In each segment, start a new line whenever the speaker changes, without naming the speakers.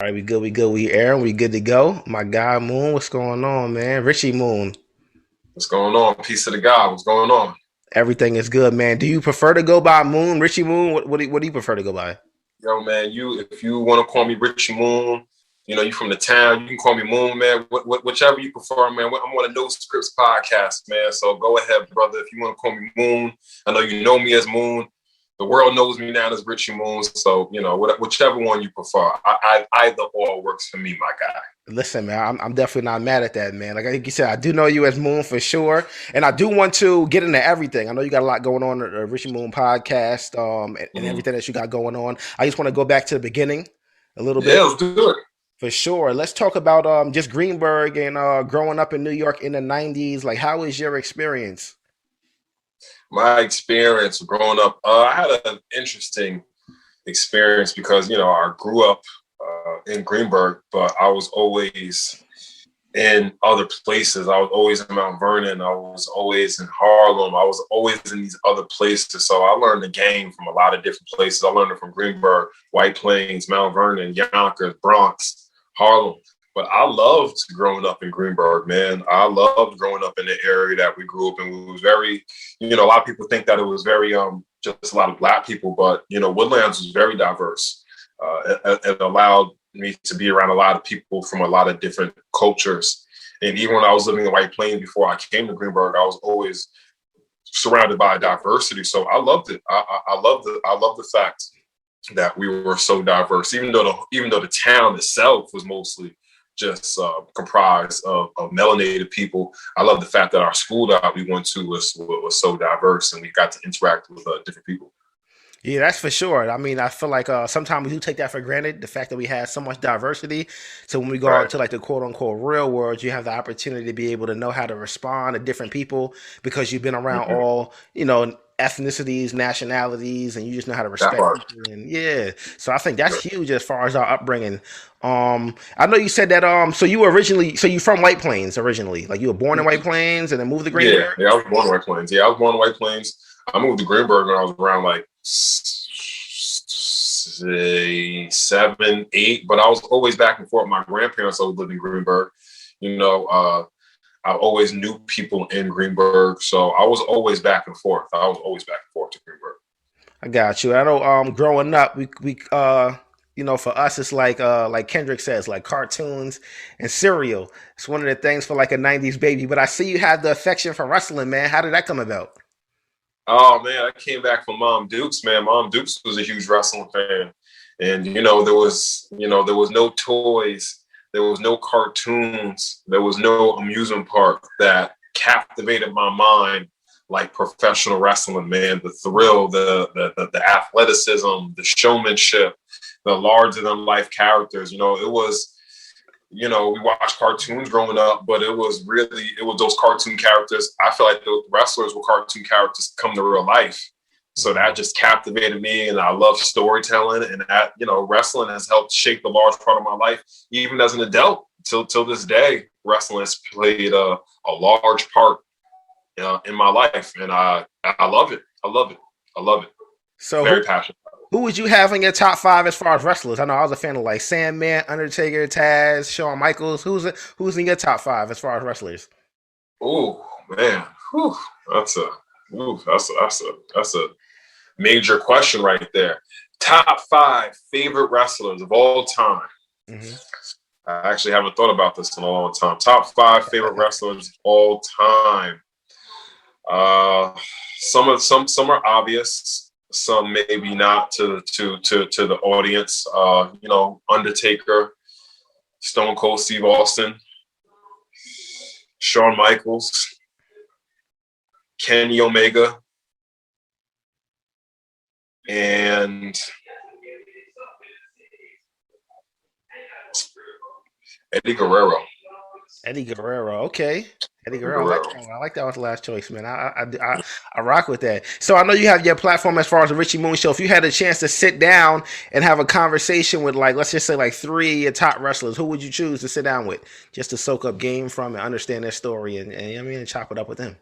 right, we good, we good, we Aaron, we good to go. My guy Moon, what's going on, man? Richie Moon,
What's going on? Peace to the God. What's going on?
everything is good, man. Do you prefer to go by Moon, Richie Moon? What do you prefer to go by?
Yo, man, if you want to call me Richie Moon, you from the town, you can call me Moon, man. Whichever you prefer, man. I'm on a No Scripts podcast, man. So go ahead, brother. If you want to call me Moon, I know you know me as Moon. The world knows me now as Richie Moon. So whichever one you prefer, either or works for me, my guy.
Listen, man, I'm definitely not mad at that, man. Like I think you said, I do know you as Moon for sure, and I do want to get into everything. I know you got a lot going on at the Richie Moon podcast, and
Mm-hmm.
everything that you got going on. I just want to go back to the beginning a little
Yeah,
bit.
let's do it.
For sure. Let's talk about just Greenberg and growing up in New York in the '90s. Like, how was your experience?
My experience growing up, I had an interesting experience because I grew up in Greenberg, but I was always in other places. I was always in Mount Vernon. I was always in Harlem. I was always in these other places. So I learned the game from a lot of different places. I learned it from Greenberg, White Plains, Mount Vernon, Yonkers, Bronx, Harlem. But I loved growing up in Greenberg, man. I loved growing up in the area that we grew up in. It was very, a lot of people think that it was very just a lot of Black people, but Woodlands was very diverse. It allowed me to be around a lot of people from a lot of different cultures. And even when I was living in White Plains before I came to Greenberg, I was always surrounded by diversity. So I loved it. I love the fact that we were so diverse, even though the town itself was mostly just comprised of melanated people. I love the fact that our school that we went to was so diverse, and we got to interact with different people.
Yeah, that's for sure. I mean, I feel like sometimes we do take that for granted, the fact that we have so much diversity. So when we go out
Right.
to like the quote unquote real world, you have the opportunity to be able to know how to respond to different people because you've been around
Mm-hmm.
all, ethnicities, nationalities, and you just know how to
That
respect
part.
people. And yeah, so I think that's huge as far as our upbringing. I know you said that, so you from White Plains originally, like you were born in White Plains and then moved to
Yeah,
Greenberg?
yeah, I was born in White Plains. Yeah, I was born in White Plains. I moved to Greenberg when I was around like say 7, 8, but I was always back and forth. My grandparents always lived in Greenberg. You know, I always knew people in Greenberg, so I was always back and forth. I was always back and forth to Greenberg.
I got you. I know growing up for us it's like Kendrick says, like cartoons and cereal. It's one of the things for like a '90s baby. But I see you have the affection for wrestling, man. How did that come about?
Oh man, I came back from Mom Dukes, man. Mom Dukes was a huge wrestling fan. And there was no toys, there was no cartoons, there was no amusement park that captivated my mind like professional wrestling, man. The thrill, the athleticism, the showmanship, the larger than life characters. It was we watched cartoons growing up, but it was those cartoon characters. I feel like the wrestlers were cartoon characters come to real life. So that just captivated me, and I love storytelling, and that wrestling has helped shape a large part of my life, even as an adult. Till this day, wrestling has played a large part in my life, and I love it. I love it. I love it.
So
Very passionate.
who would you have in your top five as far as wrestlers? I know I was a fan of like Sandman, Undertaker, Taz, Shawn Michaels. Who's in your top five as far as wrestlers?
Oh man, Whew. that's a that's a major question right there. Top 5 favorite wrestlers of all time.
Hmm.
I actually haven't thought about this in a long time. Top 5 favorite wrestlers of all time. Uh, some are obvious. Some maybe not to the audience. Undertaker, Stone Cold Steve Austin, Shawn Michaels, Kenny Omega, and Eddie Guerrero.
Eddie Guerrero. Okay. Eddie
Eddie
Guerrero. I like
Guerrero.
that one. I like that was the last choice, man. I rock with that. So I know you have your platform as far as the Richie Moon Show. If you had a chance to sit down and have a conversation with, like, let's just say like three of your top wrestlers, who would you choose to sit down with just to soak up game from and understand their story and I mean and chop it up with them?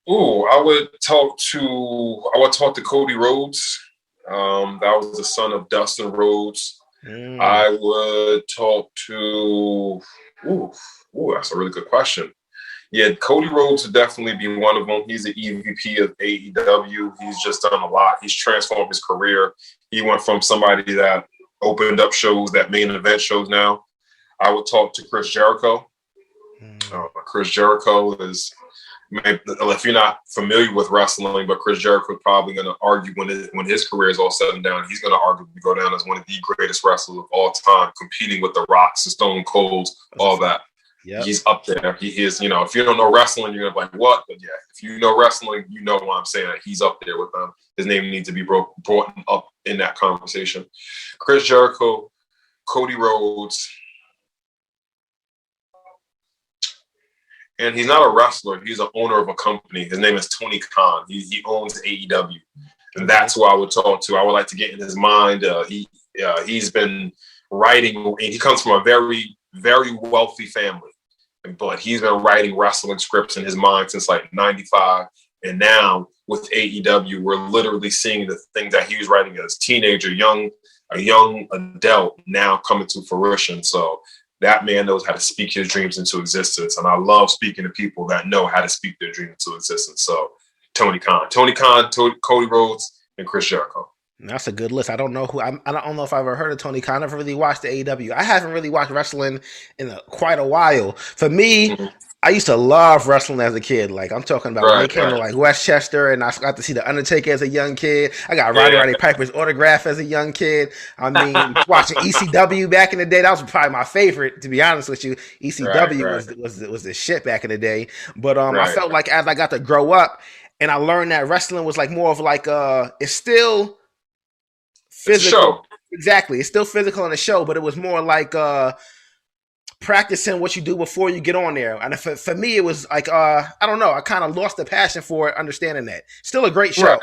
Ooh, I would talk to Cody Rhodes. That was the son of Dustin Rhodes.
Mm.
I would talk to. Ooh, that's a really good question. Yeah, Cody Rhodes would definitely be one of them. He's the EVP of AEW. He's just done a lot. He's transformed his career. He went from somebody that opened up shows, that main event shows now. I would talk to Chris Jericho.
Mm.
Chris Jericho is, if you're not familiar with wrestling, but Chris Jericho is probably going to argue when his career is all said and done, he's going to arguably go down as one of the greatest wrestlers of all time, competing with the Rocks, the Stone Colds, all that.
Yep.
He's up there. He is, if you don't know wrestling, you're gonna be like, what? But yeah, if you know wrestling, you know what I'm saying. He's up there with them. His name needs to be brought up in that conversation. Chris Jericho, Cody Rhodes, and he's not a wrestler. He's an owner of a company. His name is Tony Khan. He owns AEW, and that's who I would talk to. I would like to get in his mind. He's been writing, and he comes from a very, very wealthy family, but he's been writing wrestling scripts in his mind since like '95. And now with AEW, we're literally seeing the things that he was writing as a teenager, a young adult, now coming to fruition. So that man knows how to speak his dreams into existence. And I love speaking to people that know how to speak their dreams into existence. So Tony Khan, Cody Rhodes, and Chris Jericho.
That's a good list. I don't know I don't know if I've ever heard of Tony Khan. I never really watched the AEW. I haven't really watched wrestling in quite a while. For me,
Mm-hmm.
I used to love wrestling as a kid. Like I'm talking about when they came to
Right.
like Westchester, and I got to see the Undertaker as a young kid. I got
Yeah.
Roddy Piper's autograph as a young kid. I mean, watching ECW back in the day, that was probably my favorite. To be honest with you, ECW
Right.
was the shit back in the day. But I
Right.
felt like as I got to grow up, and I learned that wrestling was like more of like it's still
It's a
physical.
show.
Exactly. It's still physical in the show, but it was more like practicing what you do before you get on there. And for me, it was like I don't know. I kind of lost the passion for it, understanding that. Still a great show,
Right.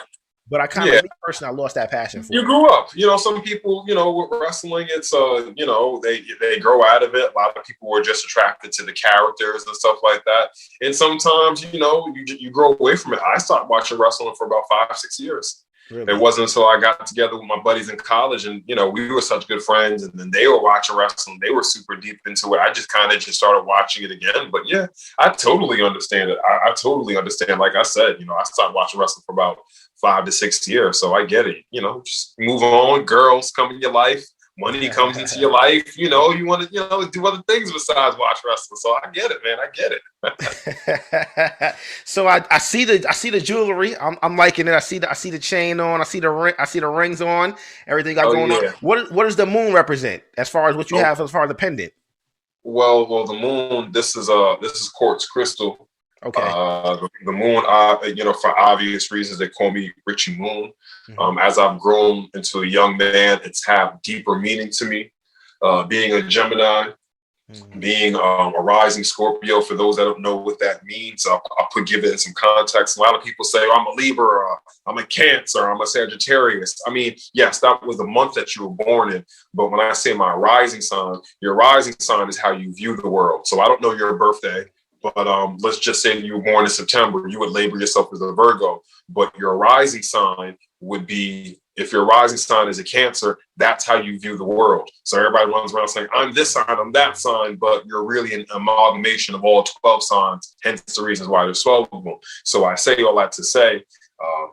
but I kind of,
Yeah.
me personally, I lost that passion
You
for it.
grew up. Some people, with wrestling, it's they grow out of it. A lot of people were just attracted to the characters and stuff like that. And sometimes, you grow away from it. I stopped watching wrestling for about 5, 6 years. It
Really.
wasn't until I got together with my buddies in college, and we were such good friends, and then they were watching wrestling. They were super deep into it. I just kind of just started watching it again. But yeah, I totally understand it. I totally understand. Like I said, I stopped watching wrestling for about 5 to 6 years, so I get it. Just move on. Girls come in your life. Money comes into your life. You want to, do other things besides watch wrestling. So I get it, man. I get it.
So I see the jewelry. I'm liking it. I see the chain on. I see the ring. I see the rings on. Everything got going on.
Yeah.
What does the moon represent as far as what you
Oh,
have as far as the pendant?
well, the moon. This is quartz crystal.
Okay.
The moon, for obvious reasons, they call me Richie Moon.
Mm-hmm.
As I've grown into a young man, it's have deeper meaning to me. Being a Gemini, being a rising Scorpio, for those that don't know what that means, I'll give it in some context. A lot of people say, oh, I'm a Libra, I'm a Cancer, I'm a Sagittarius. I mean, yes, that was the month that you were born in. But when I say my rising sign, your rising sign is how you view the world. So I don't know your birthday. But let's just say you were born in September, you would label yourself as a Virgo. But your rising sign would be, if your rising sign is a Cancer, that's how you view the world. So everybody runs around saying, I'm this sign, I'm that sign, but you're really an amalgamation of all 12 signs, hence the reasons why there's 12 of them. So I say all that to say,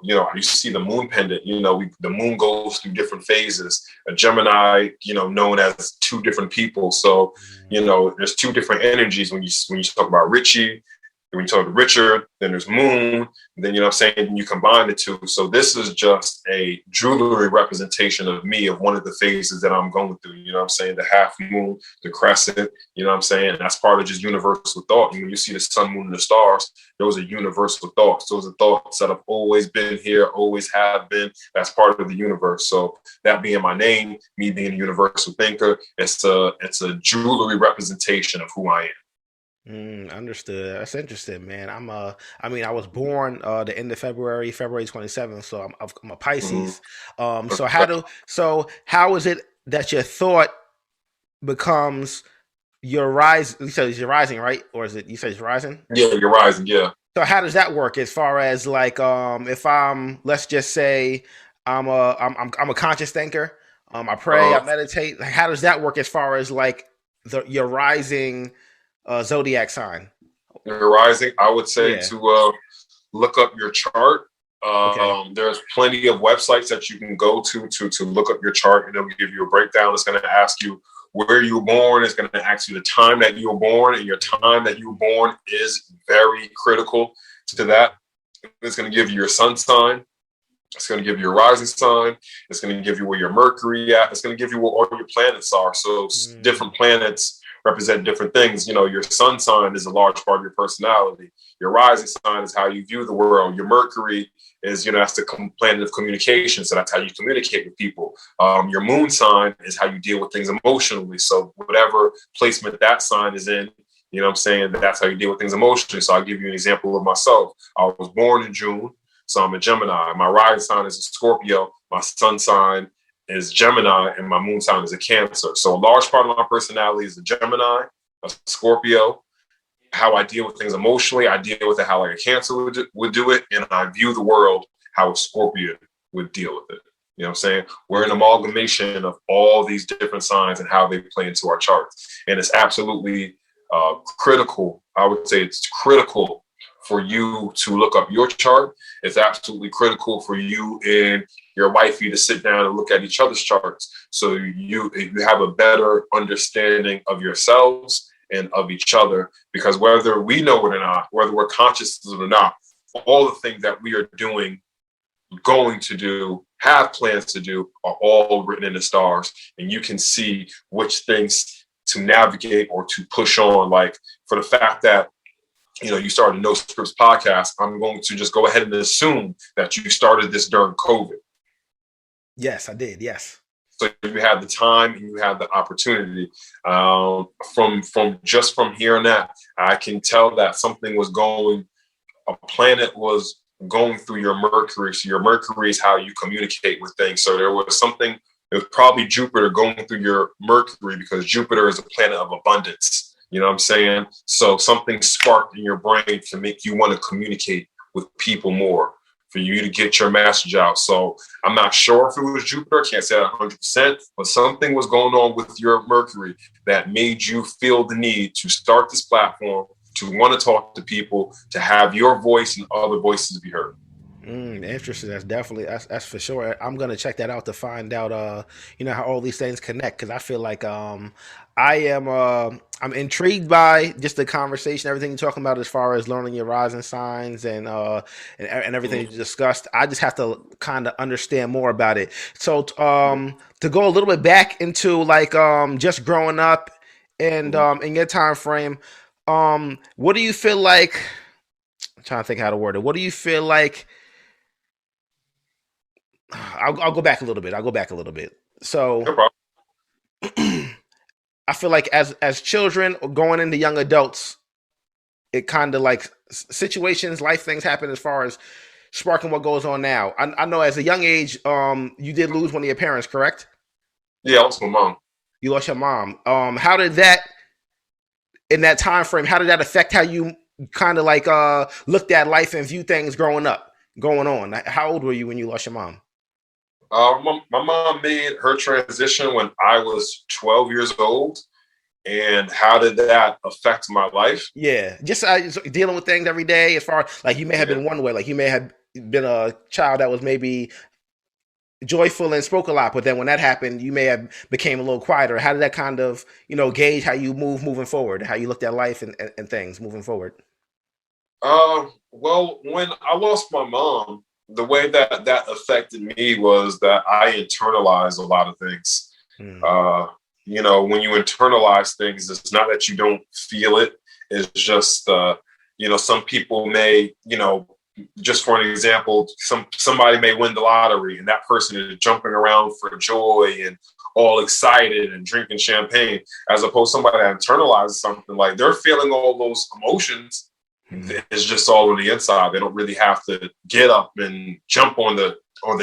you see the moon pendant, the moon goes through different phases. A Gemini, known as two different people. So, there's two different energies when you talk about Richie, when you talk to Richard, then there's Moon, then, you combine the two. So this is just a jewelry representation of me, of one of the phases that I'm going through, the half moon, the crescent, that's part of just universal thought. And when you see the sun, moon, and the stars, those are universal thoughts. Those are thoughts that have always been here, always have been. That's part of the universe. So that being my name, me being a universal thinker, it's a jewelry representation of who I am.
Understood. That's interesting, man. I was born the end of February 27th. So I'm a Pisces. How is it that your thought becomes your rise? You said it's your rising, right? Or is it you said it's rising?
Yeah, you're rising. Yeah.
So how does that work as far as like if I'm let's just say I'm a conscious thinker. I pray,
Uh,
I meditate. Like, how does that work as far as like your rising zodiac sign?
you're rising. I would say
Yeah.
to look up your chart.
Okay.
There's plenty of websites that you can go to look up your chart, and it'll give you a breakdown. It's going to ask you where you were born. It's going to ask you the time that you were born, and your time that you were born is very critical to that. It's going to give you your sun sign. It's going to give you your rising sign. It's going to give you where your Mercury at. It's going to give you where all your planets are. So
Mm.
different planets represent different things. You know, your sun sign is a large part of your personality. Your rising sign is how you view the world. Your Mercury is, that's the planet of communication. So that's how you communicate with people. Your moon sign is how you deal with things emotionally. So whatever placement that sign is in, you know what I'm saying? That's how you deal with things emotionally. So I'll give you an example of myself. I was born in June. So I'm a Gemini. My rising sign is a Scorpio. My sun sign is Gemini, and my moon sign is a Cancer. So a large part of my personality is a Gemini, a Scorpio. How I deal with things emotionally, I deal with it how like a Cancer would do it, and I view the world how a Scorpion would deal with it. You know what I'm saying? We're an
Okay.
amalgamation of all these different signs and how they play into our charts. And it's absolutely critical. I would say it's critical for you to look up your chart. It's absolutely critical for you and your wifey to sit down and look at each other's charts, so you have a better understanding of yourselves and of each other. Because whether we know it or not, whether we're conscious of it or not, all the things that we are doing, going to do, have plans to do, are all written in the stars, and you can see which things to navigate or to push on. Like, for the fact that you started No Scripts podcast, I'm going to just go ahead and assume that you started this during COVID.
Yes, I did. Yes.
So you had the time and you had the opportunity. From hearing that, I can tell that something was going. A planet was going through your Mercury. So your Mercury is how you communicate with things. So there was something. It was probably Jupiter going through your Mercury, because Jupiter is a planet of abundance. You know what I'm saying? So something sparked in your brain to make you want to communicate with people more, for you to get your message out. So I'm not sure if it was Jupiter, can't say that 100%, but something was going on with your Mercury that made you feel the need to start this platform, to want to talk to people, to have your voice and other voices be heard.
Interesting. That's definitely that's for sure. I'm gonna check that out to find out how all these things connect, because I feel like I'm intrigued by just the conversation, everything you're talking about as far as learning your rising signs and everything you discussed. I just have to kind of understand more about it. So to go a little bit back into like just growing up and in your time frame, what do you feel like? I'm trying to think how to word it. What do you feel like? I'll go back a little bit. I'll go back a little bit. So
No problem.
I feel like as children going into young adults, it kind of like situations, life things happen as far as sparking what goes on now. I know as a young age, you did lose one of your parents, correct?
Yeah, I was my mom.
You lost your mom. How did that in that time frame? How did that affect how you kind of like looked at life and view things growing up, going on? How old were you when you lost your mom?
My mom made her transition when I was 12 years old. And how did that affect my life?
Yeah, just dealing with things every day. As far like you may have
Yeah.
been one way, like you may have been a child that was maybe joyful and spoke a lot, but then when that happened, you may have became a little quieter. How did that kind of gauge how you moving forward, how you looked at life and things moving forward?
Well, when I lost my mom, the way that affected me was that I internalized a lot of things.
Mm.
Uh, when you internalize things, it's not that you don't feel it. It's just, some people may, just for an example, somebody may win the lottery and that person is jumping around for joy and all excited and drinking champagne, as opposed to somebody that internalizes something, like they're feeling all those emotions.
Mm.
It's just all on the inside. They don't really have to get up and jump on the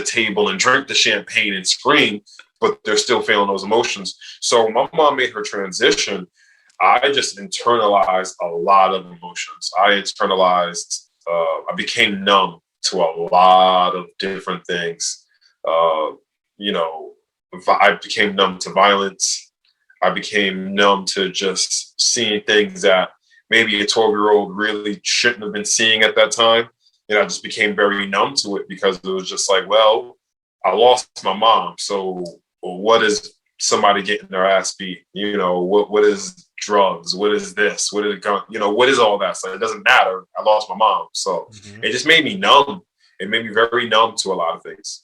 table and drink the champagne and scream, but they're still feeling those emotions. So my mom made her transition. I just internalized a lot of emotions. I became numb to a lot of different things. Uh, you know, I became numb to violence. I became numb to just seeing things that maybe a 12-year-old really shouldn't have been seeing at that time. And I just became very numb to it because it was just like, well, I lost my mom. So what is somebody getting their ass beat? You know, what is drugs? What is this? What is, you know, what is all that? So it doesn't matter. I lost my mom. So it just made me numb. It made me very numb to a lot of things.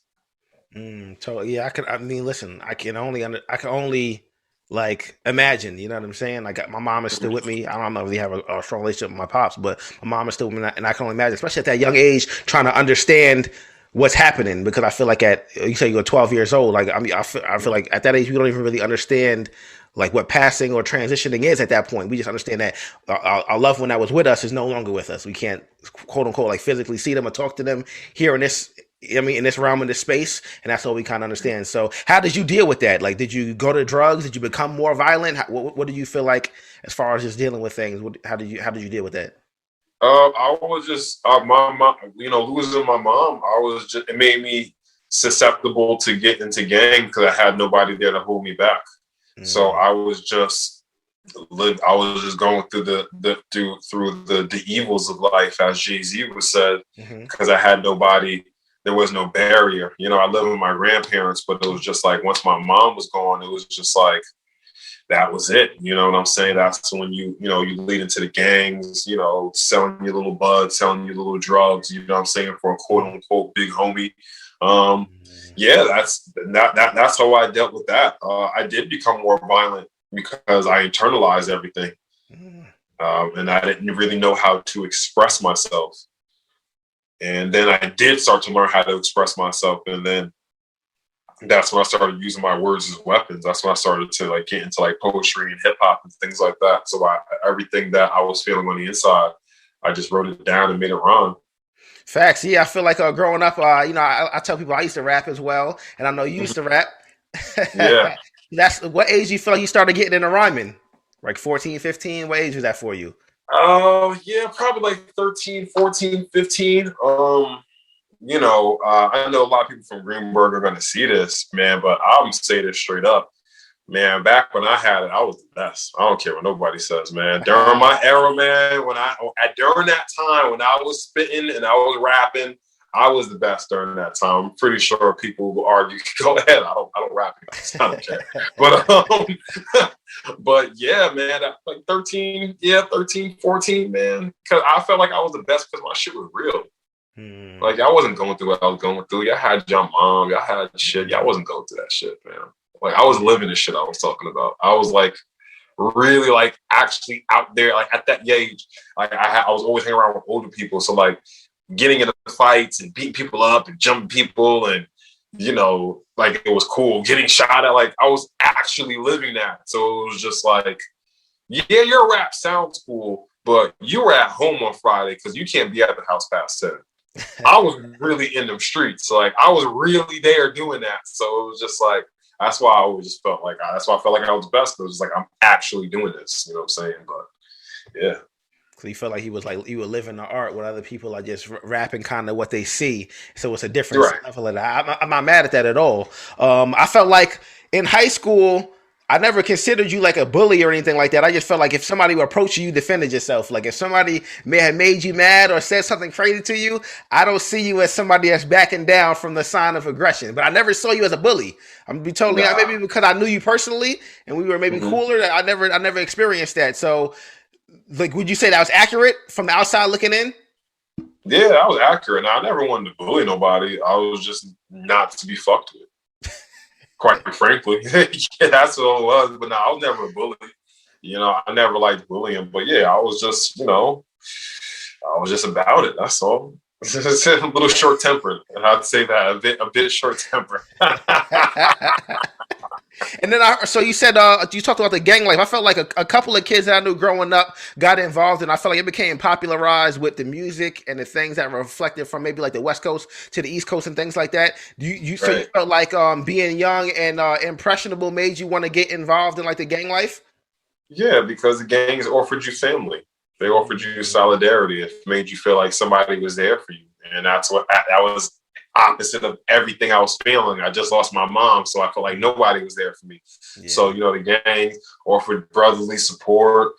Totally. Yeah, I mean, listen, I can only like imagine. You know what I'm saying? Like my mom is still with me. I don't know if they have a strong relationship with my pops, but my mom is still with me, and I can only imagine, especially at that young age, trying to understand what's happening. Because I feel like at you say you're 12 years old, like I mean, I feel like at that age, we don't even really understand like what passing or transitioning is at that point. We just understand that our loved one that was with us is no longer with us. We can't quote unquote like physically see them or talk to them here in this. I mean, in this realm, in this space, and that's all we kind of understand. So, how did you deal with that? Like, did you go to drugs? Did you become more violent? What do you feel like as far as just dealing with things? How did you deal with that?
I was just my mom, you know, losing my mom. I was just it made me susceptible to get into gang because I had nobody there to hold me back. So I was just I was just going through the evils of life, as Jay-Z was said, because I had nobody. There was no barrier. You know, I lived with my grandparents, but it was just like once my mom was gone, it was just like that was it. You know what I'm saying? That's when you lead into the gangs, you know, selling your little bud, selling your little drugs, you know what I'm saying, for a quote unquote big homie. Yeah, that's how I dealt with that. I did become more violent because I internalized everything. And I didn't really know how to express myself. And then I did start to learn how to express myself. And then that's when I started using my words as weapons. That's when I started to like get into like poetry and hip hop and things like that. So everything that I was feeling on the inside, I just wrote it down and made it rhyme.
Facts. Yeah, I feel like growing up, you know, I tell people I used to rap as well, and I know you used to rap.
Yeah.
That's what age you feel like you started getting into rhyming? Like 14, 15? What age was that for you?
Yeah, probably like 13, 14, 15. You know, I know a lot of people from Greenberg are going to see this, man, but I'm going to say this straight up. Man, back when I had it, I was the best. I don't care what nobody says, man. During my era, man, during that time when I was spitting and I was rapping, I was the best during that time. I'm pretty sure people will argue. Go ahead. I don't rap. I don't care. But yeah, man, like 13, 14, man. Because I felt like I was the best because my shit was real. Like, I wasn't going through what I was going through. Y'all had your mom. Y'all had shit. Y'all wasn't going through that shit, man. Like, I was living the shit I was talking about. I was, like, really, like, actually out there. Like, at that age, like, I was always hanging around with older people. So, like, getting into fights and beating people up and jumping people and, you know, like, it was cool. Getting shot at, like, I was actually living that. So it was just like, yeah, your rap sounds cool, but you were at home on Friday because you can't be at the house past 10. I was really in them streets. So, like, I was really there doing that. So it was just like, that's why I always just felt like, that's why I felt like I was the best. It was just like, I'm actually doing this. You know what I'm saying? But yeah.
So you felt like he was like you were living the art when other people are just rapping kind of what they see. So it's a different level of that. I'm not mad at that at all. I felt like in high school, I never considered you like a bully or anything like that. I just felt like if somebody would approach you, you defended yourself. Like if somebody may have made you mad or said something crazy to you, I don't see you as somebody that's backing down from the sign of aggression. But I never saw you as a bully. I'm gonna be totally honest, maybe because I knew you personally and we were maybe cooler. I never experienced that. So, like, would you say that was accurate from the outside looking in?
Yeah, that was accurate. Now, I never wanted to bully nobody. I was just not to be fucked with. Quite frankly, yeah, that's what it was. But no, I was never a bully. You know, I never liked bullying. But yeah, I was just, you know, I was just about it. That's all. It's a little short tempered. I'd say that a bit short tempered.
And then so you said you talked about the gang life. I felt like a couple of kids that I knew growing up got involved, and I felt like it became popularized with the music and the things that were reflected from maybe like the West Coast to the East Coast and things like that. So you felt like being young and impressionable made you want to get involved in like the gang life?
Yeah, because the gangs offered you family. They offered you solidarity. It made you feel like somebody was there for you, and that's what that was. opposite of everything I was feeling. I just lost my mom, so I felt like nobody was there for me.
Yeah.
So, the gang offered brotherly support,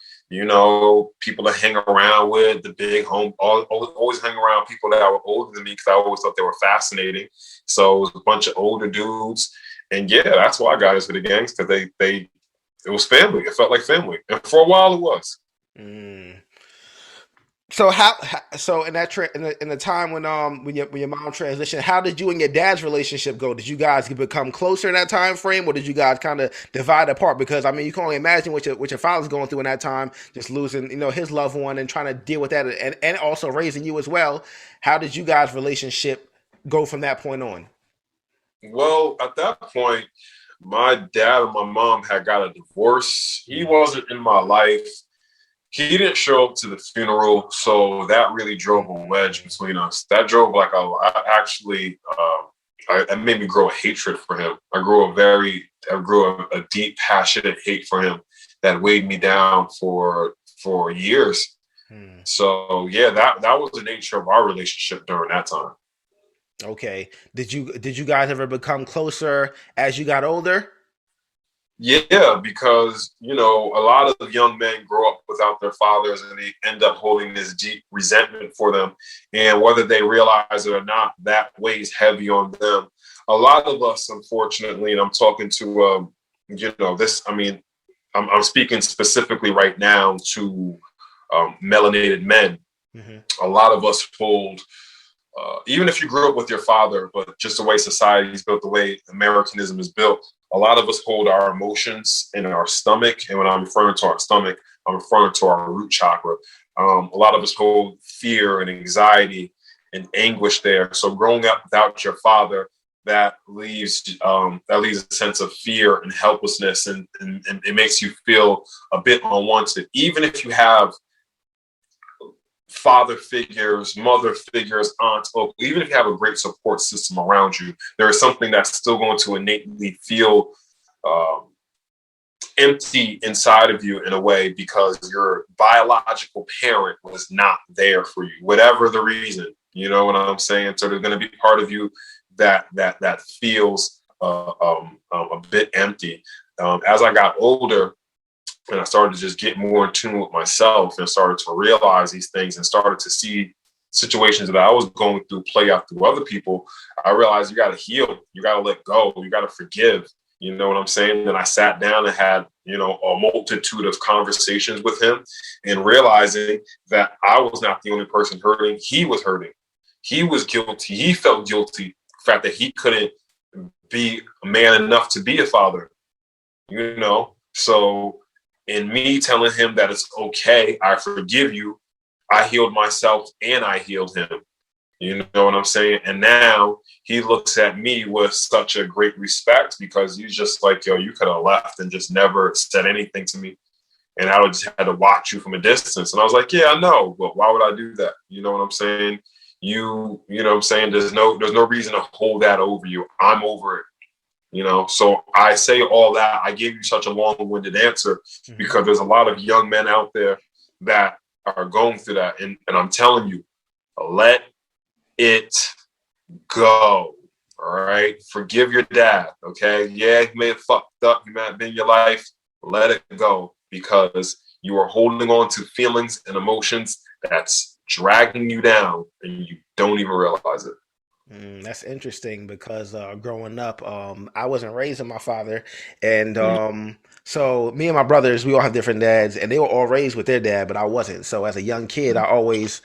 people to hang around with, the big home, always hang around people that were older than me because I always thought they were fascinating. So it was a bunch of older dudes. And yeah, that's why I got into the gangs, because it was family. It felt like family. And for a while it was.
Mm. So so in that in the time when your mom transitioned, how did you and your dad's relationship go? Did you guys become closer in that time frame, or did you guys kind of divide apart? Because I mean, you can only imagine what your father's going through in that time, just losing his loved one and trying to deal with that, and also raising you as well. How did you guys' relationship go from that point on?
Well, at that point, my dad and my mom had got a divorce. He
Mm.
wasn't in my life. He didn't show up to the funeral, so that really drove a wedge between us. That drove like actually, it made me grow a hatred for him. I grew a deep, passionate hate for him that weighed me down for years.
Hmm.
So yeah, that was the nature of our relationship during that time.
Okay. Did you guys ever become closer as you got older?
Yeah, because a lot of young men grow up without their fathers, and they end up holding this deep resentment for them. And whether they realize it or not, that weighs heavy on them. A lot of us, unfortunately, and I'm talking to this. I mean, I'm speaking specifically right now to melanated men.
Hmm.
A lot of us hold even if you grew up with your father, but just the way society is built, the way Americanism is built, a lot of us hold our emotions in our stomach. And when I'm referring to our stomach, I'm referring to our root chakra. A lot of us hold fear and anxiety and anguish there. So growing up without your father, that leaves a sense of fear and helplessness, and it makes you feel a bit unwanted, even if you have father figures, mother figures, aunts, uncle, even if you have a great support system around you, there is something that's still going to innately feel um, empty inside of you in a way because your biological parent was not there for you, whatever the reason. You know what I'm saying? So there's going to be part of you that feels a bit empty. As I got older, and I started to just get more in tune with myself and started to realize these things and started to see situations that I was going through play out through other people. I realized you got to heal, you got to let go, you got to forgive. You know what I'm saying? And I sat down and had, a multitude of conversations with him and realizing that I was not the only person hurting. He was hurting. He was guilty. He felt guilty. The fact that he couldn't be a man enough to be a father, So in me telling him that it's okay, I forgive you, I healed myself and I healed him. You know what I'm saying? And now he looks at me with such a great respect because he's just like, yo, you could have left and just never said anything to me. And I would just had to watch you from a distance. And I was like, yeah, I know, but why would I do that? You know what I'm saying? You know what I'm saying? There's no reason to hold that over you. I'm over it. So I say all that. I gave you such a long-winded answer because there's a lot of young men out there that are going through that. And I'm telling you, let it go. All right. Forgive your dad. Okay. Yeah, he may have fucked up. He might have been in your life. Let it go because you are holding on to feelings and emotions that's dragging you down and you don't even realize it.
That's interesting because growing up, I wasn't raised with my father, and
Mm.
so me and my brothers, we all have different dads, and they were all raised with their dad, but I wasn't. So as a young kid, I always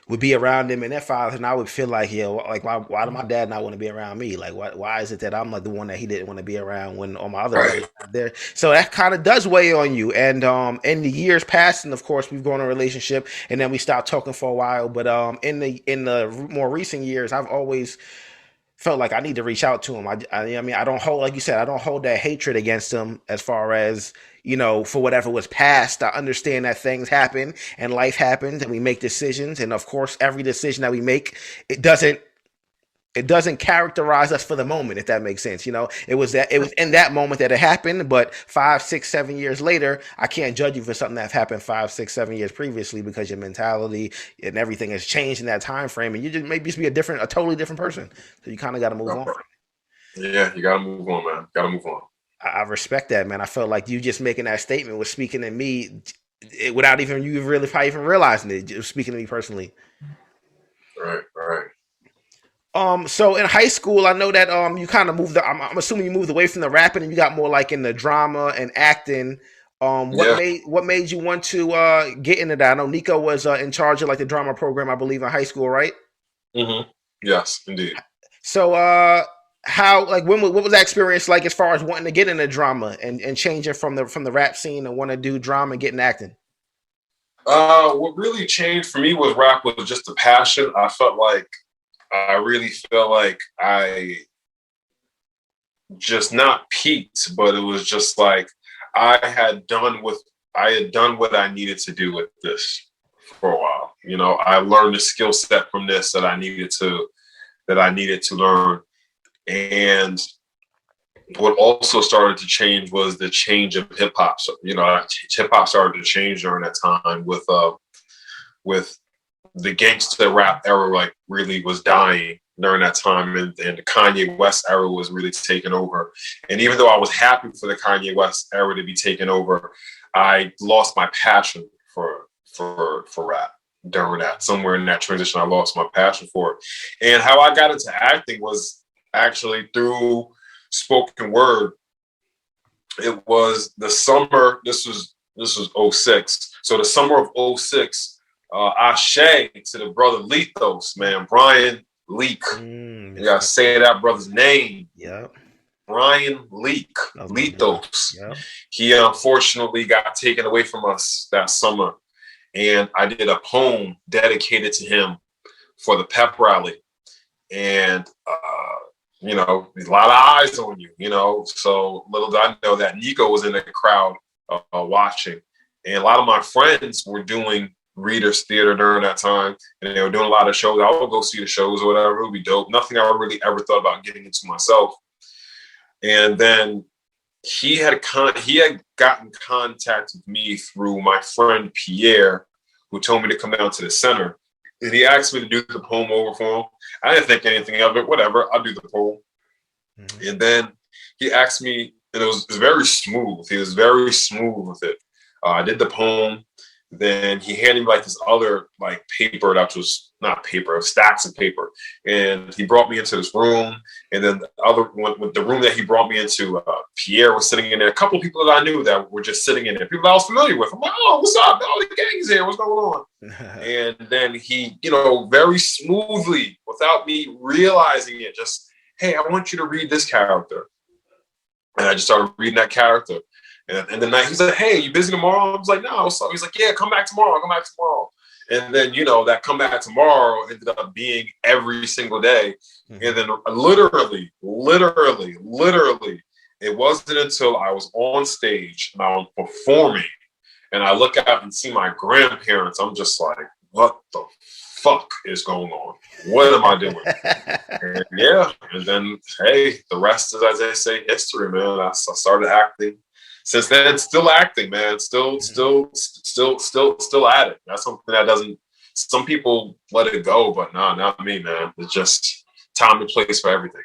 would be around them and their fathers, and I would feel like, like why do my dad not want to be around me? Like why is it that I'm like the one that he didn't want to be around when all my other brothers
Right.
are there? So that kind of does weigh on you. And in the years past, and of course we've grown a relationship, and then we stopped talking for a while. But in the more recent years, I've always felt like I need to reach out to him. I mean, I don't hold, like you said, I don't hold that hatred against him as far as, for whatever was past. I understand that things happen and life happens and we make decisions. And of course, every decision that we make, it doesn't it doesn't characterize us for the moment, if that makes sense. It was in that moment that it happened, but 5, 6, 7 years later, I can't judge you for something that happened 5, 6, 7 years previously because your mentality and everything has changed in that time frame, and you just maybe just be a totally different person. So you kind of got to move on.
Yeah, you gotta move on, man. Gotta move on.
I respect that, man. I felt like you just making that statement was speaking to me without even you really probably even realizing it. Just speaking to me personally.
Right, right.
So in high school, I know that you kind of moved. I'm assuming you moved away from the rapping and you got more like in the drama and acting.
Yeah.
What made you want to get into that? I know Nico was in charge of like the drama program, I believe, in high school, right?
Yes, indeed.
So how like what was that experience like as far as wanting to get into drama and changing from the rap scene and want to do drama and getting acting?
What really changed for me was rap was just the passion. I really felt like I just not peaked, but it was just like I had done what I needed to do with this for a while. I learned the skill set from this that I needed to learn. And what also started to change was the change of hip hop. So, hip hop started to change during that time with the gangster rap era, like really was dying during that time. And the Kanye West era was really taking over. And even though I was happy for the Kanye West era to be taken over, I lost my passion for rap during that. Somewhere in that transition, I lost my passion for it. And how I got into acting was actually through spoken word. It was the summer. This was '06. So the summer of '06, Ashe to the brother Lethos, man, Brian Leak. You gotta say that brother's name.
Yeah.
Brian Leak, Lethos.
Yeah.
He unfortunately got taken away from us that summer. And I did a poem dedicated to him for the pep rally. And, a lot of eyes on you, So little did I know that Nico was in the crowd watching. And a lot of my friends were doing Readers Theater during that time. And they were doing a lot of shows. I would go see the shows or whatever. It would be dope. Nothing I really ever thought about getting into myself. And then he had gotten contact with me through my friend Pierre, who told me to come down to the center. And he asked me to do the poem over for him. I didn't think anything of it. Whatever, I'll do the poem. Mm-hmm. And then he asked me, and it was very smooth. He was very smooth with it. I did the poem. Then he handed me like this other like paper that was not paper, stacks of paper. And he brought me into this room. And then the other one, with the room that he brought me into, Pierre was sitting in there. A couple of people that I knew that were just sitting in there, people that I was familiar with. I'm like, oh, what's up? Oh, the gang's here. What's going on? And then he, very smoothly, without me realizing it, just, hey, I want you to read this character. And I just started reading that character. And the night he's like, hey, you busy tomorrow? I was like, no, what's up? He's like, yeah, come back tomorrow. Come back tomorrow. And then, that come back tomorrow ended up being every single day. Mm-hmm. And then literally, it wasn't until I was on stage and I was performing and I look out and see my grandparents, I'm just like, what the fuck is going on? What am I doing? And then, hey, the rest is, as they say, history, man. I started acting. Since then, still acting, man. Still at it. That's something that some people let it go, but no, not me, man. It's just time and place for everything.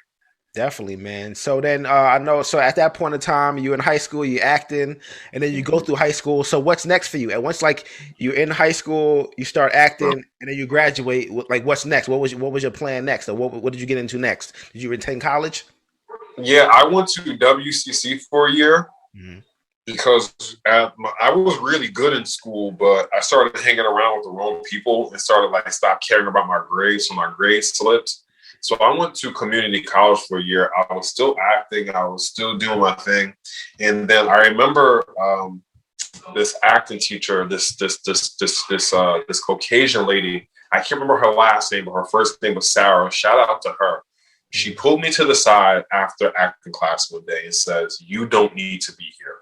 Definitely, man. So then I know, so at that point in time, you in high school, you acting, and then you go through high school. So what's next for you? And once like you're in high school, you start acting, and then you graduate, like what's next? What was your plan next? Or what did you get into next? Did you attend college?
Yeah, I went to WCC for a year. Mm-hmm. Because I was really good in school, but I started hanging around with the wrong people and started stop caring about my grades, so my grades slipped. So I went to community college for a year. I was still acting. I was still doing my thing. And then I remember this acting teacher, this Caucasian lady. I can't remember her last name, but her first name was Sarah. Shout out to her. She pulled me to the side after acting class one day and says, "You don't need to be here."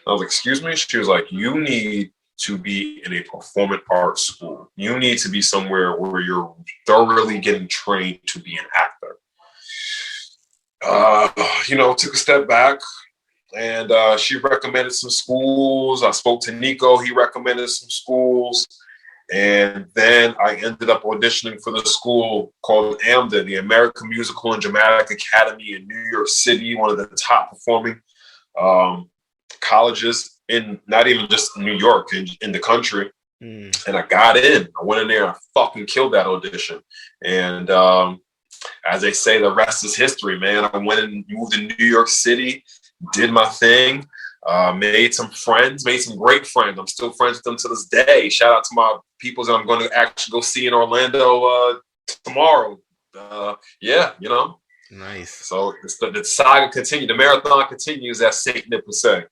I was like, excuse me? She was like, you need to be in a performing arts school. You need to be somewhere where you're thoroughly getting trained to be an actor. uh, took a step back, and she recommended some schools. I spoke to Nico. He recommended some schools. And then I ended up auditioning for the school called AMDA, the American Musical and Dramatic Academy in New York City, one of the top performing colleges in not even just New York, in the country. And I got in. I went in there and I fucking killed that audition. And as they say, the rest is history, man. I went and moved to New York City, did my thing. Made some friends, made some great friends. I'm still friends with them to this day. Shout out to my people that I'm going to actually go see in Orlando tomorrow. Yeah.
Nice.
So the saga continues. The marathon continues, as Saint Nick would say.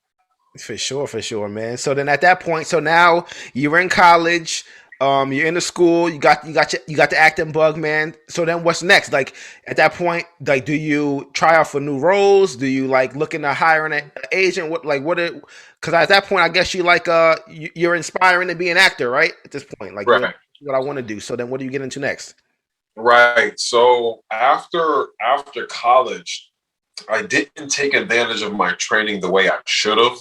For sure, man. So then at that point, so now you're in college. You're in the school. You got the acting bug, man. So then, what's next? Like at that point, like, do you try out for new roles? Do you like looking to hire an agent? Because at that point, I guess you're inspiring to be an actor, right? At this point, like,
right.
What I want to do. So then, what do you get into next?
Right. So after college, I didn't take advantage of my training the way I should have.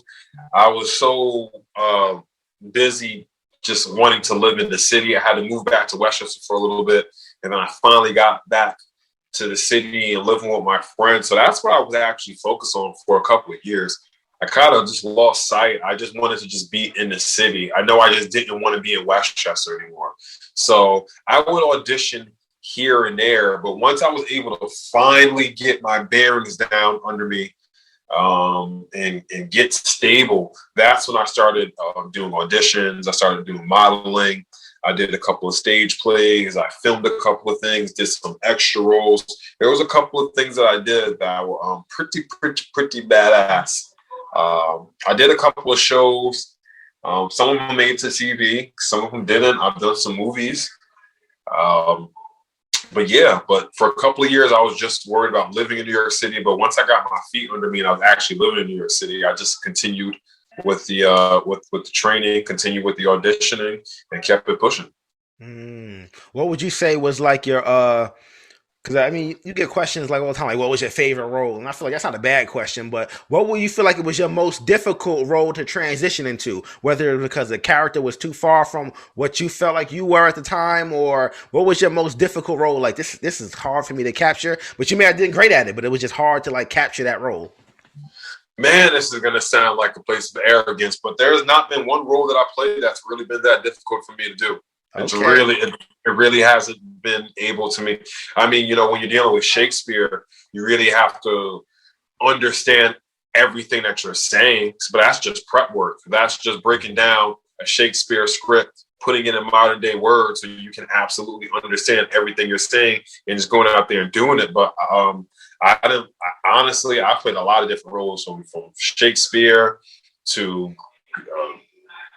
I was so busy just wanting to live in the city. I had to move back to Westchester for a little bit. And then I finally got back to the city and living with my friends. So that's what I was actually focused on for a couple of years. I kind of just lost sight. I just wanted to just be in the city. I know I just didn't want to be in Westchester anymore. So I would audition here and there. But once I was able to finally get my bearings down under me, and get stable, that's when I started doing auditions. I started doing modeling. I did a couple of stage plays. I filmed a couple of things, did some extra roles. There was a couple of things that I did that were pretty badass. I did a couple of shows. Some of them made to TV. Some of them didn't. I've done some movies. But for a couple of years, I was just worried about living in New York City. But once I got my feet under me and I was actually living in New York City, I just continued with the with the training, continued with the auditioning, and kept it pushing.
What would you say was like your because I mean, you get questions like all the time, like, what was your favorite role? And I feel like that's not a bad question, but what would you feel like it was your most difficult role to transition into? Whether it was because the character was too far from what you felt like you were at the time, or what was your most difficult role? Like, this is hard for me to capture, but you may have did great at it, but it was just hard to like capture that role.
Man, this is going to sound like a place of arrogance, but there's not been one role that I played that's really been that difficult for me to do. It's really, it really hasn't been able to me. I mean, when you're dealing with Shakespeare, you really have to understand everything that you're saying. But that's just prep work. That's just breaking down a Shakespeare script, putting it in modern day words so you can absolutely understand everything you're saying and just going out there and doing it. But honestly, I played a lot of different roles from Shakespeare to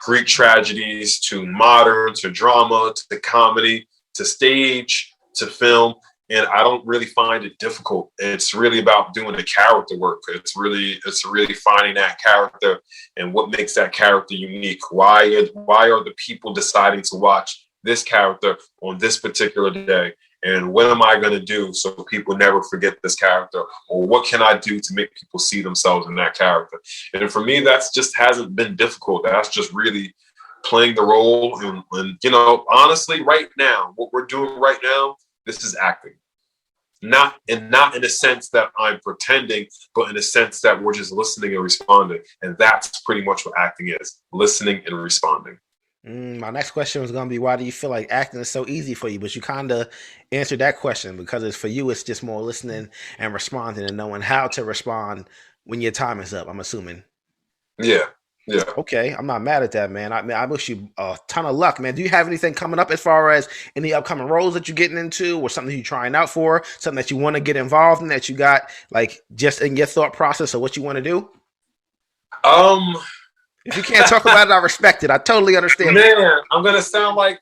Greek tragedies to modern to drama to comedy to stage to film, and I don't really find it difficult. It's really about doing the character work. It's really finding that character and what makes that character unique. Why are the people deciding to watch this character on this particular day? And what am I going to do so people never forget this character? Or what can I do to make people see themselves in that character? And for me, that's just hasn't been difficult. That's just really playing the role. And honestly, right now, what we're doing right now, this is acting. Not in a sense that I'm pretending, but in a sense that we're just listening and responding. And that's pretty much what acting is, listening and responding.
My next question was going to be, why do you feel like acting is so easy for you? But you kind of answered that question, because for you, it's just more listening and responding and knowing how to respond when your time is up, I'm assuming.
Yeah.
Okay, I'm not mad at that, man. I wish you a ton of luck, man. Do you have anything coming up as far as any upcoming roles that you're getting into, or something you're trying out for, something that you want to get involved in that you got like just in your thought process of what you want to do? If you can't talk about it, I respect it. I totally understand.
Man, I'm gonna sound like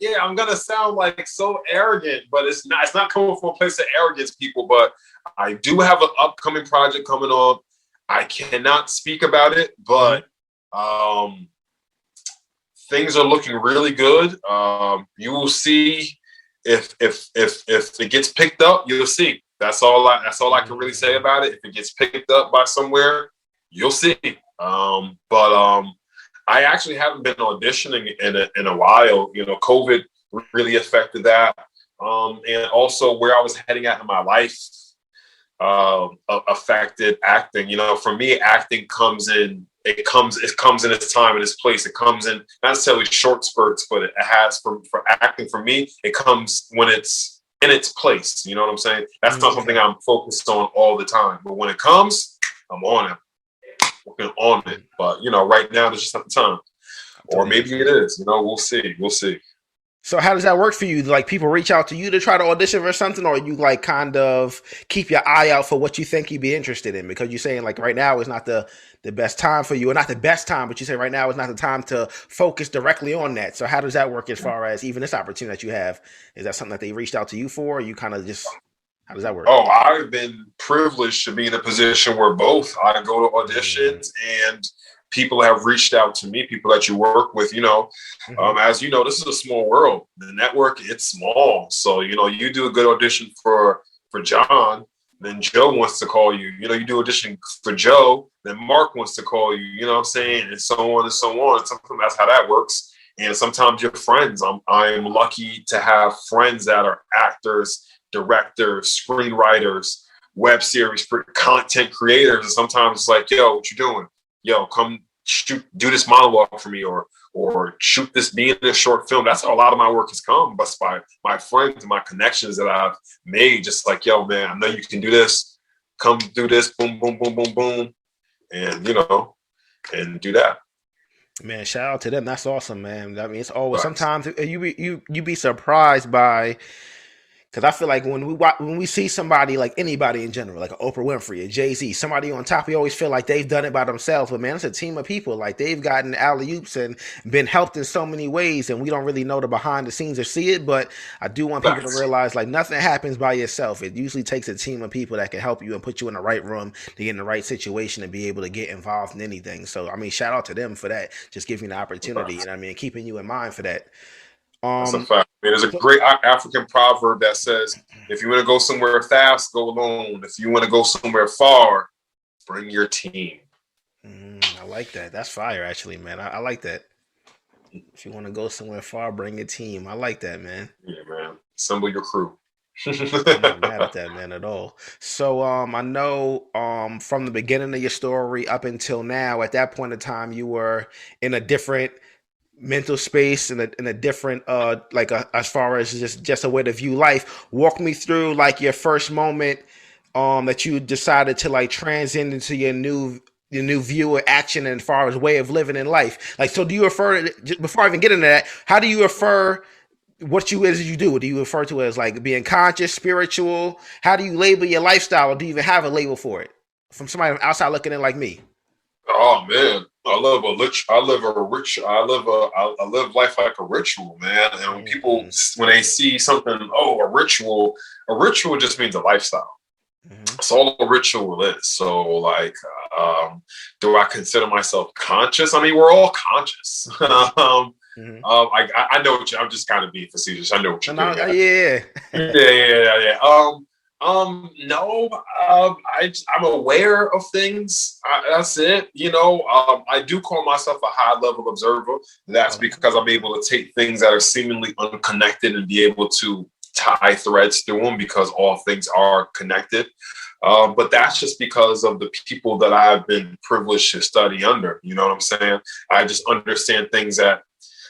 so arrogant, but it's not coming from a place of arrogance, people. But I do have an upcoming project coming on. I cannot speak about it, but things are looking really good. You will see if it gets picked up. You'll see. That's all I can really say about it. If it gets picked up by somewhere, you'll see. But I actually haven't been auditioning in a while. COVID really affected that, and also where I was heading at in my life affected acting. For me, acting comes in. It comes in its time and its place. It comes in not necessarily short spurts, but it has for acting. For me, it comes when it's in its place. You know what I'm saying? That's not something I'm focused on all the time. But when it comes, I'm on it. Working on it. But right now it's just not the time. Or maybe it is. We'll see. We'll see.
So how does that work for you? Like people reach out to you to try to audition for something, or you like kind of keep your eye out for what you think you'd be interested in? Because you're saying like right now is not the best time for you, or not the best time, but you say right now is not the time to focus directly on that. So how does that work as far as even this opportunity that you have? Is that something that they reached out to you for, or you kind of just, how does that work?
Oh, I've been privileged to be in a position where both I go to auditions and people have reached out to me, people that you work with, as you know, this is a small world. The network, it's small. So, you do a good audition for John, then Joe wants to call you. You do audition for Joe, then Mark wants to call you, you know what I'm saying? And so on and so on. Sometimes that's how that works. And sometimes your friends, I'm lucky to have friends that are actors, directors, screenwriters, web series content creators. And sometimes it's like, yo, what you doing? Yo, come do this monologue for me, or shoot this, be in this short film. That's how a lot of my work has come, but by my friends and my connections that I've made. Just like, yo, man, I know you can do this. Come do this, boom, boom, boom, boom, boom, and and do that.
Man, shout out to them. That's awesome, man. I mean, it's always sometimes you be surprised by. Because I feel like when we see somebody, like anybody in general, like Oprah Winfrey, a Jay-Z, somebody on top, we always feel like they've done it by themselves. But man, it's a team of people. Like they've gotten alley-oops and been helped in so many ways, and we don't really know the behind the scenes or see it. But I do want people to realize like nothing happens by yourself. It usually takes a team of people that can help you and put you in the right room to get in the right situation and be able to get involved in anything. So I mean, shout out to them for that. Just giving the opportunity, and I mean, keeping you in mind for that.
That's a fact. I mean, there's a great African proverb that says, if you want to go somewhere fast, go alone. If you want to go somewhere far, bring your team.
I like that. That's fire, actually, man. I like that. If you want to go somewhere far, bring your team. I like that, man.
Yeah, man. Assemble your crew.
I'm not mad at that, man, at all. So I know from the beginning of your story up until now, at that point in time, you were in a different mental space and in a different as far as just a way to view life. Walk me through like your first moment that you decided to like transcend into your new view of action and as far as way of living in life. Like, so do you refer to, before I even get into that, how do you refer what you do? Do you refer to it as like being conscious, spiritual? How do you label your lifestyle, or do you even have a label for it from somebody outside looking in like me?
Oh man, I live life like a ritual, man. And when people, when they see something, a ritual just means a lifestyle. That's all a ritual is. So like, do I consider myself conscious? I mean, we're all conscious. I know what I'm just kind of being facetious. I know what you're doing. Yeah. No, I'm aware of things. That's it. I do call myself a high level observer. That's because I'm able to take things that are seemingly unconnected and be able to tie threads through them, because all things are connected. But that's just because of the people that I've been privileged to study under. You know what I'm saying? I just understand things that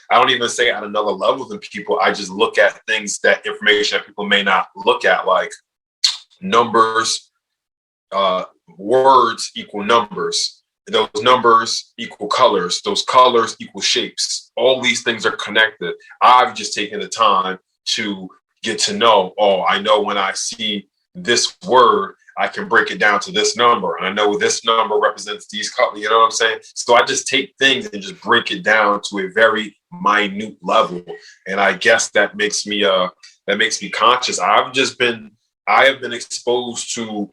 I don't even say at another level than people. I just look at things, that information that people may not look at, like numbers, words equal numbers. Those numbers equal colors. Those colors equal shapes. All these things are connected. I've just taken the time to get to know, I know when I see this word, I can break it down to this number. And I know this number represents these colors. You know what I'm saying? So I just take things and just break it down to a very minute level. And I guess that makes me conscious. I have been exposed to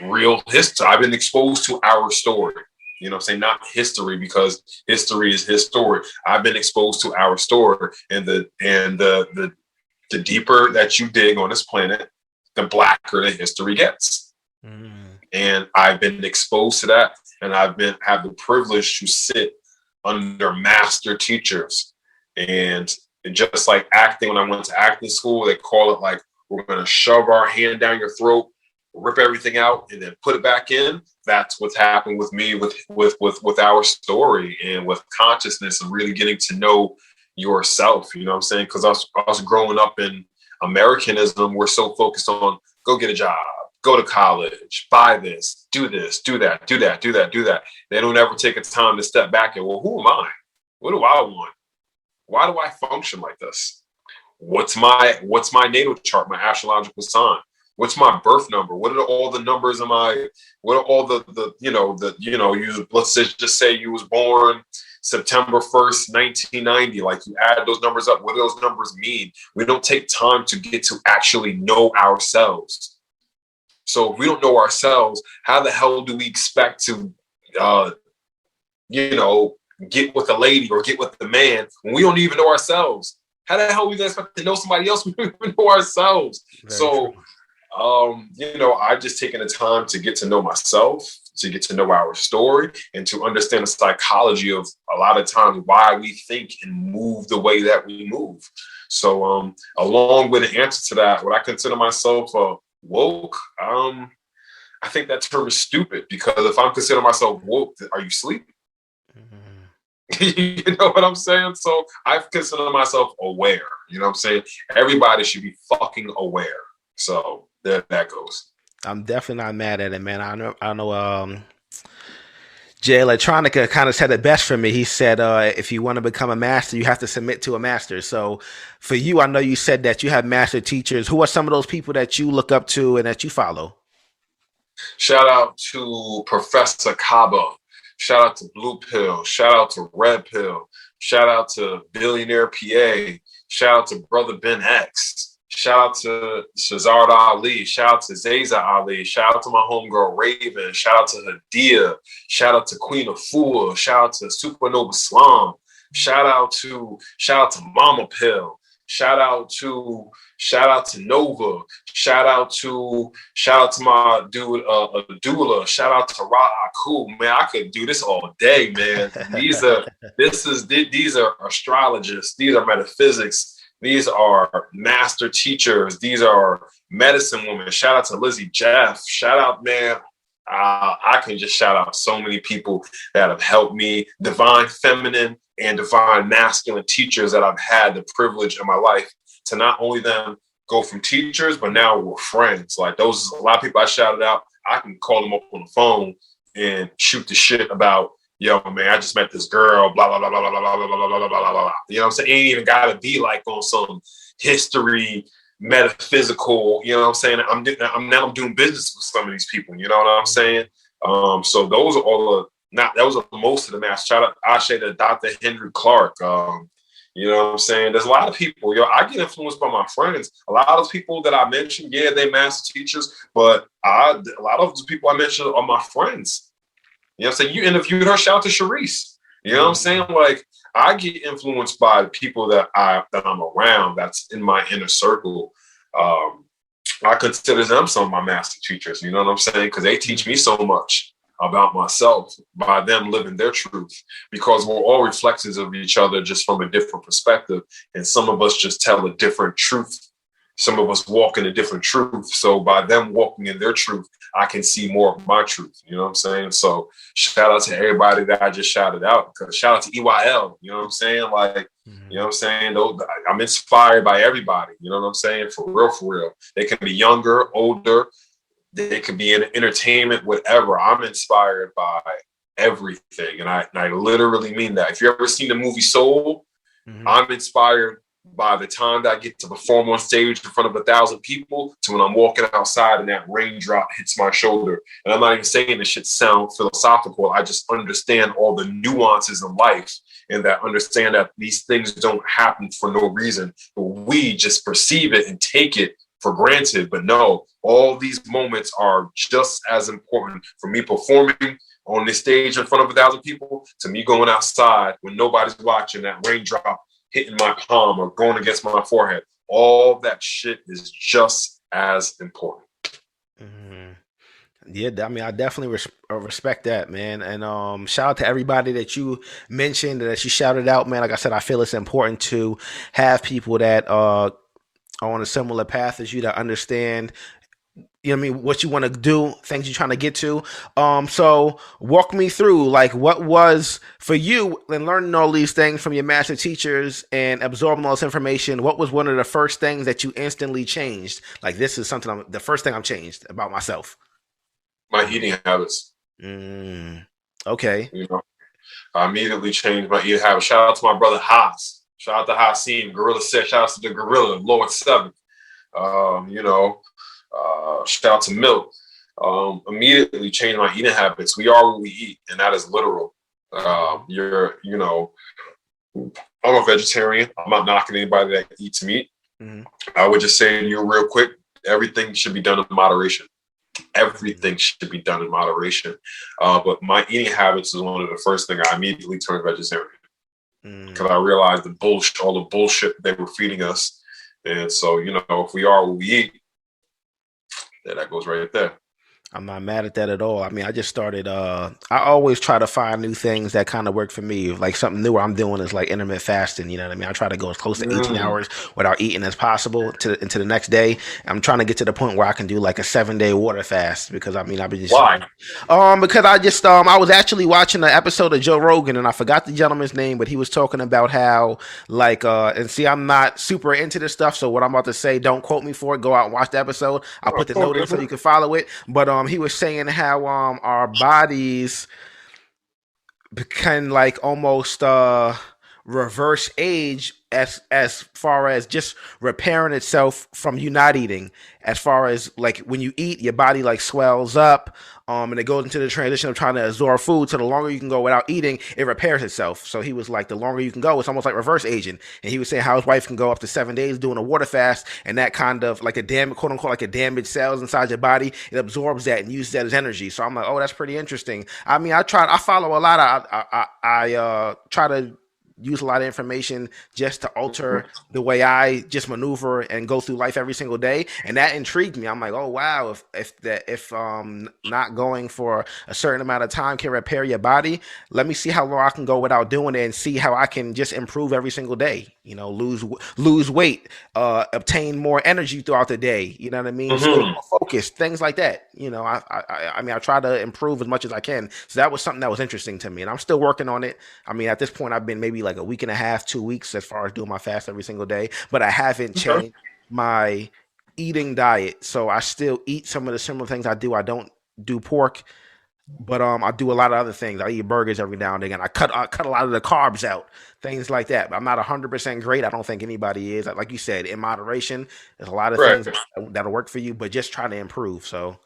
real history. I've been exposed to our story. You know what I'm saying? Not history, because history is his story. I've been exposed to our story, and the deeper that you dig on this planet, the blacker the history gets.
Mm.
And I've been exposed to that, and have the privilege to sit under master teachers. And just like acting, when I went to acting school, they call it like, we're going to shove our hand down your throat, rip everything out, and then put it back in. That's what's happened with me with our story, and with consciousness, and really getting to know yourself. You know what I'm saying? Because us growing up in Americanism, we're so focused on go get a job, go to college, buy this, do that, do that, do that, do that. They don't ever take a time to step back and, well, who am I? What do I want? Why do I function like this? What's my natal chart, my astrological sign? What's my birth number? What are all the numbers of my? What are all you? Let's just say you was born September 1st, 1990. Like, you add those numbers up. What do those numbers mean? We don't take time to get to actually know ourselves. So if we don't know ourselves, how the hell do we expect to, get with a lady or get with the man when we don't even know ourselves? How the hell are we gonna expect to know somebody else when we don't even know ourselves?
Very
so
true.
I've just taken the time to get to know myself, to get to know our story, and to understand the psychology of a lot of times why we think and move the way that we move. So along with the answer to that, would I consider myself woke? I think that term is stupid, because if I'm considering myself woke, are you asleep?
Mm.
You know what I'm saying? So I consider myself aware. You know what I'm saying? Everybody should be fucking aware. So there that goes.
I'm definitely not mad at it, man. I know. Jay Electronica kind of said it best for me. He said, if you want to become a master, you have to submit to a master. So for you, I know you said that you have master teachers. Who are some of those people that you look up to and that you follow?
Shout out to Professor Cabo. Shout out to Blue Pill. Shout out to Red Pill. Shout out to Billionaire PA. Shout out to Brother Ben X. Shout out to Shazard Ali. Shout out to Zaza Ali. Shout out to my homegirl Raven. Shout out to Hadia. Shout out to Queen of Fool. Shout out to Supernova Slum. Shout out to Mama Pill. Shout out to Nova. Shout out to my dude Dula. Shout out to Ra Aku. Man, I could do this all day, man. These are astrologists. These are metaphysics. These are master teachers. These are medicine women. Shout out to Lizzie Jeff. Shout out, man. I can just shout out so many people that have helped me. Divine feminine and divine masculine teachers that I've had the privilege in my life to not only them go from teachers, but now we're friends. Like, those, a lot of people I shouted out, I can call them up on the phone and shoot the shit about, yo, man, I just met this girl, blah, blah, blah, blah, blah, blah, blah, blah, blah, blah, blah, blah. You know what I'm saying? It ain't even got to be like on some history, metaphysical, you know what I'm saying? I'm doing business with some of these people, you know what I'm saying? So those are all those are most of the match. Shout out Ashe to Dr. Henry Clark. You know what I'm saying? There's a lot of people, I get influenced by my friends. A lot of those people that I mentioned, yeah, they master teachers, but a lot of those people I mentioned are my friends. You know what I'm saying? You interviewed her. Shout out to Sharice. You know what I'm saying? Like, I get influenced by the people that I'm around, that's in my inner circle. I consider them some of my master teachers. You know what I'm saying? Because they teach me so much about myself by them living their truth, because we're all reflections of each other, just from a different perspective. And some of us just tell a different truth. Some of us walk in a different truth. So by them walking in their truth, I can see more of my truth. You know what I'm saying? So shout out to everybody that I just shouted out. Shout out to EYL. You know what I'm saying? Like, you know what I'm saying? I'm inspired by everybody. You know what I'm saying? For real, for real. They can be younger, older. They could be in entertainment, whatever. I'm inspired by everything. And I literally mean that. If you ever seen the movie Soul, I'm inspired by the time that I get to perform on stage in front of 1,000 people to when I'm walking outside and that raindrop hits my shoulder. And I'm not even saying this shit sound philosophical. I just understand all the nuances in life, and that understand that these things don't happen for no reason, but we just perceive it and take it for granted. But no, all these moments are just as important, for me performing on this stage in front of 1,000 people to me going outside when nobody's watching, that raindrop hitting my palm or going against my forehead. All that shit is just as important.
Mhm. Yeah, I mean, I definitely respect that, man. And shout out to everybody that you mentioned, that you shouted out, man. Like I said, I feel it's important to have people that are on a similar path as you, that understand, you know what I mean, what you want to do, things you're trying to get to. So walk me through, like, what was for you in learning all these things from your master teachers and absorbing all this information. What was one of the first things that you instantly changed? Like, this is something the first thing I'm changed about myself.
My eating habits.
Mm, okay.
You know, I immediately changed my eating habits. Shout out to my brother Haas. Shout out to Hasim, Gorilla Set. Shout out to the Gorilla, Lord Seven. You know, shout out to Milk. Immediately changed my eating habits. We are what we eat, and that is literal. You know, I'm a vegetarian. I'm not knocking anybody that eats meat.
Mm-hmm.
I would just say to you real quick, everything should be done in moderation. Everything should be done in moderation. But my eating habits is one of the first things I immediately turned vegetarian because I realized all the bullshit they were feeding us. And so, you know, if we are what we eat, then that goes right there.
I'm not mad at that at all. I mean, I just started, I always try to find new things that kind of work for me. Like something new I'm doing is like intermittent fasting. You know what I mean? I try to go as close to 18 hours without eating as possible into the next day. I'm trying to get to the point where I can do like a 7-day water fast because I mean, I've been just,
Why?
because I was actually watching an episode of Joe Rogan and I forgot the gentleman's name, but he was talking about how like, and see, I'm not super into this stuff. So what I'm about to say, don't quote me for it. Go out and watch the episode. I'll put the note in so you can follow it. But, he was saying how our bodies can like almost reverse age as far as just repairing itself from you not eating. As far as like when you eat, your body like swells up, and it goes into the transition of trying to absorb food. So the longer you can go without eating, it repairs itself. So he was like, the longer you can go, it's almost like reverse aging. And he was saying how his wife can go up to 7 days doing a water fast, and that kind of like a damage, quote unquote, like a damaged cells inside your body, it absorbs that and uses that as energy. So I'm like, oh, that's pretty interesting. I mean, I follow a lot of, I try to use a lot of information just to alter the way I just maneuver and go through life every single day, and that intrigued me. I'm like, oh wow, if not going for a certain amount of time can repair your body, let me see how long I can go without doing it and see how I can just improve every single day. You know, lose weight, obtain more energy throughout the day. You know what I mean? Stay more focused, things like that. You know, I mean, I try to improve as much as I can. So that was something that was interesting to me, and I'm still working on it. I mean, at this point, I've been maybe like a week and a half, 2 weeks as far as doing my fast every single day, but I haven't changed my eating diet. So I still eat some of the similar things I do. I don't do pork, but I do a lot of other things. I eat burgers every now and again. I cut a lot of the carbs out, things like that. But I'm not 100% great. I don't think anybody is. Like you said, in moderation, there's a lot of things that'll work for you, but just try to improve. So.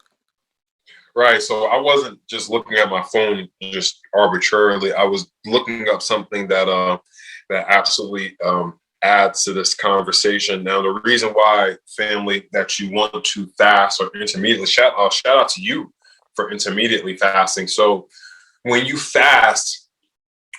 Right. So I wasn't just looking at my phone just arbitrarily. I was looking up something that absolutely adds to this conversation. Now, the reason why, family, that you want to fast or intermediately, shout out to you for intermediately fasting. So when you fast,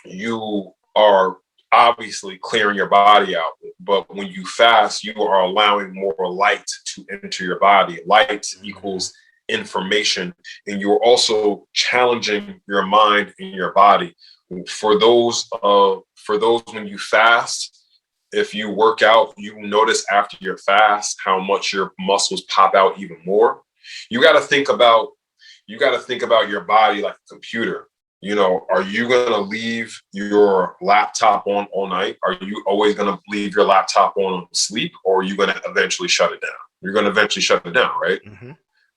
you are obviously clearing your body out. But when you fast, you are allowing more light to enter your body. Light equals information, and you're also challenging your mind and your body. For those when you fast, if you work out, you notice after your fast how much your muscles pop out even more. You got to think about your body like a computer. You know, are you going to leave your laptop on all night? Are you always going to leave your laptop on sleep, or are you going to eventually shut it down? You're going to eventually shut it down, right? Mm-hmm.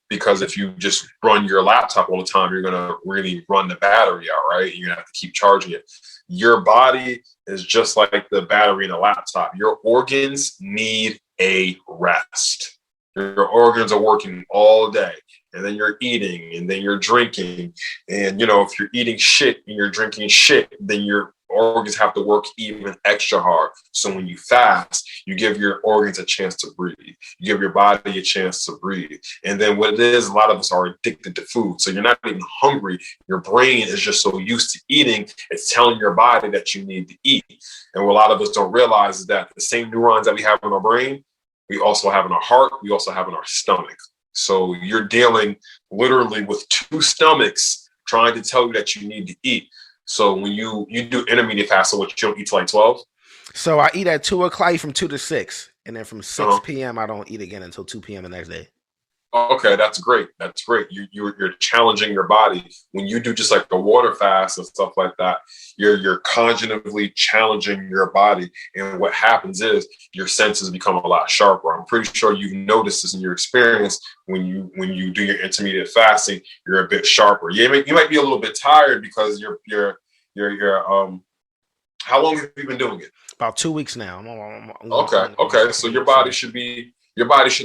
Because if you just run your laptop all the time, you're going to really run the battery out, right? You're going to have to keep charging it. Your body is just like the battery in a laptop. Your organs need a rest. Your organs are working all day, and then you're eating, and then you're drinking. And, you know, if you're eating shit and you're drinking shit, then your organs have to work even extra hard. So when you fast, you give your organs a chance to breathe. You give your body a chance to breathe. And then what it is, a lot of us are addicted to food. So you're not even hungry. Your brain is just so used to eating, it's telling your body that you need to eat. And what a lot of us don't realize is that the same neurons that we have in our brain, we also have in our heart, we also have in our stomach. So you're dealing literally with two stomachs trying to tell you that you need to eat. So when you do intermediate fast, so what, you don't eat till like 12?
So I eat at 2 o'clock from 2 to 6, and then from six
Uh-huh.
p.m. I don't eat again until 2 p.m. the next day.
Okay, that's great. That's great. You're challenging your body when you do just like a water fast and stuff like that. You're cognitively challenging your body, and what happens is your senses become a lot sharper. I'm pretty sure you've noticed this in your experience when you do your intermediate fasting. You're a bit sharper. You might be a little bit tired because you're. How long have you been doing it?
About 2 weeks now.
Okay. So your body should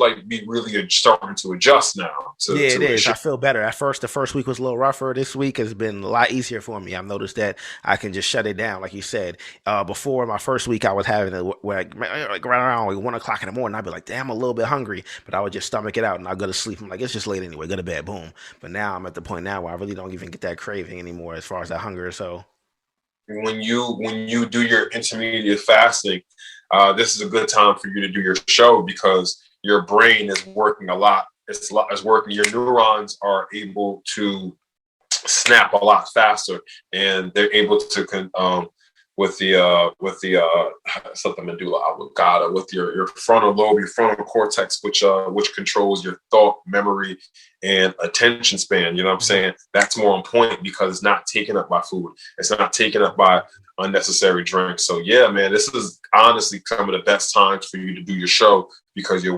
like be really starting to adjust now
Yeah, it
to a
is. I
shift.
feel better. The first week was a little rougher. This week has been a lot easier for me. I've noticed that I can just shut it down, like you said. Before my first week, I was having it where like right around like 1 o'clock in the morning, I'd be like, "Damn, I'm a little bit hungry," but I would just stomach it out and I'd go to sleep. I'm like, it's just late anyway. Go to bed, boom. But now I'm at the point now where I really don't even get that craving anymore as far as that hunger. So
When you do your intermediate fasting, this is a good time for you to do your show because your brain is working a lot. It's working. Your neurons are able to snap a lot faster, and they're able to with the something medulla oblongata with your frontal lobe, your frontal cortex, which controls your thought, memory, and attention span. You know what I'm saying? That's more on point because it's not taken up by food. It's not taken up by unnecessary drinks. So yeah, man, this is honestly some of the best times for you to do your show because your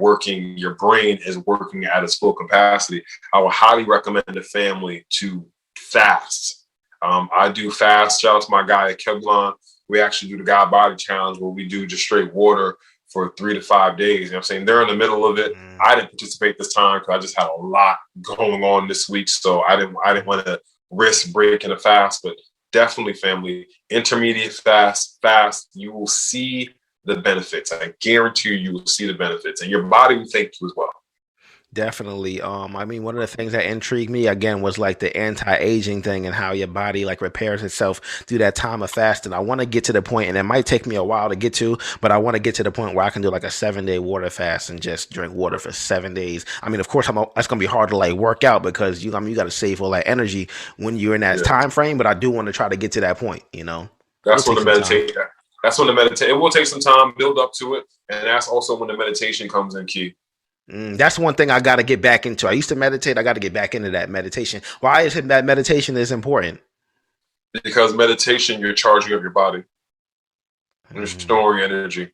brain is working at its full capacity. I would highly recommend the family to fast. I do fast. Shout out to my guy at Kevlon. We actually do the God Body Challenge where we do just straight water for 3 to 5 days. You know what I'm saying? They're in the middle of it. I didn't participate this time because I just had a lot going on this week. So I didn't want to risk breaking a fast, but definitely family, intermediate fast, you will see the benefits. I guarantee you will see the benefits and your body will thank you as well.
definitely. I mean, one of the things that intrigued me again was like the anti-aging thing and how your body like repairs itself through that time of fasting. I want to get to the point, and it might take me a while to get to, but I want to get to the point where I can do like a 7 day water fast and just drink water for 7 days. I mean, of course, that's gonna be hard to like work out because you got to save all that energy when you're in that
Yeah.
time frame. But I do want to try to get to that point. It'll
That's when
take
the
some time.
meditation. That's when the meditation. It will take some time, build up to it, and that's also when the meditation comes in key.
That's one thing I got to get back into. I used to meditate. I got to get back into that meditation. Why is it that meditation is important?
Because meditation, you're charging up your body. You're
Mm,
storing energy.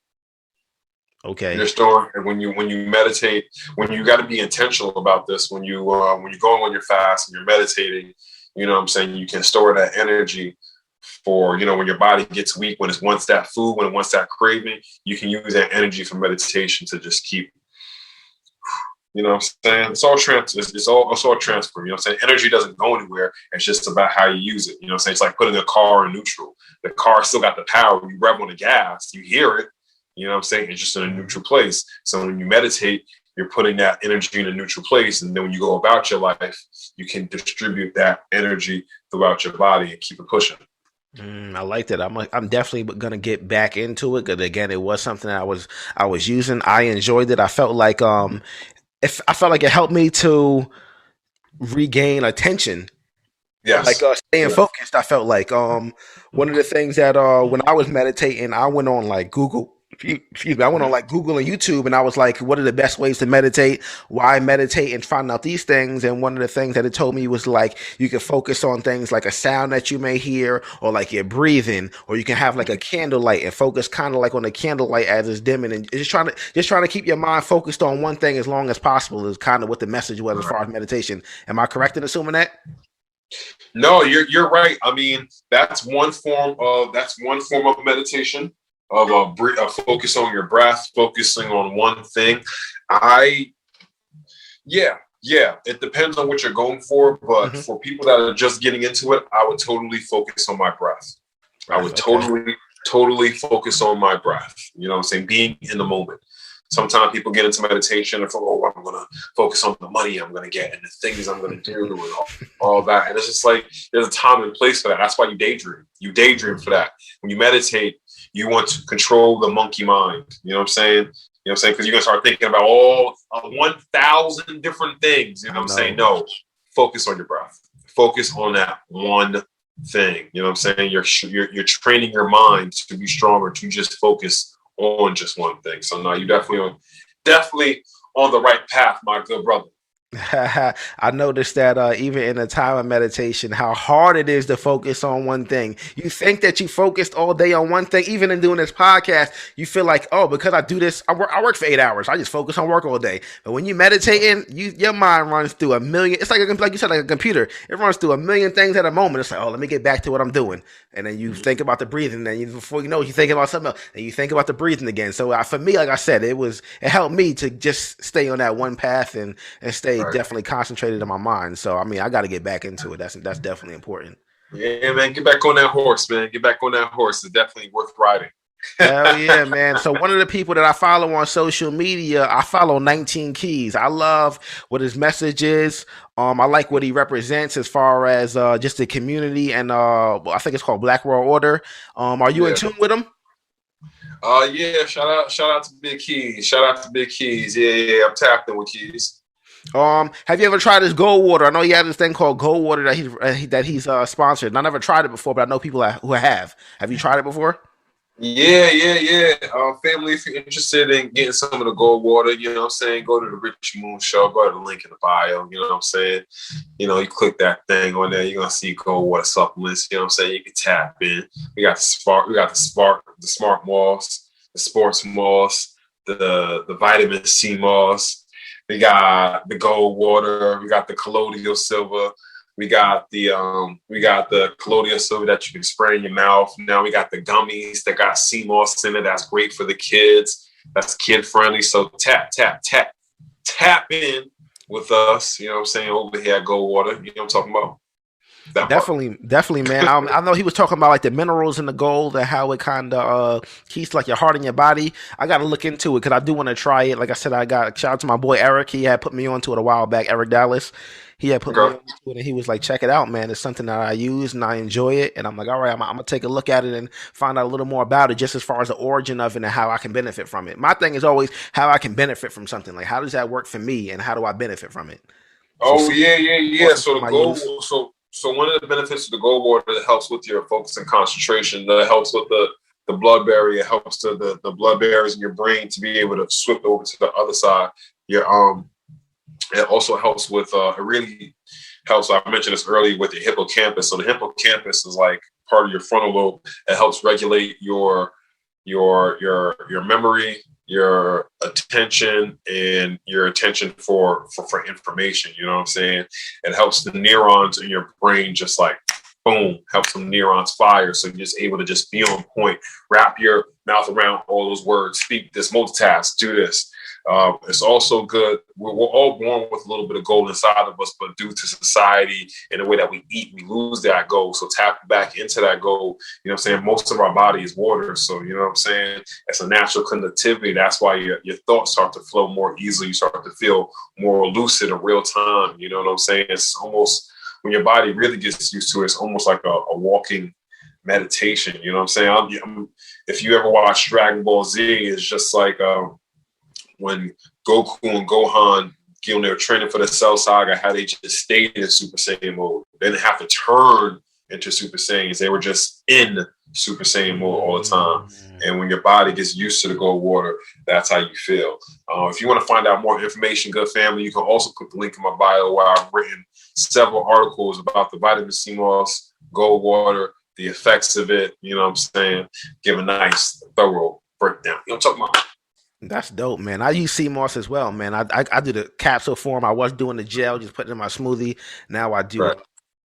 okay.
You're storing, and when you meditate, when you got to be intentional about this. When you're going on your fast and you're meditating, you know what I'm saying. You can store that energy for when your body gets weak, when it wants that food, when it wants that craving. You can use that energy for meditation to just keep. You know what I'm saying? It's all transfer. It's all transfer. You know what I'm saying? Energy doesn't go anywhere. It's just about how you use it. You know what I'm saying? It's like putting a car in neutral. The car still got the power. You rev on the gas, you hear it. You know what I'm saying? It's just in a neutral place. So when you meditate, you're putting that energy in a neutral place. And then when you go about your life, you can distribute that energy throughout your body and keep it pushing.
I like that. I'm definitely gonna get back into it because again, it was something that I was using. I enjoyed it. I felt like if I felt like it helped me to regain attention, like
Yes.
staying
Yeah.
focused. I felt like one of the things that when I was meditating, I went on like Google. Excuse me. I went on like Google and YouTube, and I was like, "What are the best ways to meditate? Why meditate?" And find out these things. And one of the things that it told me was like you can focus on things like a sound that you may hear, or like your breathing, or you can have like a candlelight and focus kind of like on the candlelight as it's dimming, and just trying to keep your mind focused on one thing as long as possible is kind of what the message was as far as meditation. Am I correct in assuming that?
No, you're right. I mean, that's one form of meditation of a focus on your breath, focusing on one thing. I yeah, it depends on what you're going for, but
Mm-hmm.
for people that are just getting into it, I would totally focus on my breath. I
Breath.
would
Okay.
totally focus on my breath. You know what I'm saying? Being in the moment. Sometimes people get into meditation and I'm going to focus on the money I'm going to get and the things I'm going to do and all that. And it's just like, there's a time and place for that. That's why you daydream. You daydream for that. When you meditate, you want to control the monkey mind. You know what I'm saying? You know what I'm saying? Because you're gonna start thinking about all 1,000 different things. You know what I'm saying? No, focus on your breath. Focus on that one thing. You know what I'm saying? You're training your mind to be stronger, to just focus on just one thing. So no, you definitely on the right path, my good brother.
I noticed that even in a time of meditation, how hard it is to focus on one thing. You think that you focused all day on one thing, even in doing this podcast, you feel like, oh, because I do this, I work for 8 hours. I just focus on work all day. But when you're meditating, your mind runs through a million. It's like you said, like a computer. It runs through a million things at a moment. It's like, oh, let me get back to what I'm doing. And then you think about the breathing. And before you know it, you think about something else. And you think about the breathing again. So for me, like I said, it helped me to just stay on that one path and stay definitely concentrated in my mind. So I mean, I got to get back into it. That's definitely important.
Yeah, man, get back on that horse, man. Get back on that horse. It's definitely worth riding.
Hell yeah, man. So one of the people that I follow on social media, I follow 19 Keys. I love what his message is. I like what he represents as far as just the community and I think it's called Black World Order. Are you in tune with him?
Yeah, shout out to Big Keys. Shout out to Big Keys. Yeah, I'm tapped in with Keys.
Have you ever tried his Gold Water? I know he has this thing called Gold Water that he's sponsored. And I never tried it before, but I know people who have. Have you tried it before?
Yeah. Family, if you're interested in getting some of the Gold Water, you know what I'm saying, go to the Richie Moon show. Go to the link in the bio. You know what I'm saying. You know, you click that thing on there, you're gonna see Gold Water supplements. You know what I'm saying. You can tap in. We got the Spark. We got the Smart Moss, the Sports Moss, the Vitamin C Moss. We got the Gold Water. We got the Colloidal Silver. We got the Colloidal Silver that you can spray in your mouth. Now we got the gummies that got sea moss in it. That's great for the kids. That's kid friendly. So tap in with us. You know what I'm saying, over here at Gold Water. You know what I'm talking about?
Definitely, man. I know he was talking about like the minerals in the gold and how it kind of keeps like your heart and your body. I got to look into it because I do want to try it. Like I said, I got shout out to my boy Eric. He had put me onto it a while back. Eric Dallas. He had put me onto it and he was like, check it out, man. It's something that I use and I enjoy it. And I'm like, all right, I'm gonna take a look at it and find out a little more about it, just as far as the origin of it and how I can benefit from it. My thing is always how I can benefit from something. Like, how does that work for me and how do I benefit from it?
Yeah. So the goal. So one of the benefits of the Gold Water, that helps with your focus and concentration. That helps with the blood barrier. It helps to the blood barriers in your brain to be able to switch over to the other side. It also helps with it really helps. I mentioned this earlier with the hippocampus. So the hippocampus is like part of your frontal lobe. It helps regulate your memory, your attention, and your attention for information. You know what I'm saying? It helps the neurons in your brain just like boom, helps some neurons fire. So you're just able to just be on point, wrap your mouth around all those words, speak this, multitask, do this. It's also good. We're all born with a little bit of gold inside of us, but due to society and the way that we eat, we lose that gold. So tap back into that gold. You know what I'm saying? Most of our body is water. So, you know what I'm saying? It's a natural conductivity. That's why your thoughts start to flow more easily. You start to feel more lucid in real time. You know what I'm saying? It's almost, when your body really gets used to it, it's almost like a walking meditation. You know what I'm saying? If you ever watch Dragon Ball Z, it's just like, when Goku and Gohan, when they were training for the Cell Saga, how they just stayed in Super Saiyan mode. They didn't have to turn into Super Saiyans. They were just in Super Saiyan mode all the time. And when your body gets used to the Gold Water, that's how you feel. If you want to find out more information, good family, you can also click the link in my bio where I've written several articles about the vitamin C moss, Gold Water, the effects of it. You know what I'm saying? Give a nice, thorough breakdown. You know what I'm talking about?
That's dope, man. I use sea moss as well, man. I do the capsule form. I was doing the gel, just putting it in my smoothie. Now I do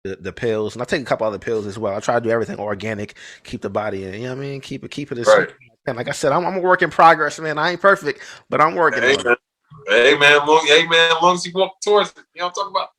the pills, and I take a couple other pills as well. I try to do everything organic, keep the body in. You know what I mean? Keep it as right. And like I said, I'm a work in progress, man. I ain't perfect, but I'm working on it.
Hey man, as long as you walk towards it. You know what I'm talking about?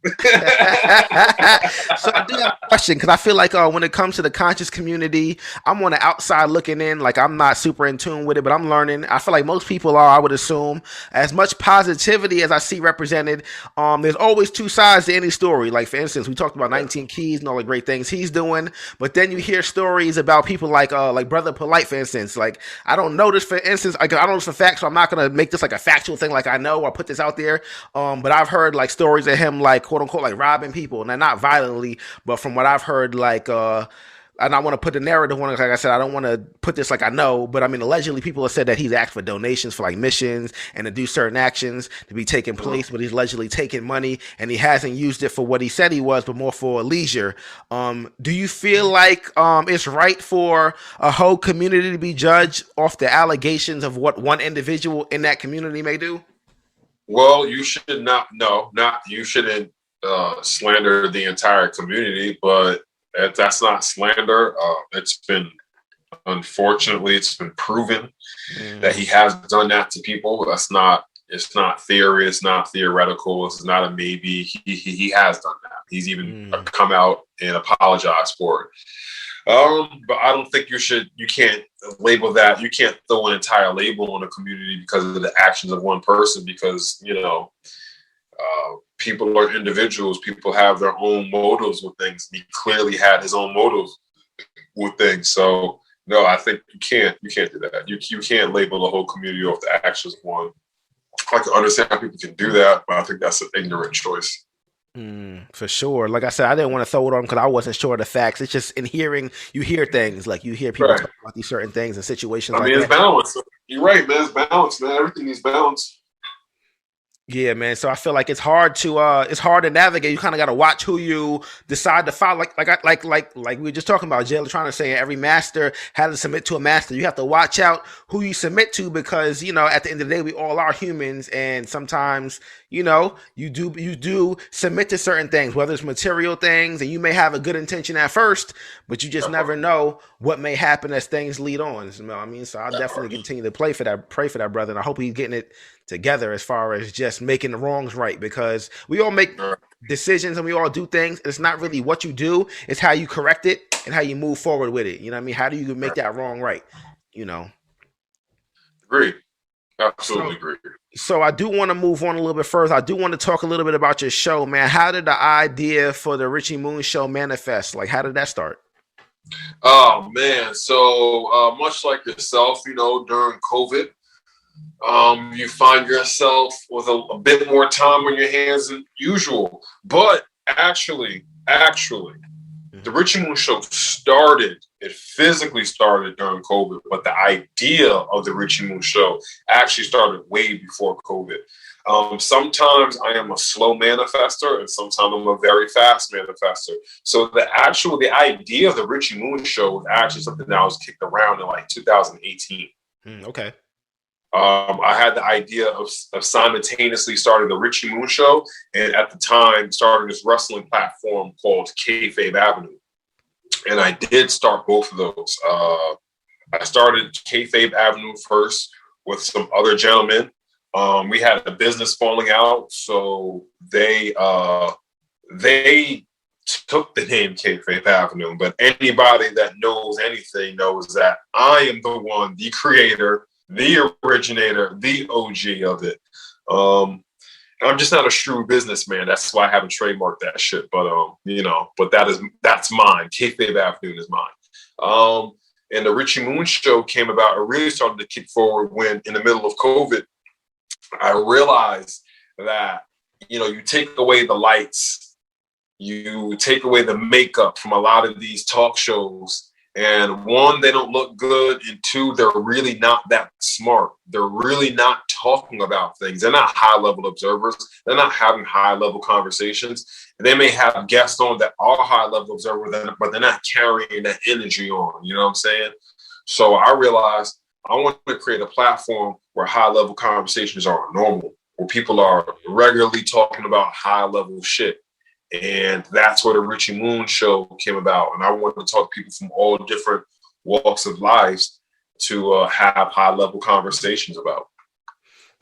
So I do have a question because I feel like when it comes to the conscious community, I'm on the outside looking in. Like I'm not super in tune with it, but I'm learning. I feel like most people are. I would assume as much positivity as I see represented. There's always two sides to any story. Like for instance, we talked about
Yeah.
19 Keys and all the great things he's doing, but then you hear stories about people like Brother Polite, for instance. Like I don't know this for instance. Like I don't know this for facts, so I'm not gonna make this like a factual thing. Like I know or put this out there. But I've heard like stories of him like quote unquote like robbing people, and not violently, but from what I've heard, and I want to put the narrative on it. Like I said, I don't want to put this like I know, but I mean, allegedly, people have said that he's asked for donations for like missions and to do certain actions to be taking place, but he's allegedly taking money and he hasn't used it for what he said he was, but more for leisure. Do you feel like it's right for a whole community to be judged off the allegations of what one individual in that community may do?
Well, you should not. No, not you shouldn't slander the entire community, but that's not slander. It's been unfortunately, it's been proven that he has done that to people. That's not. It's not theory. It's not theoretical. It's not a maybe. He has done that. He's even come out and apologized for it. But I don't think you can't label that. You can't throw an entire label on a community because of the actions of one person, because, people are individuals. People have their own motives with things. He clearly had his own motives with things. So no, I think you can't do that. You can't label the whole community off the actions of one. I can understand how people can do that, but I think that's an ignorant choice.
For sure. Like I said, I didn't want to throw it on because I wasn't sure of the facts. It's just in hearing, you hear things like you hear people
Right.
talk about these certain things and situations
I
like
mean, it's
that.
balance. You're right, man. It's balance, man. Everything needs balance.
Yeah, man. So I feel like it's hard to navigate. You kind of got to watch who you decide to follow. Like we were just talking about, Jay trying to say every master had to submit to a master. You have to watch out who you submit to because at the end of the day, we all are humans, and sometimes you do submit to certain things, whether it's material things, and you may have a good intention at first, but you just never know what may happen as things lead on. You know what I mean? So I'll definitely continue to pray for that brother, and I hope he's getting it together as far as just making the wrongs right, because we all make decisions and we all do things. It's not really what you do, it's how you correct it and how you move forward with it. You know what I mean? How do you make that wrong right?
Agree. Absolutely
So,
agree.
so I do want to move on a little bit further. I do want to talk a little bit about your show, man. How did the idea for the Richie Moon show manifest? Like, how did that start?
Oh man. So much like yourself, during COVID, you find yourself with a bit more time on your hands than usual. But actually, the Richie Moon show it physically started during COVID, but the idea of the Richie Moon show actually started way before COVID. Sometimes I am a slow manifester and sometimes I'm a very fast manifester. So the idea of the Richie Moon show was actually something that was kicked around in like 2018.
Okay.
I had the idea of simultaneously starting the Richie Moon show and at the time starting this wrestling platform called Kayfabe Avenue. And I did start both of those. I started Kayfabe Avenue first with some other gentlemen. We had a business falling out, so they took the name Kayfabe Avenue. But anybody that knows anything knows that I am the one, the creator, the originator, the OG of it. I'm just not a shrewd businessman. That's why I haven't trademarked that shit. But but that's mine. Kayfabe Avenue is mine. And the Richie Moon show came about. It really started to kick forward when, in the middle of COVID, I realized that you take away the lights, you take away the makeup from a lot of these talk shows. And one, they don't look good. And two, they're really not that smart. They're really not talking about things. They're not high-level observers. They're not having high-level conversations. And they may have guests on that are high-level observers, but they're not carrying that energy on. You know what I'm saying? So I realized I want to create a platform where high-level conversations are normal, where people are regularly talking about high-level shit. And that's where the Richie Moon show came about. And I wanted to talk to people from all different walks of lives to have high level conversations about.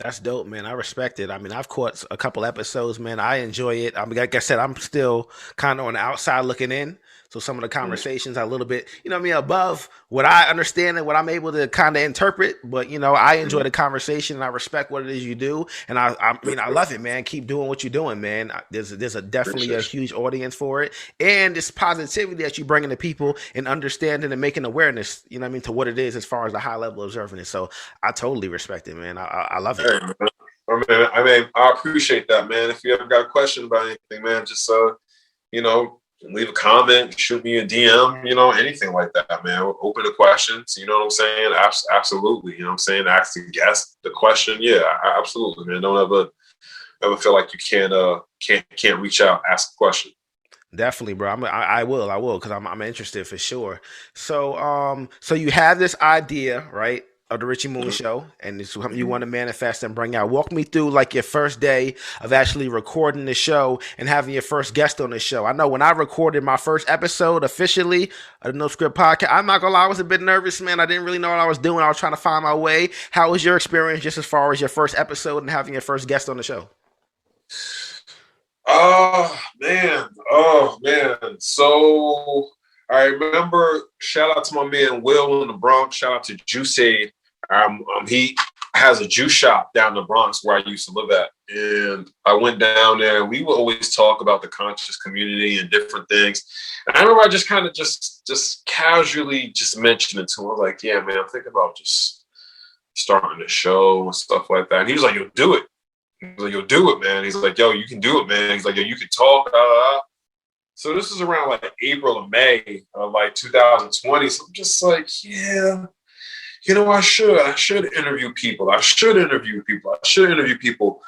That's dope, man. I respect it. I mean, I've caught a couple episodes, man. I enjoy it. I mean, like I said, I'm still kind of on the outside looking in. So some of the
Mm,
conversations are a little bit, you know what I mean, above what I understand and what I'm able to kind of interpret. But, I enjoy
mm,
the conversation and I respect what it is you do. And I mean, I love it, man. Keep doing what you're doing, man. There's a definitely a
appreciate
huge audience for it. And this positivity that you bringing to people and understanding and making awareness, you know what I mean, to what it is as far as the high level observing it. So I totally respect it, man. I love
you.
it.
Hey, man. I appreciate that, man. If you ever got a question about anything, man, just you know, leave a comment, shoot me a DM, anything like that, man. We're open to questions, you know what I'm saying? Absolutely, you know what I'm saying? Ask the guest the question. Yeah, absolutely, man. Don't ever feel like you can't reach out, ask a question.
Definitely, bro. I will, because I'm interested for sure. So you have this idea, right, of the Richie Moon
Mhm.
show, and it's something you
Mhm.
want to manifest and bring out. Walk me through like your first day of actually recording the show and having your first guest on the show. I know when I recorded my first episode officially of the No Script podcast, I'm not gonna lie, I was a bit nervous, man. I didn't really know what I was doing. I was trying to find my way. How was your experience, just as far as your first episode and having your first guest on the show?
Oh man. So I remember, shout out to my man Will in the Bronx. Shout out to Juice Aid. He has a juice shop down in the Bronx where I used to live at, and I went down there. And we would always talk about the conscious community and different things. And I remember I just kind of just casually just mentioned it to him. I was like, "Yeah, man, I'm thinking about just starting a show and stuff like that." And he was like, "You'll do it." He's like, "You'll do it, man." He's like, "Yo, you can do it, man." He's like, "Yo, you can talk." So this is around like April or May of like 2020. So I'm just like, yeah, I should interview people. I should interview people. I should interview people.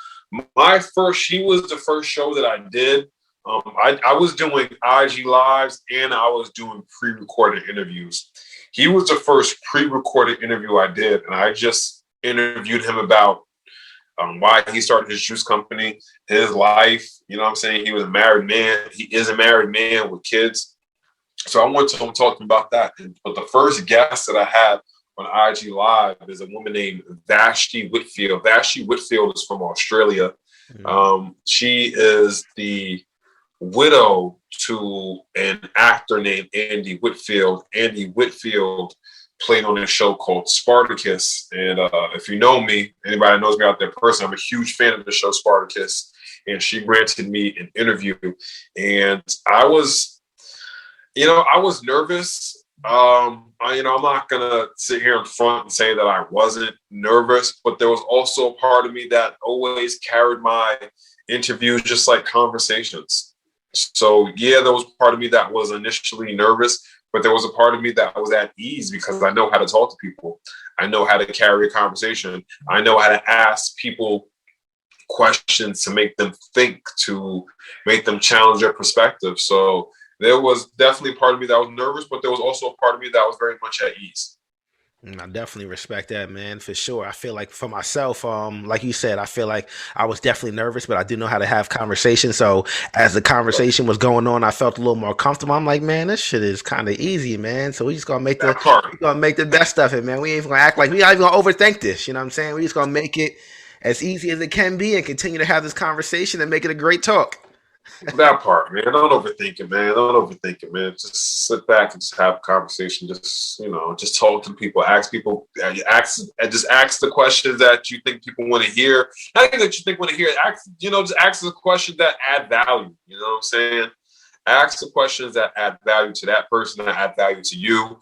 She was the first show that I did. I was doing IG lives and I was doing pre-recorded interviews. He was the first pre-recorded interview I did, and I just interviewed him about why he started his juice company, his life. You know what I'm saying? He was a married man. He is a married man with kids. So I went to him talking about that. But the first guest that I had on IG Live is a woman named Vashti Whitfield. Vashti Whitfield is from Australia.
Mm.
She is the widow to an actor named Andy Whitfield. Andy Whitfield played on a show called Spartacus. And if you know me, anybody knows me out there personally, I'm a huge fan of the show Spartacus. And she granted me an interview. And I was nervous. I'm not gonna sit here in front and say that I wasn't nervous, but there was also a part of me that always carried my interviews just like conversations. So yeah, there was part of me that was initially nervous, but there was a part of me that was at ease because I know how to talk to people. I know how to carry a conversation. I know how to ask people questions to make them think, to make them challenge their perspective. So there was definitely a part of me that was nervous, but there was also a part of me that was very much at ease.
I definitely respect that, man, for sure. I feel like for myself, like you said, I feel like I was definitely nervous, but I do know how to have conversation. So as the conversation was going on, I felt a little more comfortable. I'm like, man, this shit is kind of easy, man. So
That part.
we gonna make the best of it, man. We ain't gonna act like we not even gonna overthink this. You know what I'm saying? We just gonna make it as easy as it can be and continue to have this conversation and make it a great talk.
That part, man. Don't overthink it, man. Don't overthink it, man. Just sit back and just have a conversation. Just talk to people. Ask people. Just ask the questions that you think people want to hear. Not even that you think want to hear. Just ask the questions that add value. You know what I'm saying? Ask the questions that add value to that person, that add value to you.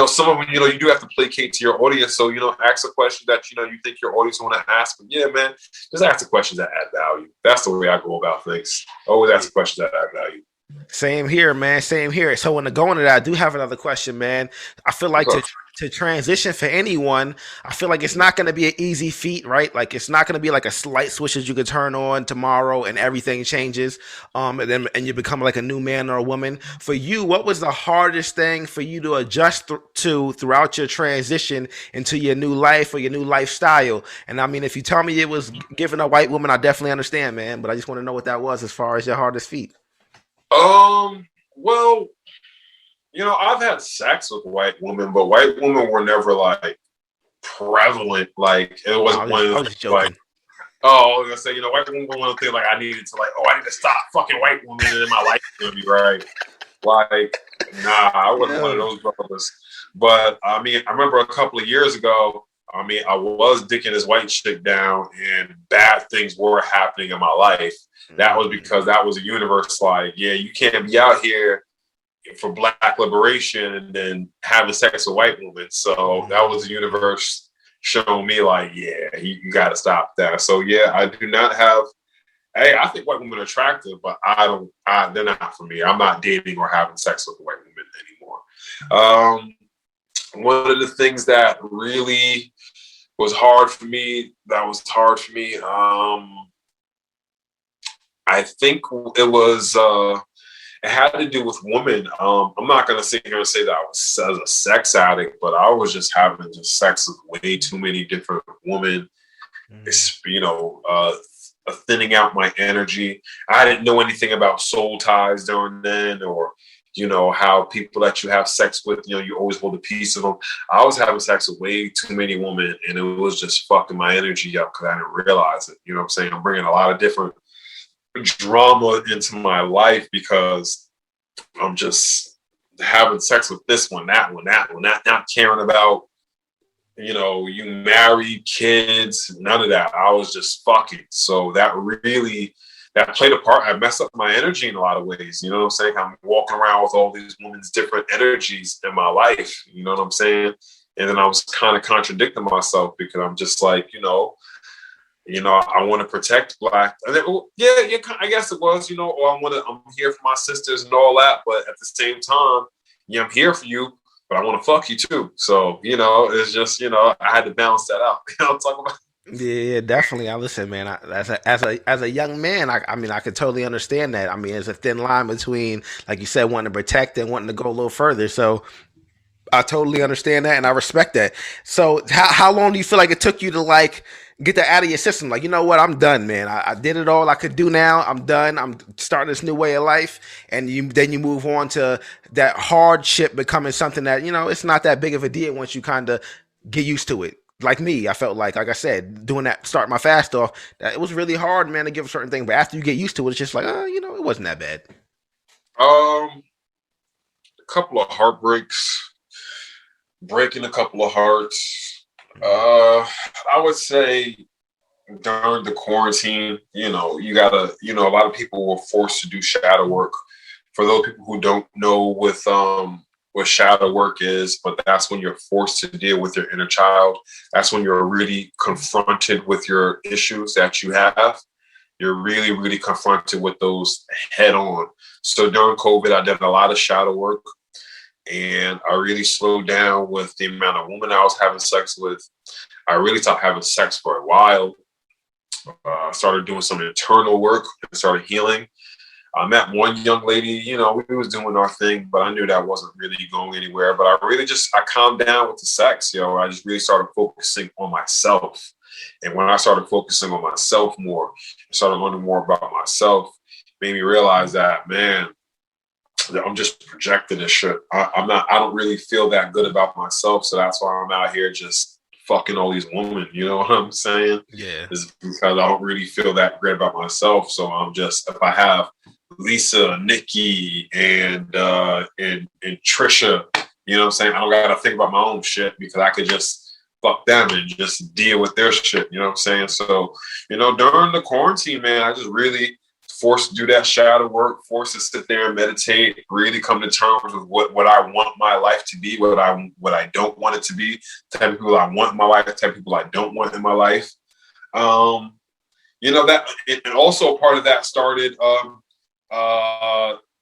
Some of them, you do have to placate to your audience. So, ask a question that, you think your audience want to ask. But yeah, man, just ask the questions that add value. That's the way I go about things. Always ask the questions that add value.
Same here, man. Same here. So when to go into that, I do have another question, man. I feel like
Okay.
to transition for anyone, I feel like it's not going to be an easy feat, right? Like it's not going to be like a slight switch that you could turn on tomorrow and everything changes, and you become like a new man or a woman. For you, what was the hardest thing for you to adjust to throughout your transition into your new life or your new lifestyle? And I mean, if you tell me it was giving a white woman, I definitely understand, man. But I just want to know what that was as far as your hardest feat.
Well, I've had sex with white women, but white women were never like prevalent. Like it
No,
wasn't one of
I
those
was just
things like
joking.
Oh, I was gonna say, white women want to think like I needed to I need to stop fucking white women and then my life is gonna be right. Like, nah, I wasn't one of
Yeah.
those brothers. But I mean, I remember a couple of years ago, I mean, I was dicking this white chick down and bad things were happening in my life. That was
Mm.
because that was a universe like, yeah, you can't be out here for black liberation and then having sex with white women. So that was the universe showing me like, yeah, you got to stop that. So yeah, I do not have. Hey, I think white women are attractive, but I don't. They're not for me. I'm not dating or having sex with white women anymore. One of the things that really was hard for me. I think it was. It had to do with women. I'm not gonna sit here and say that I was a sex addict, but I was just having just sex with way too many different women.
Mm.
It's thinning out my energy. I didn't know anything about soul ties during then, or how people that you have sex with, you always hold a piece of them. I was having sex with way too many women, and it was just fucking my energy up because I didn't realize it. You know what I'm saying? I'm bringing a lot of different drama into my life because I'm just having sex with this one, that one, that one, not caring about, you married, kids, none of that. I was just fucking. So that played a part. I messed up my energy in a lot of ways. You know what I'm saying? I'm walking around with all these women's different energies in my life. You know what I'm saying? And then I was kind of contradicting myself because I'm just like, I want to protect black. And then, yeah, I guess it was, or I'm here for my sisters and all that. But at the same time, yeah, I'm here for you, but I want to fuck you too. So, it's just, I had to balance that out. You know what I'm talking about?
Yeah, definitely. I listen, man. As a young man, I mean, I could totally understand that. I mean, there's a thin line between, like you said, wanting to protect and wanting to go a little further. So I totally understand that, and I respect that. So how long do you feel like it took you to like get that out of your system? Like, you know what? I'm done, man. I did it all I could do now. I'm done. I'm starting this new way of life, and you move on to that hardship becoming something that it's not that big of a deal once you kind of get used to it. Like me, I felt like I said, doing that, starting my fast off, that it was really hard, man, to give a certain thing. But after you get used to it, it's just like, it wasn't that bad.
A couple of heartbreaks, breaking a couple of hearts. I would say during the quarantine, you gotta, a lot of people were forced to do shadow work. For those people who don't know what shadow work is, but that's when you're forced to deal with your inner child. That's when you're really confronted with your issues that you have. You're really, really confronted with those head on. So during COVID, I did a lot of shadow work and I really slowed down with the amount of women I was having sex with. I really stopped having sex for a while. Started doing some internal work and started healing. I met one young lady, we was doing our thing, but I knew that wasn't really going anywhere. But I calmed down with the sex, I just really started focusing on myself. And when I started focusing on myself more, started learning more about myself, made me realize that, man, I'm just projecting this shit. I don't really feel that good about myself. So that's why I'm out here just fucking all these women. You know what I'm saying?
Yeah.
Is because I don't really feel that great about myself. So I'm just, if I have Lisa, Nikki, and Trisha, you know what I'm saying? I don't gotta think about my own shit because I could just fuck them and just deal with their shit. You know what I'm saying? So, during the quarantine, man, I just really forced to do that shadow work, forced to sit there and meditate, really come to terms with what I want my life to be, what I don't want it to be, type of people I want in my life, type of people I don't want in my life. That, and also part of that started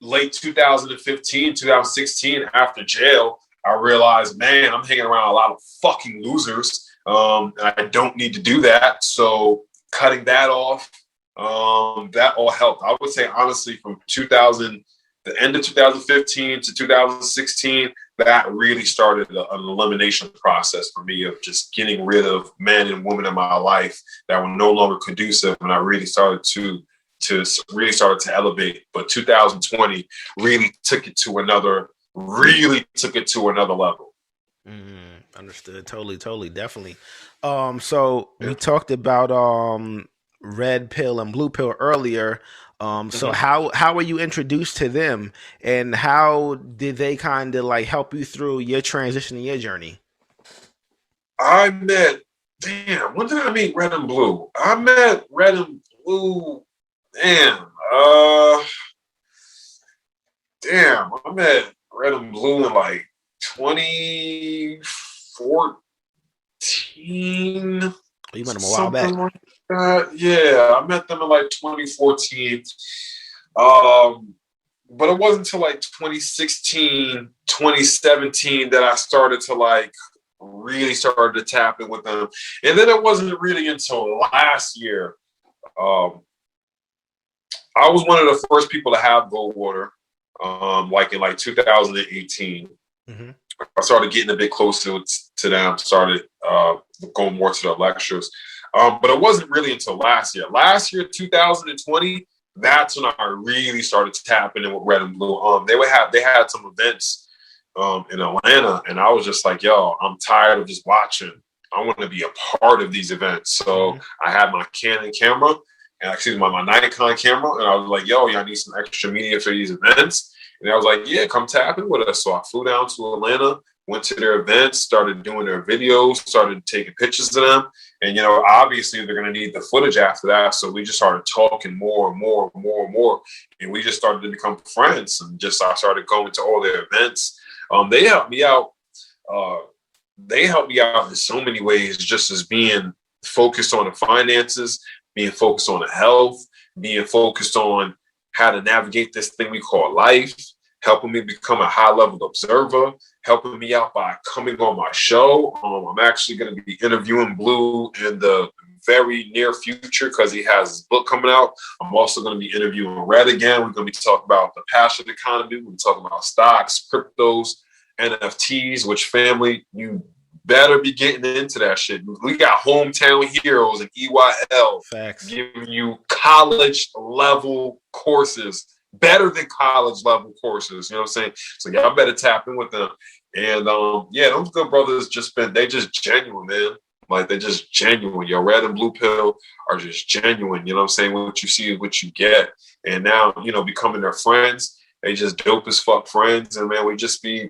late 2015, 2016 after jail. I realized, man, I'm hanging around a lot of fucking losers. And I don't need to do that. So cutting that off, that all helped. I would say honestly, from the end of 2015 to 2016, that really started an elimination process for me of just getting rid of men and women in my life that were no longer conducive, and I really started to elevate. But 2020 really took it to another level.
Understood. Totally, definitely. So
Yeah.
we talked about Red Pill and Blue Pill earlier. So
Mhm.
how were you introduced to them, and how did they kind of like help you through your transition and your journey?
I met, damn, when did I meet Red and Blue? I met Red and Blue, damn, I met Red and Blue in like 2014,
Oh, you met them a while
something
back.
like that. Yeah, I met them in like 2014. Um, but it wasn't until like 2016, 2017 that I started to like really started to tap in with them. And then it wasn't really until last year. Um, I was one of the first people to have Goldwater, like in like 2018.
Hmm.
I started getting a bit closer to them, started going more to the lectures. But it wasn't really until last year. Last year, 2020, that's when I really started tapping in with Red and Blue. They had some events in Atlanta, and I was just like, yo, I'm tired of just watching. I want to be a part of these events. So
Hmm.
I had my Canon camera and excuse me, my Nikon camera, and I was like, yo, I need some extra media for these events. And I was like, yeah, come tap in with us. So I flew down to Atlanta, went to their events, started doing their videos, started taking pictures of them. And, you know, obviously they're going to need the footage after that. So we just started talking more and more and more and more. And we just started to become friends. And just I started going to all their events. They helped me out. Uh, they helped me out in so many ways, just as being focused on the finances, being focused on the health, being focused on how to navigate this thing we call life, helping me become a high level observer, helping me out by coming on my show. I'm actually going to be interviewing Blue in the very near future because he has his book coming out. I'm also going to be interviewing Red again. We're going to be talking about the passion economy. We're going to talk about stocks, cryptos, NFTs, which family you better be getting into that shit. We got hometown heroes and EYL
Facts.
giving you college level courses, better than college level courses. You know what I'm saying? So y'all better tap in with them. And yeah, those good brothers they just genuine, man. Like they're just genuine. Your Red and Blue Pill are just genuine. You know what I'm saying? What you see is what you get. And now, you know, becoming their friends, they just dope as fuck friends. And man, we just be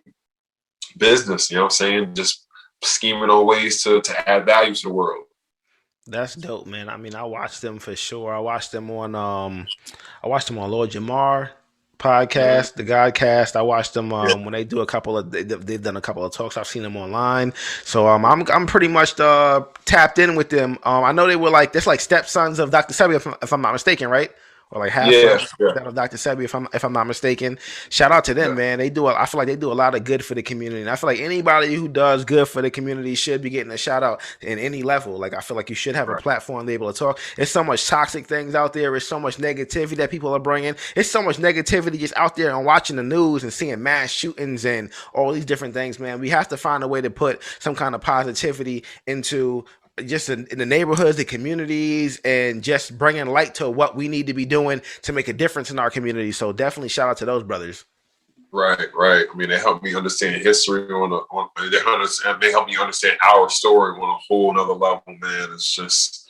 business, you know what I'm saying? Just scheming on ways to add value to the world.
That's dope, man. I mean, I watched them for sure. I watched them on Lord Jamar
Mm-hmm.
podcast, the Godcast. I watched them when they do a couple of they've done a couple of talks. I've seen them online, so I'm pretty much tapped in with them. I know they were like that's like stepsons of Dr. Sebi, if I'm not mistaken, right? Or like half
Yeah,
sons
yeah,
that of Dr. Sebi, if I'm not mistaken. Shout out to them,
yeah.
man. I feel like they do a lot of good for the community, and I feel like anybody who does good for the community should be getting a shout out in any level. Like I feel like you should have a
Right.
platform to be able to talk. There's so much toxic things out there. There's so much negativity that people are bringing. It's so much negativity just out there and watching the news and seeing mass shootings and all these different things, man. We have to find a way to put some kind of positivity into just in the neighborhoods, the communities, and just bringing light to what we need to be doing to make a difference in our community. So definitely shout out to those brothers.
Right, right. I mean, they help me understand history they help me understand our story on a whole nother level, man. It's just,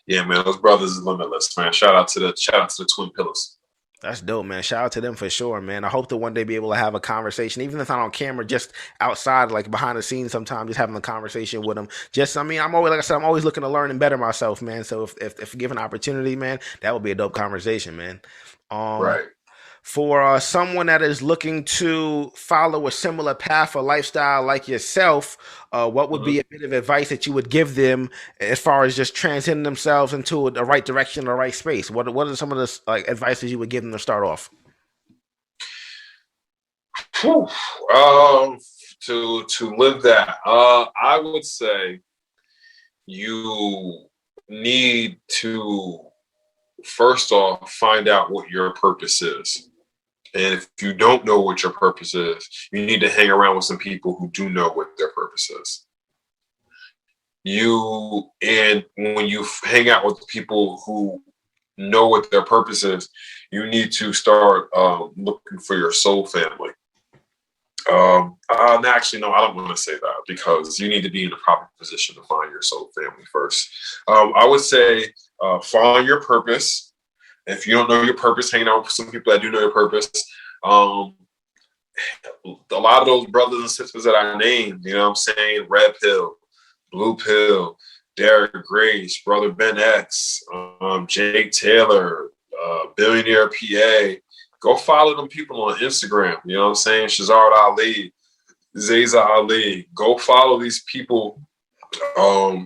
yeah, man. Those brothers is limitless, man. Shout out to the twin pillars.
That's dope, man. Shout out to them for sure, man. I hope to one day be able to have a conversation, even if not on camera, just outside, like behind the scenes. Sometimes just having a conversation with them. Just, I mean, I'm always, like I said, I'm always looking to learn and better myself, man. So if given opportunity, man, that would be a dope conversation, man. Um,
Right.
for someone that is looking to follow a similar path or lifestyle like yourself, what would be
Mhm.
a bit of advice that you would give them as far as just transcending themselves into the right direction or right space? What are some of the like advices you would give them to start off?
Whew. To live that, I would say you need to first off find out what your purpose is. And if you don't know what your purpose is, you need to hang around with some people who do know what their purpose is. And when you hang out with people who know what their purpose is, you need to start looking for your soul family. Actually, no, I don't want to say that because you need to be in the proper position to find your soul family first. I would say find your purpose. If you don't know your purpose, hang out with some people that do know your purpose. Um, a lot of those brothers and sisters that I named, you know what I'm saying? Red Pill, Blue Pill, Derek Grace, Brother Ben X, Jake Taylor, Billionaire PA. Go follow them people on Instagram. You know what I'm saying? Shazard Ali, Zaza Ali. Go follow these people.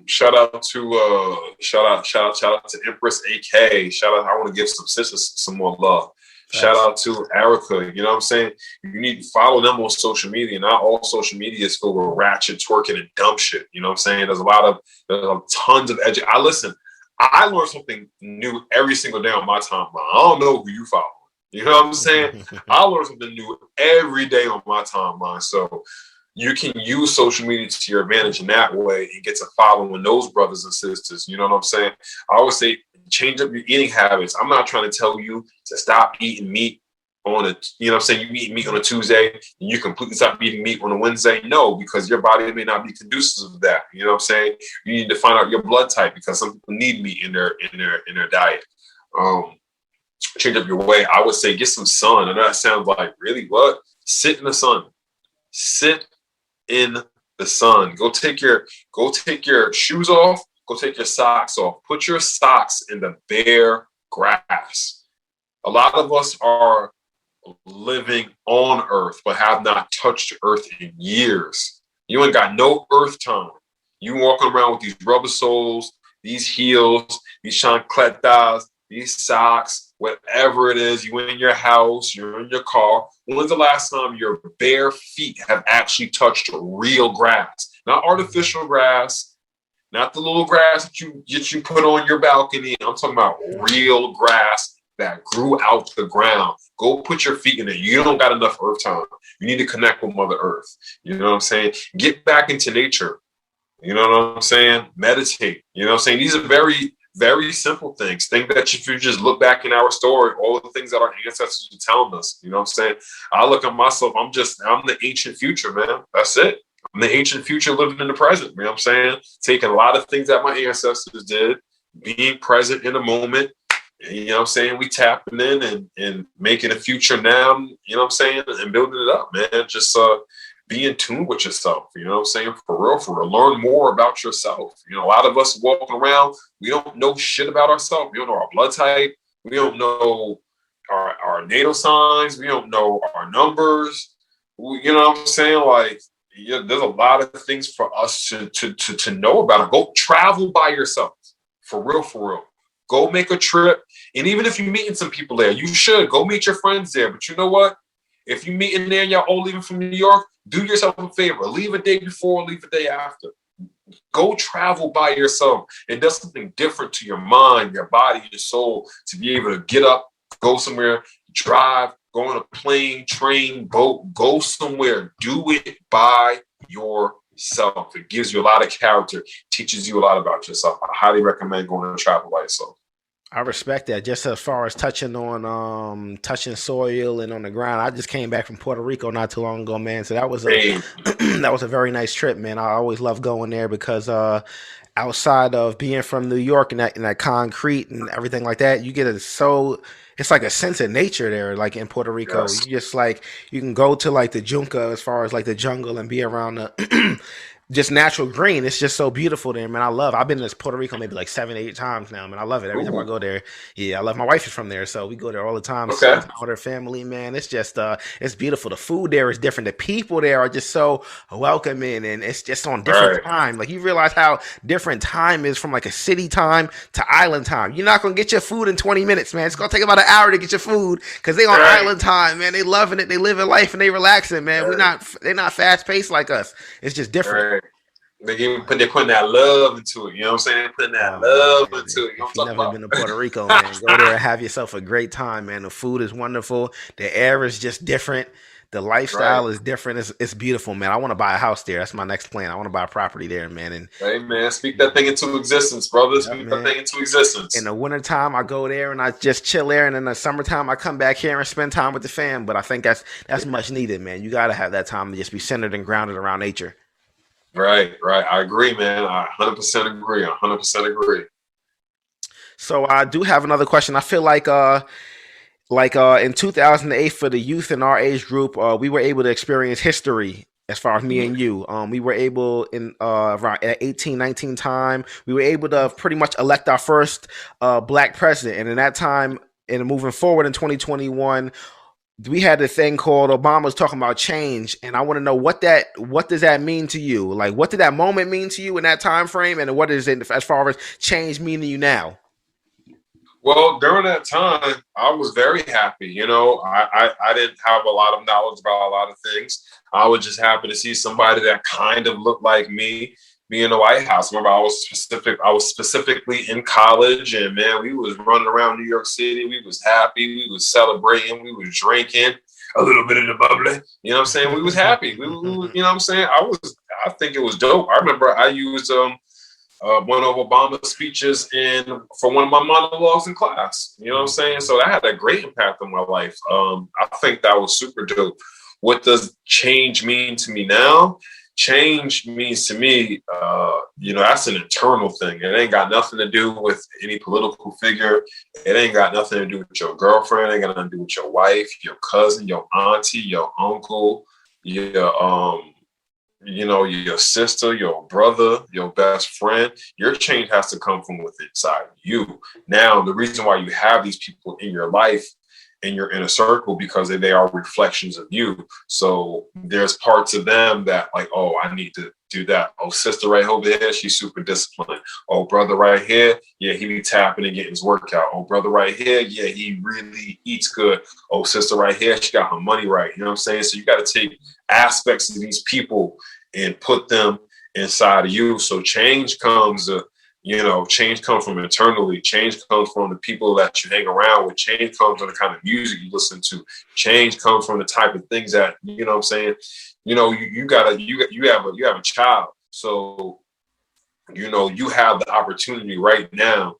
Shout out to Empress AK. Shout out. I want to give some sisters some more love. Shout
Facts.
out to Erica. You know what I'm saying? You need to follow them on social media. Not all social media is filled with ratchet, twerking, and dumb shit. You know what I'm saying? There's tons of I listen. I learn something new every single day on my timeline. I don't know who you follow. You know what I'm saying? I learn something new every day on my timeline. So you can use social media to your advantage in that way and get to following those brothers and sisters. You know what I'm saying? I always say change up your eating habits. I'm not trying to tell you to stop eating meat on a, you know what I'm saying? You eat meat on a Tuesday and you completely stop eating meat on a Wednesday. No, because your body may not be conducive to that. You know what I'm saying? You need to find out your blood type because some people need meat in their diet. Change up your way. I would say get some sun. I know that sounds like really what? Sit in the sun. Sit in the sun. Go take your shoes off. Go take your socks off. Put your socks in the bare grass. A lot of us are living on Earth, but have not touched Earth in years. You ain't got no Earth time. You walking around with these rubber soles, these heels, these chancletas, these socks, whatever it is. You in your house, you're in your car. When's the last time your bare feet have actually touched real grass? Not artificial grass, not the little grass that you put on your balcony. I'm talking about real grass that grew out the ground. Go put your feet in it. You don't got enough earth time. You need to connect with Mother Earth. You know what I'm saying? Get back into nature. You know what I'm saying? Meditate. You know what I'm saying? These are very, very simple things. Think that if you just look back in our story, all the things that our ancestors are telling us, you know what I'm saying? I look at myself, I'm the ancient future, man. That's it. I'm the ancient future living in the present. You know what I'm saying? Taking a lot of things that my ancestors did, being present in the moment. You know what I'm saying? We tapping in and making a future now, you know what I'm saying? And building it up, man. Just be in tune with yourself. You know what I'm saying? For real, for real. Learn more about yourself. You know, a lot of us walking around, we don't know shit about ourselves. We don't know our blood type. We don't know our natal signs. We don't know our numbers. You know what I'm saying? Like, yeah, there's a lot of things for us to know about. Go travel by yourself. For real, for real. Go make a trip. And even if you're meeting some people there, you should go meet your friends there. But you know what? If you meet in there and y'all all leaving from New York, do yourself a favor. Leave a day before, leave a day after. Go travel by yourself. It does something different to your mind, your body, your soul, to be able to get up, go somewhere, drive, go on a plane, train, boat, go somewhere. Do it by yourself. It gives you a lot of character, teaches you a lot about yourself. I highly recommend going to travel by yourself.
I respect that. Just as far as touching on touching soil and on the ground, I just came back from Puerto Rico not too long ago, man. So that was a
Hey,
that was a very nice trip, man. I always love going there because outside of being from New York and that concrete and everything like that, you get it's like a sense of nature there, like in Puerto Rico.
yes.
You just like you can go to like the Junca as far as like the jungle and be around the just natural green. It's just so beautiful there, man. I've been to Puerto Rico maybe like 7, 8 times now, man. I love it every time I
Ooh,
go there. Yeah, I love my wife is from there, so we go there all the time,
okay.
spend time with her family, man. It's just it's beautiful. The food there is different. The people there are just so welcoming and it's just on
All
different
right.
time. Like you realize how different time is from like a city time to island time. You're not gonna get your food in 20 minutes, man. It's gonna take about an hour to get your food because they
All
on
right.
island time, man. They loving it, they living life and they relaxing, man.
All
We
right.
not they're not fast paced like us. It's just
All
different.
right. They're putting that love into it. You know what I'm saying? They're putting that
Oh man,
love into it. You know
if
what
you
I'm
never been to Puerto Rico, man,
talking
go there
about?
and have yourself a great time, man. The food is wonderful. The air is just different. The
Right.
lifestyle is different. It's beautiful, man. I want to buy a house there. That's my next plan. I want to buy a property there, man. And
Hey man, speak that thing into existence, brother.
yep,
Speak that
man.
thing into
In
existence.
the wintertime, I go there and I just chill there, and in the summertime, I come back here and spend time with the fam. But I think that's much needed, man. You got to have that time to just be centered and grounded around nature.
Right, right. I agree, man. I 100% agree. I 100% agree.
So I do have another question. I feel like in 2008 for the youth in our age group, we were able to experience history. As far as me and you, we were able in around at 18, 19 time, we were able to pretty much elect our first black president. And in that time, and moving forward in 2021, we had a thing called Obama's talking about change, and I want to know what does that mean to you? Like, what did that moment mean to you in that time frame, and what is it as far as change mean to you now?
Well, during that time, I was very happy. I didn't have a lot of knowledge about a lot of things. I was just happy to see somebody that kind of looked like me be in the White House. Remember, I was specifically in college, and man, we was running around New York City. We was happy. We was celebrating. We was drinking a little bit of the bubbly. You know what I'm saying? We was happy. You know what I'm saying? I think it was dope. I remember I used one of Obama's speeches for one of my monologues in class. You know what I'm saying? So that had a great impact on my life. I think that was super dope. What does change mean to me now? Change means to me, that's an internal thing. It ain't got nothing to do with any political figure. It ain't got nothing to do with your girlfriend. It ain't got nothing to do with your wife, your cousin, your auntie, your uncle, your sister, your brother, your best friend. Your change has to come from within inside you. Now, the reason why you have these people in your life, in your inner circle, because they are reflections of you. So there's parts of them that like, oh, I need to do that. Oh, sister right over here, she's super disciplined. Oh, brother right here, yeah, he be tapping and getting his workout. Oh, brother right here, yeah, he really eats good. Oh, sister right here, she got her money right. You know what I'm saying? So you got to take aspects of these people and put them inside of you. So change comes from internally. Change comes from the people that you hang around with. Change comes from the kind of music you listen to. Change comes from the type of things that, you know what I'm saying? You have a child. So, you have the opportunity right now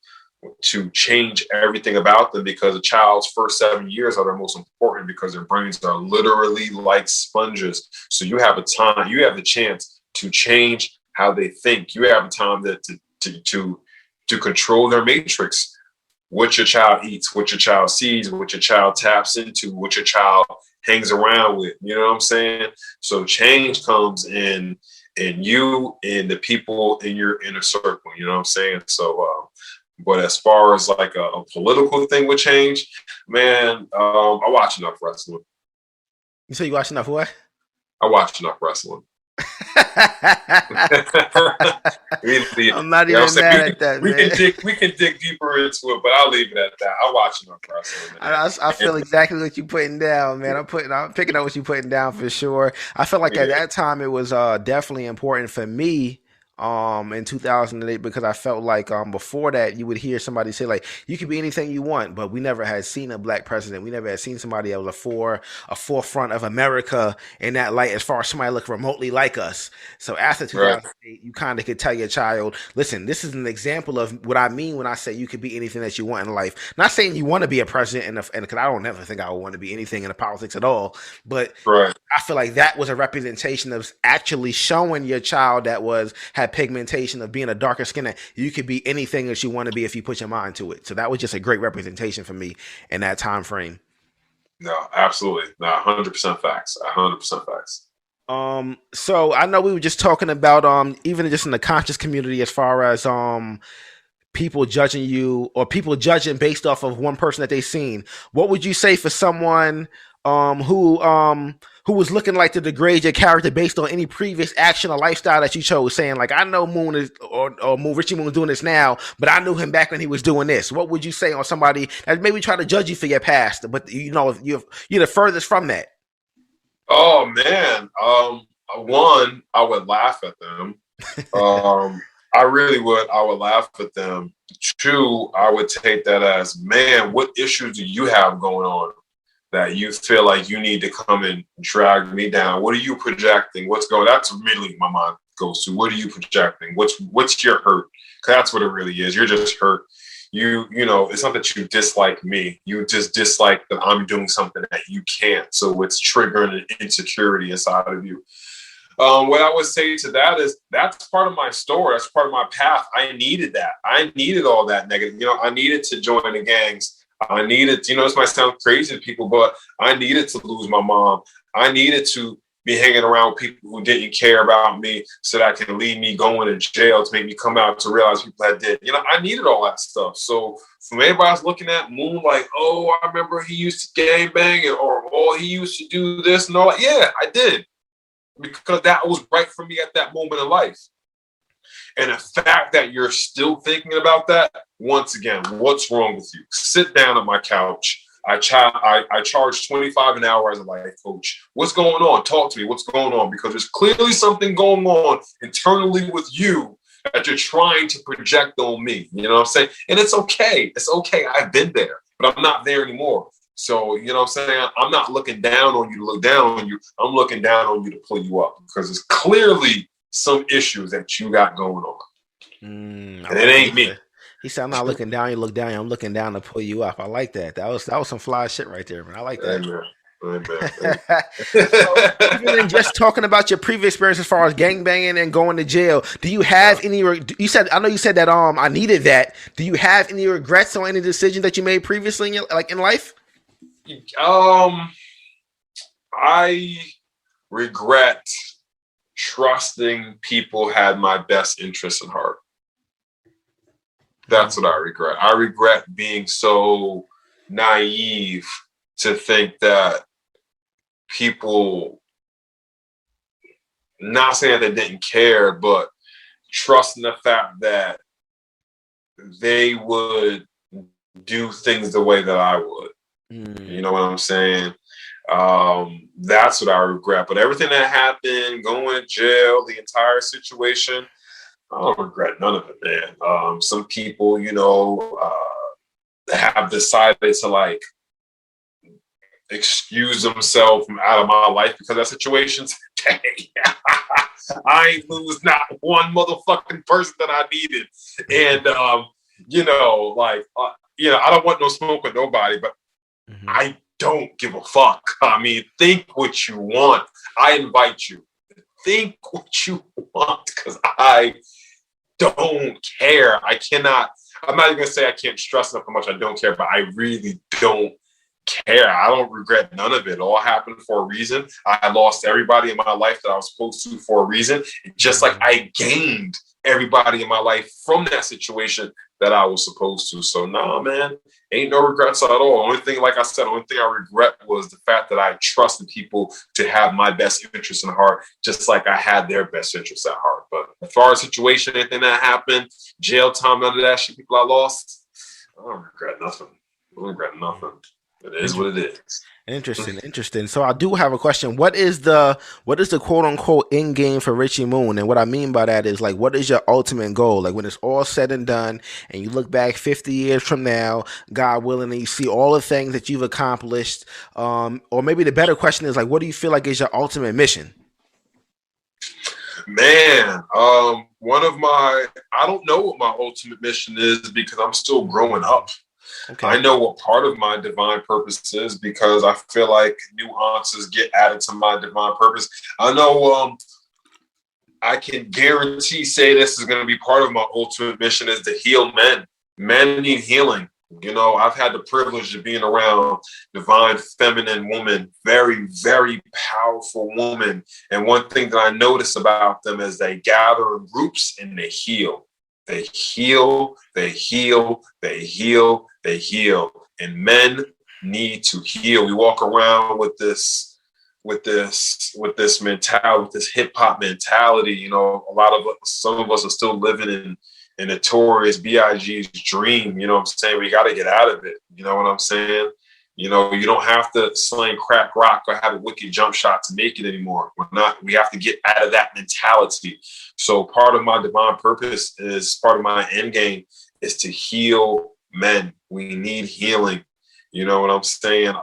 to change everything about them, because a child's first 7 years are the most important, because their brains are literally like sponges. So you have the chance to change how they think. You have time to control their matrix, what your child eats, what your child sees, what your child taps into, what your child hangs around with. You know what I'm saying? So change comes in you and the people in your inner circle. You know what I'm saying? So, but as far as like a political thing with change, man, I watch enough wrestling.
You say you watch enough what?
I watch enough wrestling. Really, you
I'm not
know what I'm
even
saying?
mad at that,
We
man.
can dig deeper into it, but I'll leave it at that. I watch enough wrestling, man.
I feel exactly what you're putting down, man. I'm picking up what you're putting down for sure. I feel like at
Yeah,
that time it was definitely important for me in 2008, because I felt like before that you would hear somebody say like you could be anything you want, but we never had seen a black president. We never had seen somebody that was a forefront of America in that light, as far as somebody look remotely like us. So after
right,
2008, you kind of could tell your child, listen, this is an example of what I mean when I say you could be anything that you want in life. Not saying you want to be a president, and because I don't ever think I would want to be anything in the politics at all, but
right.
I feel like that was a representation of actually showing your child that had pigmentation of being a darker skin, that you could be anything that you want to be if you put your mind to it. So that was just a great representation for me in that time frame.
No, absolutely. No, 100% facts. 100% facts.
So I know we were just talking about even just in the conscious community, as far as people judging you, or people judging based off of one person that they've seen. What would you say for someone who was looking like to degrade your character based on any previous action or lifestyle that you chose, saying like, I know Moon is or Moon Richie Moon is doing this now, but I knew him back when he was doing this. What would you say on somebody that maybe try to judge you for your past, but you're the furthest from that?
Oh man. One, I would laugh at them. I really would. I would laugh at them. Two, I would take that as, man, what issues do you have going on? that you feel like you need to come and drag me down. What are you projecting? What's going? That's immediately my mind goes to. What are you projecting? What's your hurt? Because that's what it really is. You're just hurt. You know, it's not that you dislike me. You just dislike that I'm doing something that you can't. So it's triggering an insecurity inside of you. What I would say to that is that's part of my story. That's part of my path. I needed that. I needed all that negative. You know, I needed to join the gangs. I needed, you know, this might sound crazy to people, but I needed to lose my mom. I needed to be hanging around people who didn't care about me so that can lead me going to jail to make me come out to realize people that did. You know, I needed all that stuff. So from everybody else looking at Moon like, oh, I remember he used to gang bang or oh, he used to do this and all that. Yeah, I did. Because that was right for me at that moment in life. And the fact that you're still thinking about that, once again, what's wrong with you? Sit down on my couch. I charge $25 an hour as a life coach. What's going on? Talk to me. What's going on? Because there's clearly something going on internally with you that you're trying to project on me. You know what I'm saying? And it's okay. It's okay. I've been there, but I'm not there anymore. So, you know what I'm saying? I'm not looking down on you to look down on you. I'm looking down on you to pull you up because there's clearly some issues that you got going on. And it ain't me.
He said, I'm not looking down, you look down, I'm looking down to pull you up. I like that. That was some fly shit right there, man. I like that. So, even in just talking about your previous experience as far as gangbanging and going to jail, do you have any, you said, I know you said that I needed that. Do you have any regrets on any decision that you made previously in your, like in life?
I regret trusting people had my best interests at heart. That's what I regret. I regret being so naive to think that people, not saying that they didn't care, but trusting the fact that they would do things the way that I would. You know what I'm saying? That's what I regret. But everything that happened, going to jail, the entire situation, I don't regret none of it, man. Some people, you know, have decided to like excuse themselves from out of my life because of that situation today. I ain't lose not one motherfucking person that I needed. And, you know, like, you know, I don't want no smoke with nobody, but I don't give a fuck. I mean, think what you want. I invite you. Think what you want because I don't care. I cannot. I'm not even going to say I can't stress enough how much I don't care, but I really don't care. I don't regret none of it. It all happened for a reason. I lost everybody in my life that I was supposed to for a reason. Just like I gained everybody in my life from that situation that I was supposed to. So nah, man, ain't no regrets at all. Only thing, like I said, only thing I regret was the fact that I trusted people to have my best interest in heart, just like I had their best interest at heart. But as far as situation, anything that happened, jail time, none of that shit, people I lost, I don't regret nothing. I don't regret nothing. It is what it is.
Interesting. So I do have a question. What is the quote unquote end game for Richie Moon? And what I mean by that is like, what is your ultimate goal? Like when it's all said and done and you look back 50 years from now, God willing, and you see all the things that you've accomplished. Or maybe the better question is like, what do you feel like is your ultimate mission?
Man, I don't know what my ultimate mission is because I'm still growing up. Okay. I know what part of my divine purpose is because I feel like nuances get added to my divine purpose. I know I can guarantee say this is going to be part of my ultimate mission is to heal men. Men need healing. You know, I've had the privilege of being around divine feminine woman, very, very powerful woman. And one thing that I notice about them is they gather in groups and they heal. They heal, they heal, they heal, they heal. And men need to heal. We walk around with this mentality, with this hip hop mentality. You know, some of us are still living in Notorious B.I.G.'s dream. You know what I'm saying? We got to get out of it. You know what I'm saying? You know, you don't have to sling crack rock or have a wicked jump shot to make it anymore. We have to get out of that mentality. So part of my divine purpose is part of my end game is to heal men. We need healing. You know what I'm saying?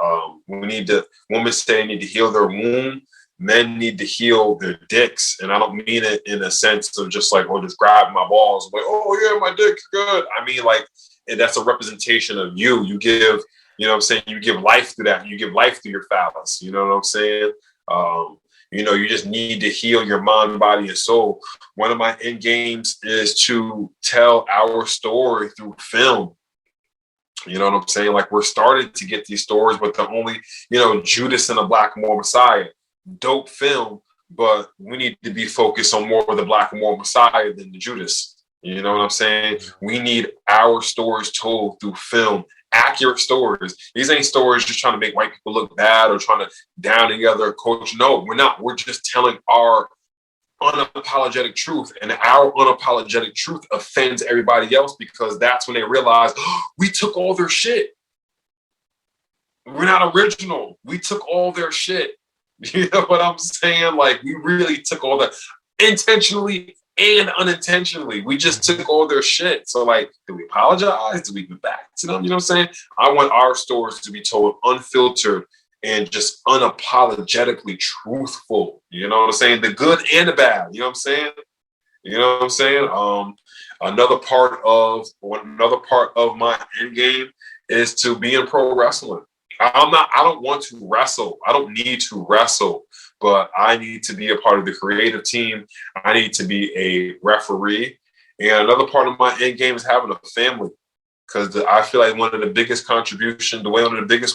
Women say they need to heal their womb. Men need to heal their dicks. And I don't mean it in a sense of just like, oh, just grab my balls. Like, oh, yeah, my dick's good. I mean, like, that's a representation of you. You give, you know what I'm saying? You give life through that. You give life through your phallus. You know what I'm saying? You just need to heal your mind, body, and soul. One of my end games is to tell our story through film. You know what I'm saying? Like, we're starting to get these stories, but the only, Judas and the Black Moor Messiah, dope film, but we need to be focused on more of the Black Moor Messiah than the Judas. You know what I'm saying? We need our stories told through film, accurate stories. These ain't stories just trying to make white people look bad or trying to down together coach. No, we're not. We're just telling our unapologetic truth, and our unapologetic truth offends everybody else because that's when they realize, oh, we took all their shit. We're not original. We took all their shit. You know what I'm saying? Like, we really took all that intentionally and unintentionally. We just took all their shit. So, like, do we apologize? Do we give back to them? You know what I'm saying? I want our stories to be told unfiltered and just unapologetically truthful. You know what I'm saying? The good and the bad. You know what I'm saying? You know what I'm saying? Another part of my end game is to be in pro wrestling. I don't want to wrestle. I don't need to wrestle, but I need to be a part of the creative team. I need to be a referee. And another part of my end game is having a family. Because I feel like one of the biggest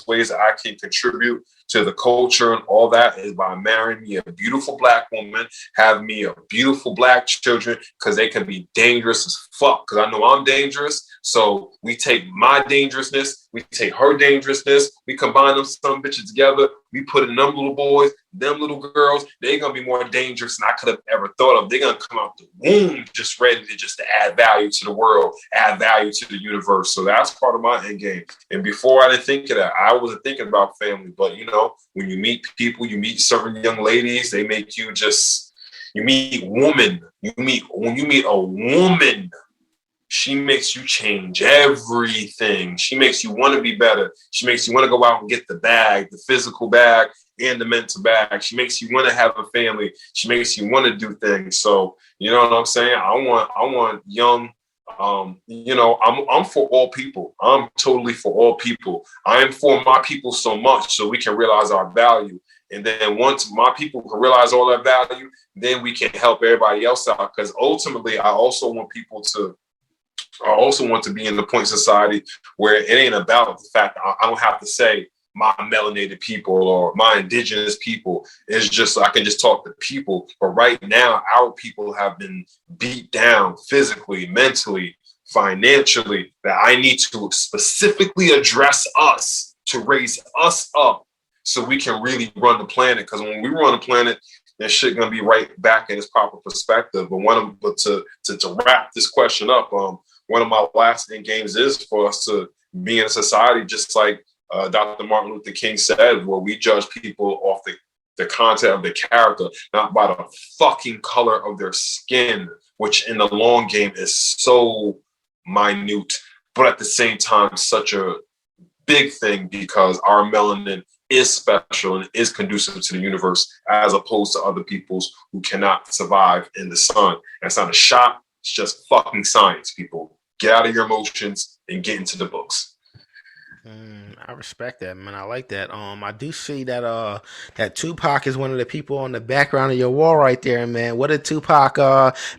ways that I can contribute to the culture and all that is by marrying me a beautiful Black woman, having me a beautiful Black children, because they can be dangerous as fuck. Because I know I'm dangerous. So we take my dangerousness, we take her dangerousness, we combine them some bitches together, we put in them little boys, them little girls, they're going to be more dangerous than I could have ever thought of. They're going to come out the womb just ready to add value to the world, add value to the universe. So that's part of my end game. And before I didn't think of that. I wasn't thinking about family. But, when you meet people, you meet certain young ladies, they make you you meet woman. When you meet a woman, she makes you change everything. She makes you want to be better. She makes you want to go out and get the bag, the physical bag and the mental bag. She makes you want to have a family. She makes you want to do things. So, you know what I'm saying? I want young, I'm for all people. I'm totally for all people. I am for my people so much so we can realize our value. And then once my people can realize all that value, then we can help everybody else out. Because ultimately, I also want to be in the point society where it ain't about the fact that I don't have to say my melanated people or my indigenous people. It's just, I can just talk to people. But right now, our people have been beat down physically, mentally, financially, that I need to specifically address us to raise us up so we can really run the planet. Because when we run the planet, that shit gonna be right back in its proper perspective. But to wrap this question up, one of my last end games is for us to be in a society just like Dr. Martin Luther King said, where we judge people off the content of their character, not by the fucking color of their skin, which in the long game is so minute, but at the same time, such a big thing because our melanin is special and is conducive to the universe as opposed to other people's who cannot survive in the sun. That's not a shot. It's just fucking science, people. Get out of your emotions and get into the books.
I respect that, man. I like that. I do see that that Tupac is one of the people on the background of your wall right there, man. What did Tupac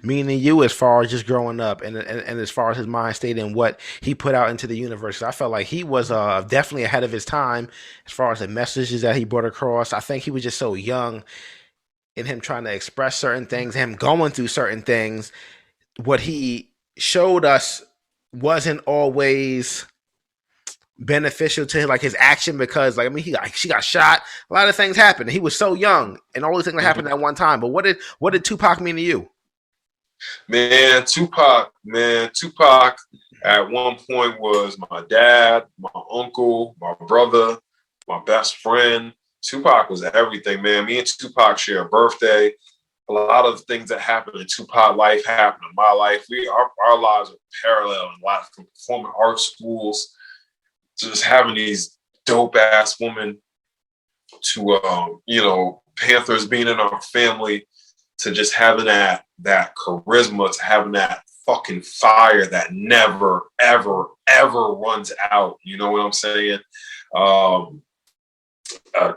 mean to you as far as just growing up and as far as his mind state and what he put out into the universe? I felt like he was definitely ahead of his time as far as the messages that he brought across. I think he was just so young in him trying to express certain things, him going through certain things. What he showed us wasn't always beneficial to like his action because she got shot. A lot of things happened. He was so young, and all these things happened at one time. But what did Tupac mean to you?
Tupac at one point was my dad, my uncle, my brother, my best friend. Tupac was everything, man. Me and Tupac share a birthday. A lot of things that happened in Tupac's life happened in my life. Our lives are parallel in life, from performing art schools, just having these dope ass woman to Panthers being in our family, to just having that charisma, to having that fucking fire that never ever ever runs out. You know what I'm saying?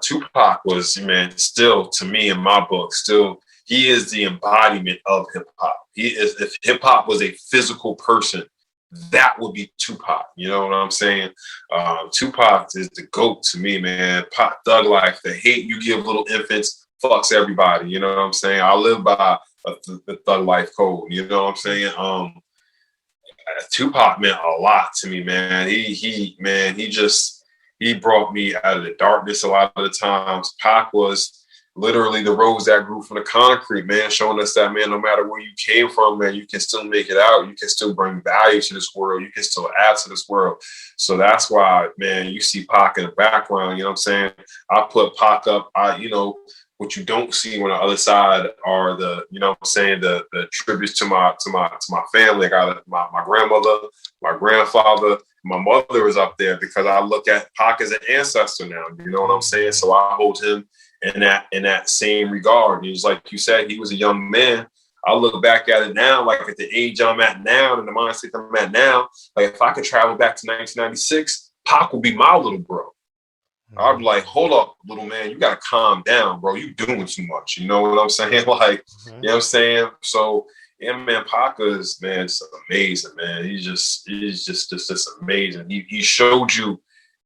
Tupac was, man, still, to me, in my book, still, he is the embodiment of hip hop. He is, if hip hop was a physical person, that would be Tupac. You know what I'm saying? Tupac is the GOAT to me, man. Pop, thug life, the hate you give little infants fucks everybody. You know what I'm saying? I live by the thug life code. You know what I'm saying? Tupac meant a lot to me, man. He brought me out of the darkness a lot of the times. Pac was literally the rose that grew from the concrete, man, showing us that, man, no matter where you came from, man, you can still make it out. You can still bring value to this world. You can still add to this world. So that's why, man, you see Pac in the background, you know what I'm saying? I put Pac up, what you don't see on the other side are the, you know what I'm saying, the tributes to my family. I got my grandmother, my grandfather, my mother is up there because I look at Pac as an ancestor now. You know what I'm saying? So I hold him in that same regard. He's like you said, he was a young man. I look back at it now, like at the age I'm at now and the mindset I'm at now, like if I could travel back to 1996, Pac would be my little bro. I'm like, hold up, little man, you gotta calm down, bro. You doing too much. You know what I'm saying? Like, you know what I'm saying? So, yeah, man, Pac is, man, just amazing, man. He's just amazing. He showed you,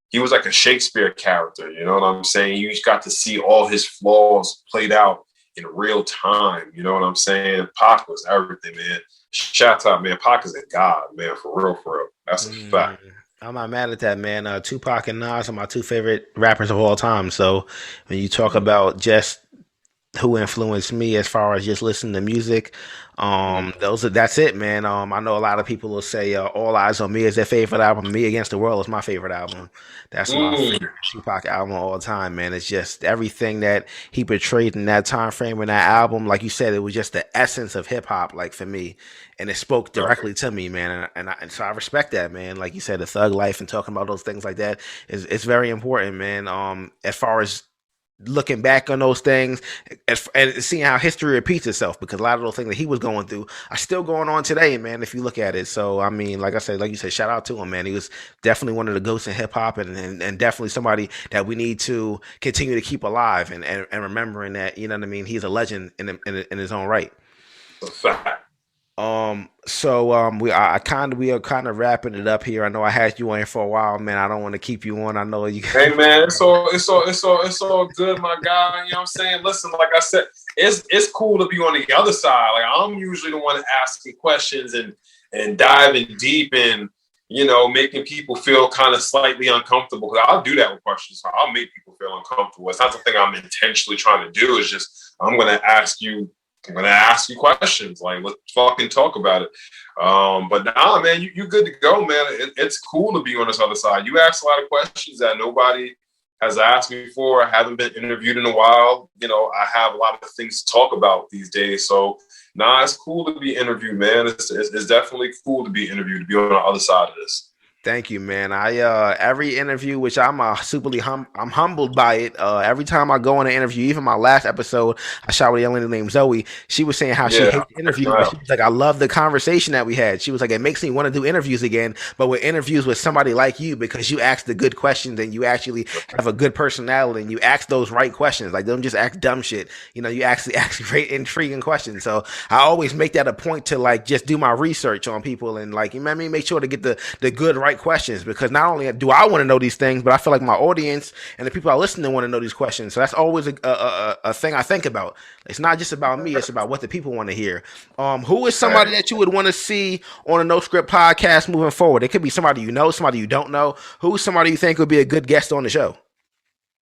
he was like a Shakespeare character. You know what I'm saying? You just got to see all his flaws played out in real time. You know what I'm saying? Pac was everything, man. Shout out, man. Pac is a god, man, for real, for real. That's a fact.
I'm not mad at that, man. Tupac and Nas are my two favorite rappers of all time. So when you talk about just who influenced me as far as just listening to music, that's it, man. I know a lot of people will say All Eyes on Me is their favorite album. Me Against the World is my favorite album. That's my favorite Tupac album of all time, man. It's just everything that he portrayed in that time frame in that album. Like you said, it was just the essence of hip hop, like for me, and it spoke directly to me, man. And so I respect that, man. Like you said, the thug life and talking about those things like that is it's very important, man. As far as looking back on those things and seeing how history repeats itself, because a lot of those things that he was going through are still going on today, man, if you look at it. So I mean, like I said, like you said, shout out to him, man. He was definitely one of the ghosts in hip hop, and definitely somebody that we need to continue to keep alive, and remembering that, you know what I mean, he's a legend in his own right. We are kind of wrapping it up here. I know I had you on for a while, man. I don't want to keep you on. I know you.
Hey man, it's all good, my guy. You know what I'm saying? Listen, like I said, it's cool to be on the other side. Like I'm usually the one asking questions and diving deep and, you know, making people feel kind of slightly uncomfortable. Because I'll do that with questions. I'll make people feel uncomfortable. It's not the thing I'm intentionally trying to do. It's just I'm gonna ask you questions. Like, let's fucking talk about it. But nah, man, you good to go, man. It's cool to be on this other side. You asked a lot of questions that nobody has asked me before. I haven't been interviewed in a while. You know, I have a lot of things to talk about these days. So, nah, it's cool to be interviewed, man. It's definitely cool to be interviewed, to be on the other side of this.
Thank you, man. I every interview, which I'm I'm humbled by it. Every time I go on an interview, even my last episode, I shot with a young lady named Zoe. She was saying how she hates the interview. But she was like, I love the conversation that we had. She was like, it makes me want to do interviews again, but with interviews with somebody like you, because you ask the good questions and you actually have a good personality and you ask those right questions. Like, don't just ask dumb shit. You know, you actually ask great, intriguing questions. So I always make that a point to like just do my research on people and like, you know what I mean, make sure to get the good right questions, because not only do I want to know these things, but I feel like my audience and the people I listen to want to know these questions. So that's always a thing I think about. It's not just about me; it's about what the people want to hear. Who is somebody that you would want to see on a No Script podcast moving forward? It could be somebody you know, somebody you don't know. Who's somebody you think would be a good guest on the show?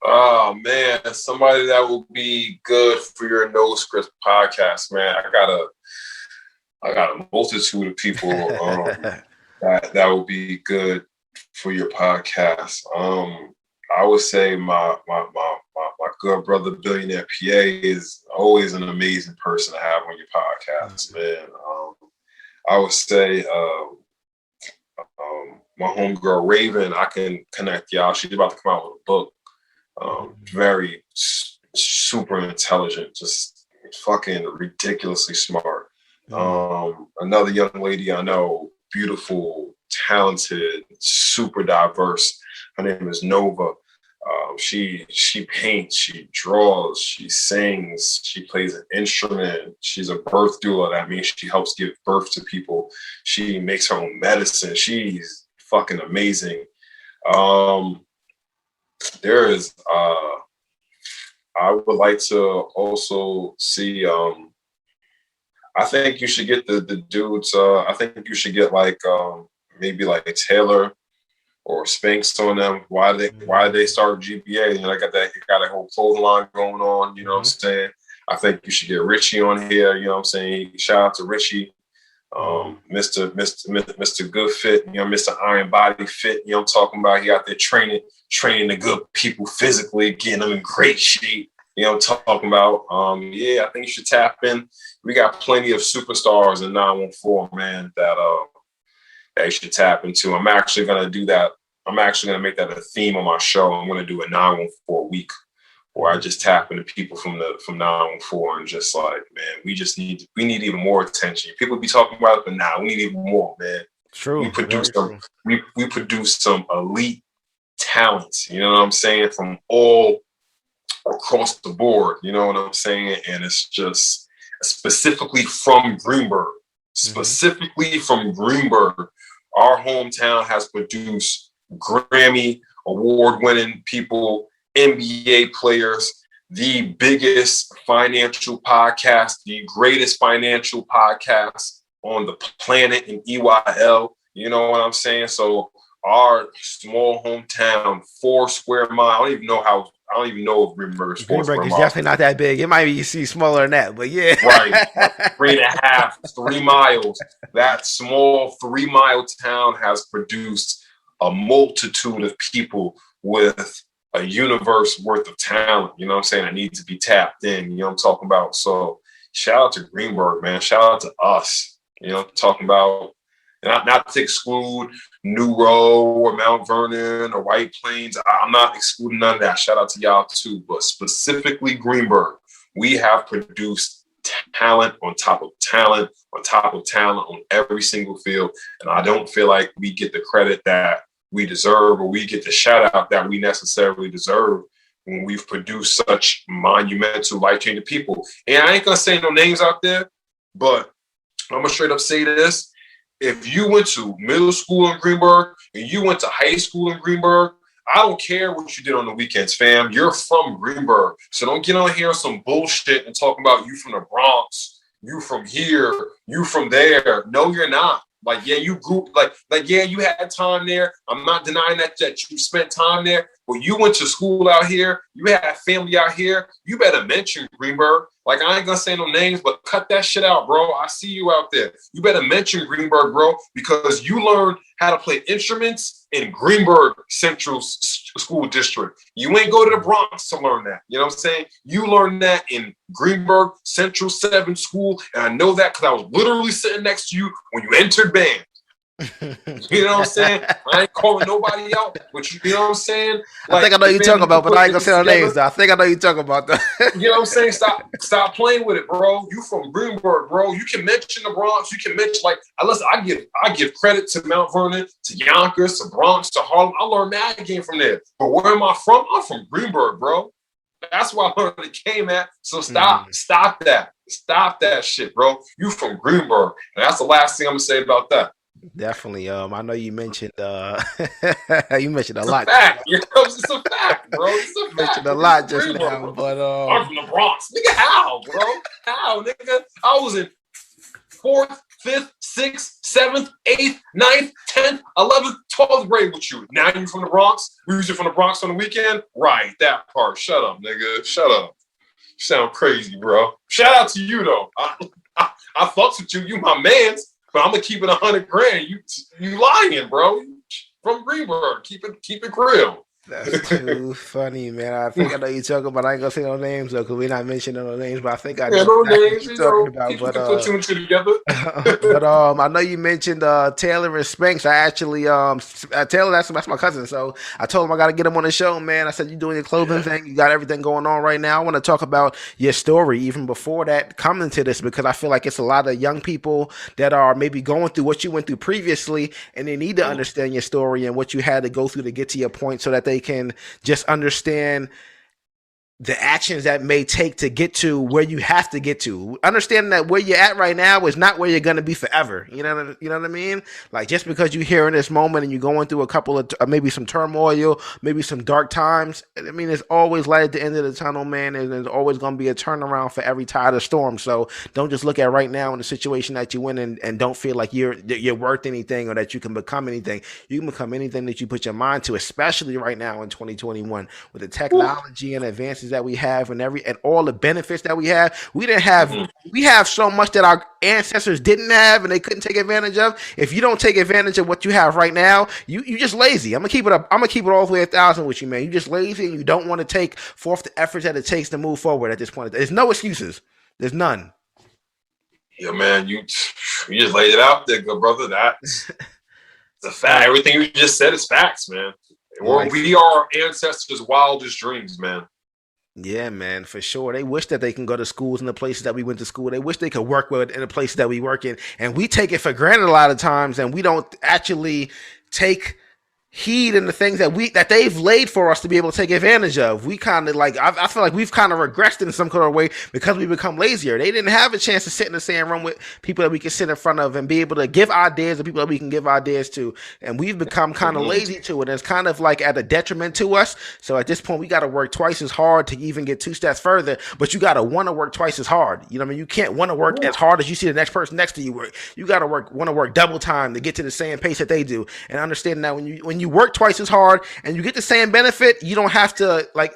Oh man, somebody that will be good for your No Script podcast, man. I got a multitude of people. That would be good for your podcast. I would say my good brother Billionaire PA is always an amazing person to have on your podcast, man. I would say my homegirl Raven, I can connect y'all. She's about to come out with a book. Very super intelligent, just fucking ridiculously smart. Another young lady I know, beautiful, talented, super diverse. Her name is Nova. She paints, she draws, she sings, she plays an instrument. She's a birth doula. That means she helps give birth to people. She makes her own medicine. She's fucking amazing. There is I would like to also see I think you should get the dudes I think you should get like maybe like Taylor or Spanx on them. Why did they start GBA? You know, they got a whole clothing line going on, you know what I'm saying? I think you should get Richie on here, you know what I'm saying? Shout out to Richie. Mr. Good Fit, you know, Mr. Iron Body Fit, you know what I'm talking about? He out there training the good people physically, getting them in great shape. You know what I'm talking about? Yeah, I think you should tap in. We got plenty of superstars in 914, man, that you should tap into. I'm actually gonna do that. I'm actually gonna make that a theme on my show. I'm gonna do a 914 week where I just tap into people from 914 and just like, man, we need even more attention. People be talking about it, but we need even more, man.
True.
We produce we produce some elite talents, you know what I'm saying, from all across the board, you know what I'm saying? And it's just specifically from Greenberg. Our hometown has produced Grammy award-winning people, NBA players, the biggest financial podcast, the greatest financial podcast on the planet in EYL. You know what I'm saying? So our small hometown, 4 square miles. I don't even know if Greenberg is 4 square miles.
Greenberg is definitely not that big. It might be smaller than that, but yeah.
Right. 3.5, 3 miles. That small 3-mile town has produced a multitude of people with a universe worth of talent, you know what I'm saying, that needs to be tapped in, you know what I'm talking about? So shout out to Greenberg, man. Shout out to us, you know what I'm talking about? Not to exclude New Row or Mount Vernon or White Plains. I'm not excluding none of that. Shout out to y'all too. But specifically Greenberg, we have produced talent on top of talent on top of talent on every single field. And I don't feel like we get the credit that we deserve or we get the shout out that we necessarily deserve when we've produced such monumental, life-changing people. And I ain't going to say no names out there, but I'm going to straight up say this. If you went to middle school in Greenberg and you went to high school in Greenberg, I don't care what you did on the weekends, fam. You're from Greenberg. So don't get on here on some bullshit and talk about you from the Bronx, you from here, you from there. No, you're not. Like, yeah, you grew, yeah, you had time there. I'm not denying that you spent time there, but you went to school out here. You had family out here. You better mention Greenberg. Like, I ain't gonna say no names, but cut that shit out, bro. I see you out there. You better mention Greenberg, bro, because you learned how to play instruments in Greenberg Central School District. You ain't go to the Bronx to learn that. You know what I'm saying? You learned that in Greenberg Central 7 School, and I know that because I was literally sitting next to you when you entered band. You know what I'm saying? I ain't calling nobody out, but you know what I'm saying?
Like, I think I know you're talking about, but I ain't gonna say no names though. I think I know you're talking about that.
You know what I'm saying? Stop playing with it, bro. You from Greenberg, bro. You can mention the Bronx. You can mention listen, I give credit to Mount Vernon, to Yonkers, to Bronx, to Harlem. I learned mad game from there. But where am I from? I'm from Greenberg, bro. That's where I learned the game at. So stop that. Stop that shit, bro. You from Greenberg. And that's the last thing I'm gonna say about that.
Definitely. I know you mentioned you mentioned a lot.
Fact. It's a fact, bro. It's a fact.
Mentioned a lot just now, but
I'm from the Bronx. Nigga, how, bro? How, nigga? I was in 4th, 5th, 6th, 7th, 8th, 9th, 10th, 11th, 12th grade with you. Now you from the Bronx? We usually from the Bronx on the weekend? Right, that part. Shut up, nigga. Shut up. You sound crazy, bro. Shout out to you, though. I fucks with you. You my mans. But I'm gonna keep it 100 grand. You lying, bro. From Greenberg. Keep it real.
That's too funny, man. I think I know you're talking about. I ain't gonna say no names though, because we're not mentioning no names. But I think I
Yeah,
know
no
exactly what
names.
you're
You
talking
know,
about.
people can put two and two together.
But I know you mentioned Taylor and Spanks. I actually Taylor, that's my cousin. So I told him I got to get him on the show, man. I said you doing your clothing
Yeah.
thing, you got everything going on right now. I want to talk about your story even before that coming to this because I feel like it's a lot of young people that are maybe going through what you went through previously, and they need to understand your story and what you had to go through to get to your point, so that they can just understand the actions that may take to get to where you have to get to. Understanding that where you're at right now is not where you're going to be forever. You know what I mean? Like just because you're here in this moment and you're going through a couple of maybe some turmoil, maybe some dark times. I mean, there's always light at the end of the tunnel, man. And there's always going to be a turnaround for every tide of storm. So don't just look at right now in the situation that you're in and don't feel like you're worth anything or that you can become anything. You can become anything that you put your mind to, especially right now in 2021 with the technology and advances that we have and all the benefits that we have. We have so much that our ancestors didn't have and they couldn't take advantage of. If you don't take advantage of what you have right now, you just lazy. I'm gonna keep it up. I'm gonna keep it all the way 1,000 with you, man. You just lazy and you don't want to take forth the efforts that it takes to move forward at this point. There's no excuses. There's none.
Yeah, man, you just laid it out there, good brother. That's the fact. Everything you just said is facts, man.
Like
We are our ancestors' wildest dreams, man.
yeah, man, for sure. They wish that they can go to schools in the places that we went to school. They wish they could work with in the places that we work in. And we take it for granted a lot of times and we don't actually take heed in the things that they've laid for us to be able to take advantage of. We kind of like I feel like we've kind of regressed in some kind of way because we become lazier. They didn't have a chance to sit in the same room with people that we can sit in front of and be able to give ideas to people that we can give ideas to. And we've become kind of lazy to it. And it's kind of like at a detriment to us. So at this point, we got to work twice as hard to even get two steps further. But you got to want to work twice as hard. You know what I mean? You can't want to work as hard as you see the next person next to you work. You got to want to work double time to get to the same pace that they do. And understanding that when you work twice as hard and you get the same benefit, you don't have to like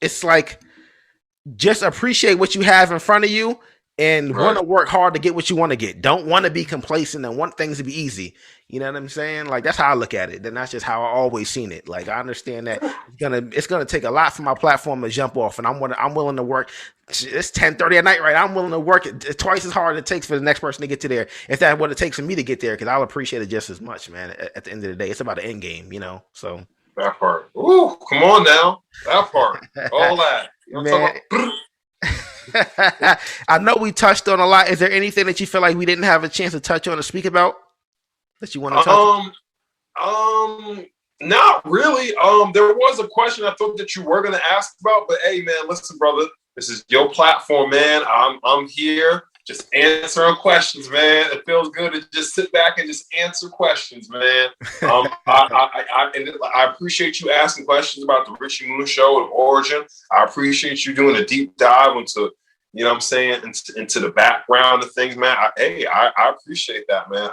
it's like just appreciate what you have in front of you and want
Right.
to work hard to get what you want to get. Don't want to be complacent and want things to be easy. You know what I'm saying? Like that's how I look at it. Then that's just how I always seen it. Like I understand that it's gonna take a lot for my platform to jump off, and I'm willing to work. It's 10:30 at night, right? I'm willing to work it twice as hard as it takes for the next person to get to there. If that's what it takes for me to get there, because I'll appreciate it just as much, man. At the end of the day, it's about the end game, you know. So
That part. Ooh, come on now. That part. All that. I'm
man,
talking about.
I know we touched on a lot. Is there anything that you feel like we didn't have a chance to touch on or speak about that you want to touch on?
Um, not really. There was a question I thought that you were gonna ask about, but hey, man, listen, brother, this is your platform, man. I'm here just answering questions, man. It feels good to just sit back and just answer questions, man. I appreciate you asking questions about the Richie Moon Show and Origin. I appreciate you doing a deep dive into, you know what I'm saying, into the background of things, man. I appreciate that, man.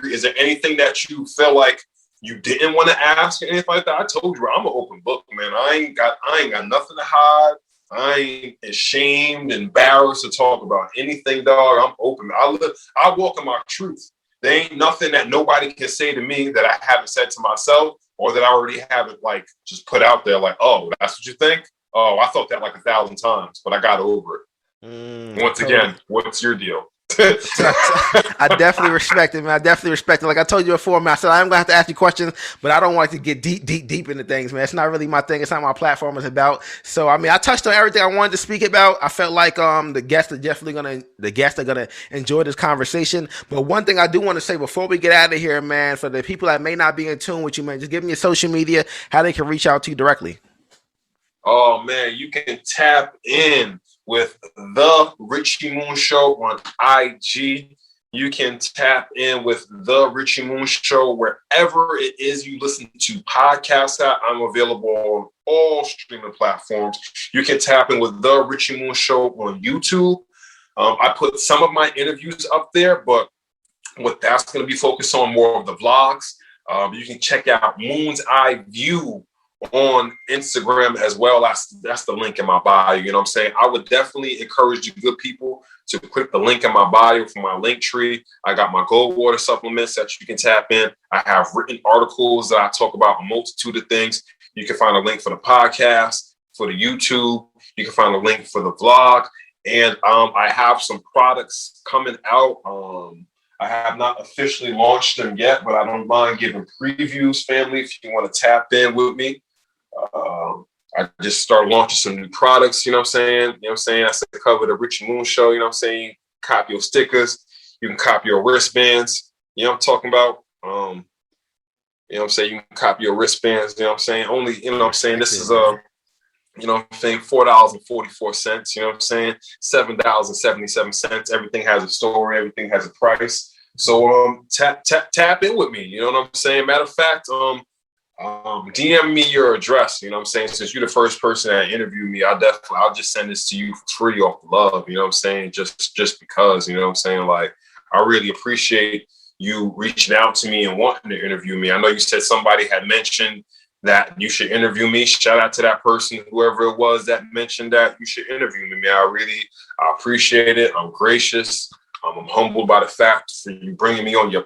Is there anything that you feel like you didn't want to ask or anything like that? I told you, I'm an open book, man. I ain't got nothing to hide. I ain't ashamed, embarrassed to talk about anything, dog. I'm open. I walk in my truth. There ain't nothing that nobody can say to me that I haven't said to myself or that I already haven't like just put out there. Like, oh, that's what you think? Oh, I thought that like 1,000 times, but I got over it. Once
Totally.
again, what's your deal?
I definitely respect it, man. I definitely respect it. Like I told you before, man, I said I'm gonna have to ask you questions, but I don't want to get deep into things, man. It's not really my thing. It's not my platform is about. So I mean, I touched on everything I wanted to speak about. I felt like the guests are gonna enjoy this conversation. But one thing I do want to say before we get out of here, man, for the people that may not be in tune with you, man, just give me your social media, how they can reach out to you directly.
Oh man, you can tap in with the Richie Moon Show on IG. You can tap in with the Richie Moon Show wherever it is you listen to podcasts at. I'm available on all streaming platforms. You can tap in with the Richie Moon Show on YouTube. I put some of my interviews up there, but what that's going to be focused on more of the vlogs. You can check out Moon's Eye View on Instagram as well. That's the link in my bio. You know what I'm saying? I would definitely encourage you good people to click the link in my bio for my link tree. I got my Gold Water supplements that you can tap in. I have written articles that I talk about a multitude of things. You can find a link for the podcast, for the YouTube. You can find a link for the vlog. And I have some products coming out. I have not officially launched them yet, but I don't mind giving previews, family, if you want to tap in with me. I just started launching some new products, you know what I'm saying? You know what I'm saying? I said cover the Richie Moon show, you know what I'm saying? Copy your stickers. You can copy your wristbands. You know what I'm talking about? You know what I'm saying? You can copy your wristbands, you know what I'm saying? Only, you know what I'm saying? This is you know what I'm saying, $4.44, you know what I'm saying? $7.77. Everything has a story, everything has a price. So tap in with me, you know what I'm saying? Matter of fact, DM me your address, you know what I'm saying? Since you're the first person that interviewed me, I'll just send this to you for free off the love, you know what I'm saying? Just because, you know what I'm saying? Like, I really appreciate you reaching out to me and wanting to interview me. I know you said somebody had mentioned that you should interview me. Shout out to that person, whoever it was that mentioned that you should interview me, man. I appreciate it. I'm gracious. I'm humbled by the fact for you bringing me on your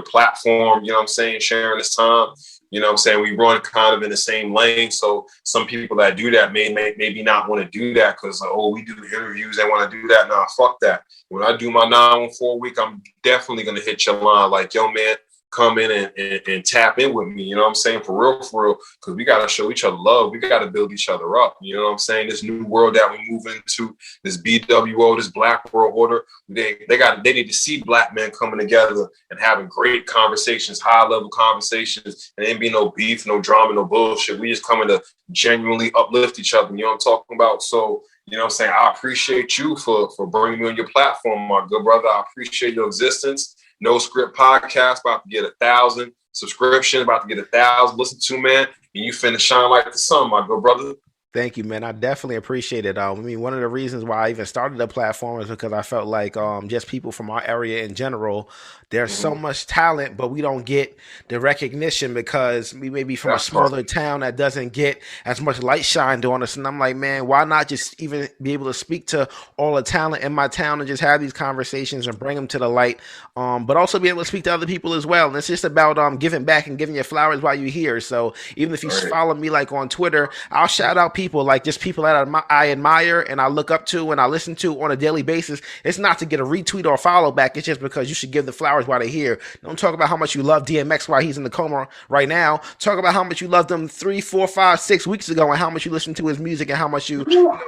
platform, you know what I'm saying, sharing this time. You know what I'm saying? We run kind of in the same lane. So some people that do that maybe not want to do that because, we do interviews. They want to do that. Nah, fuck that. When I do my 914 week, I'm definitely going to hit your line like, yo, man, come in and tap in with me. You know what I'm saying? For real. Because we got to show each other love. We got to build each other up. You know what I'm saying? This new world that we move into, this BWO, this Black World Order, they need to see Black men coming together and having great conversations, high level conversations, and ain't be no beef, no drama, no bullshit. We just coming to genuinely uplift each other. You know what I'm talking about? So, you know what I'm saying? I appreciate you for bringing me on your platform, my good brother. I appreciate your existence. No Script Podcast, about to get 1,000 subscriptions, about to get 1,000 listen to, man. And you finna shine like the sun, my good brother.
Thank you, man. I definitely appreciate it. I mean, one of the reasons why I even started the platform is because I felt like just people from our area in general, there's so much talent, but we don't get the recognition because we may be from a smaller town that doesn't get as much light shined on us. And I'm like, man, why not just even be able to speak to all the talent in my town and just have these conversations and bring them to the light, but also be able to speak to other people as well. And it's just about giving back and giving you flowers while you're here. So even if you follow me like on Twitter, I'll shout out people like just people that I admire and I look up to and I listen to on a daily basis. It's not to get a retweet or follow back. It's just because you should give the flowers while they're here. Don't talk about how much you love DMX while he's in the coma right now. Talk about how much you loved him 3, 4, 5, 6 weeks ago and how much you listen to his music and how much you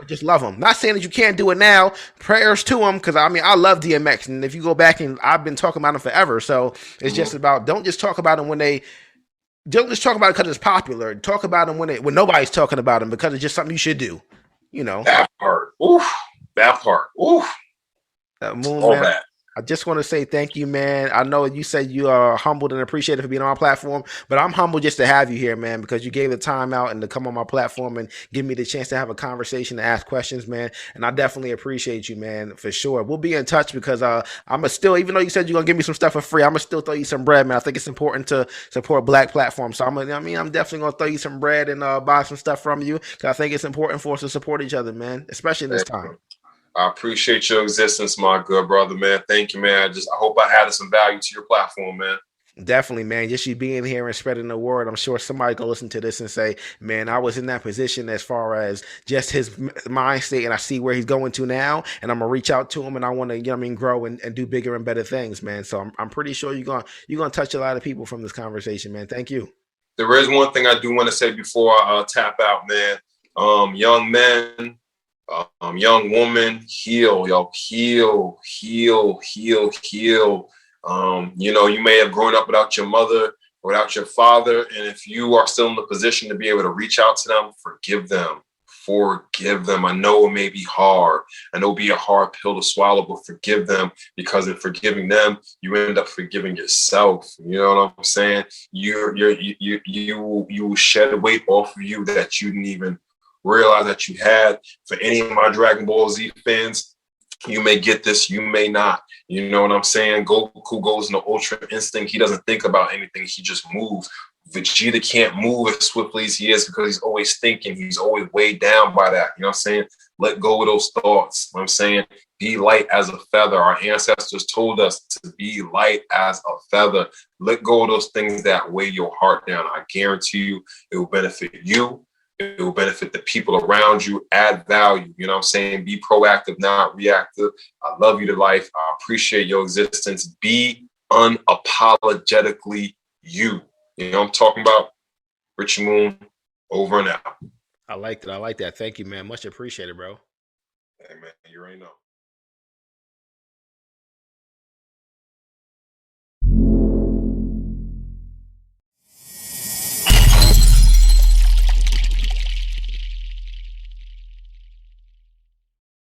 just love him. Not saying that you can't do it now. Prayers to him because I mean I love DMX and if you go back and I've been talking about him forever. So it's just about don't just talk about him when they don't just talk about it because it's popular. Talk about him when nobody's talking about him because it's just something you should do. You know
that part. Oof. That part. Oof.
Moon, man, that. I just want to say thank you, man. I know you said you are humbled and appreciated for being on our platform, but I'm humbled just to have you here, man, because you gave the time out and to come on my platform and give me the chance to have a conversation, to ask questions, man. And I definitely appreciate you, man, for sure. We'll be in touch because I'm still, even though you said you're going to give me some stuff for free, I'm going to still throw you some bread, man. I think it's important to support Black platforms. So I'm definitely going to throw you some bread and buy some stuff from you because I think it's important for us to support each other, man, especially in this time.
I appreciate your existence, my good brother, man. Thank you, man. I hope I added some value to your platform, man.
Definitely, man. Just you being here and spreading the word. I'm sure somebody gonna listen to this and say, man, I was in that position as far as just his mind state and I see where he's going to now and I'm gonna reach out to him and I want to, grow and do bigger and better things, man. So I'm pretty sure you're gonna touch a lot of people from this conversation, man. Thank you.
There is one thing I do want to say before I tap out, man. Young men, young woman, heal, yo, heal. You may have grown up without your mother, without your father. And if you are still in the position to be able to reach out to them, forgive them. I know it may be hard. I know it'll be a hard pill to swallow, but forgive them because in forgiving them, you end up forgiving yourself. You know what I'm saying? You will shed a weight off of you that you didn't even realize that you had. For any of my Dragon Ball Z fans, you may get this, you may not. You know what I'm saying? Goku goes into Ultra Instinct. He doesn't think about anything. He just moves. Vegeta can't move as swiftly as he is because he's always thinking. He's always weighed down by that. You know what I'm saying? Let go of those thoughts. You know what I'm saying? Be light as a feather. Our ancestors told us to be light as a feather. Let go of those things that weigh your heart down. I guarantee you it will benefit you. It will benefit the people around you. Add value. You know what I'm saying? Be proactive, not reactive. I love you to life. I appreciate your existence. Be unapologetically you. You know what I'm talking about? Richie Moon, over and out.
I like that. I like that. Thank you, man. Much appreciated, bro.
Hey, man, you already know.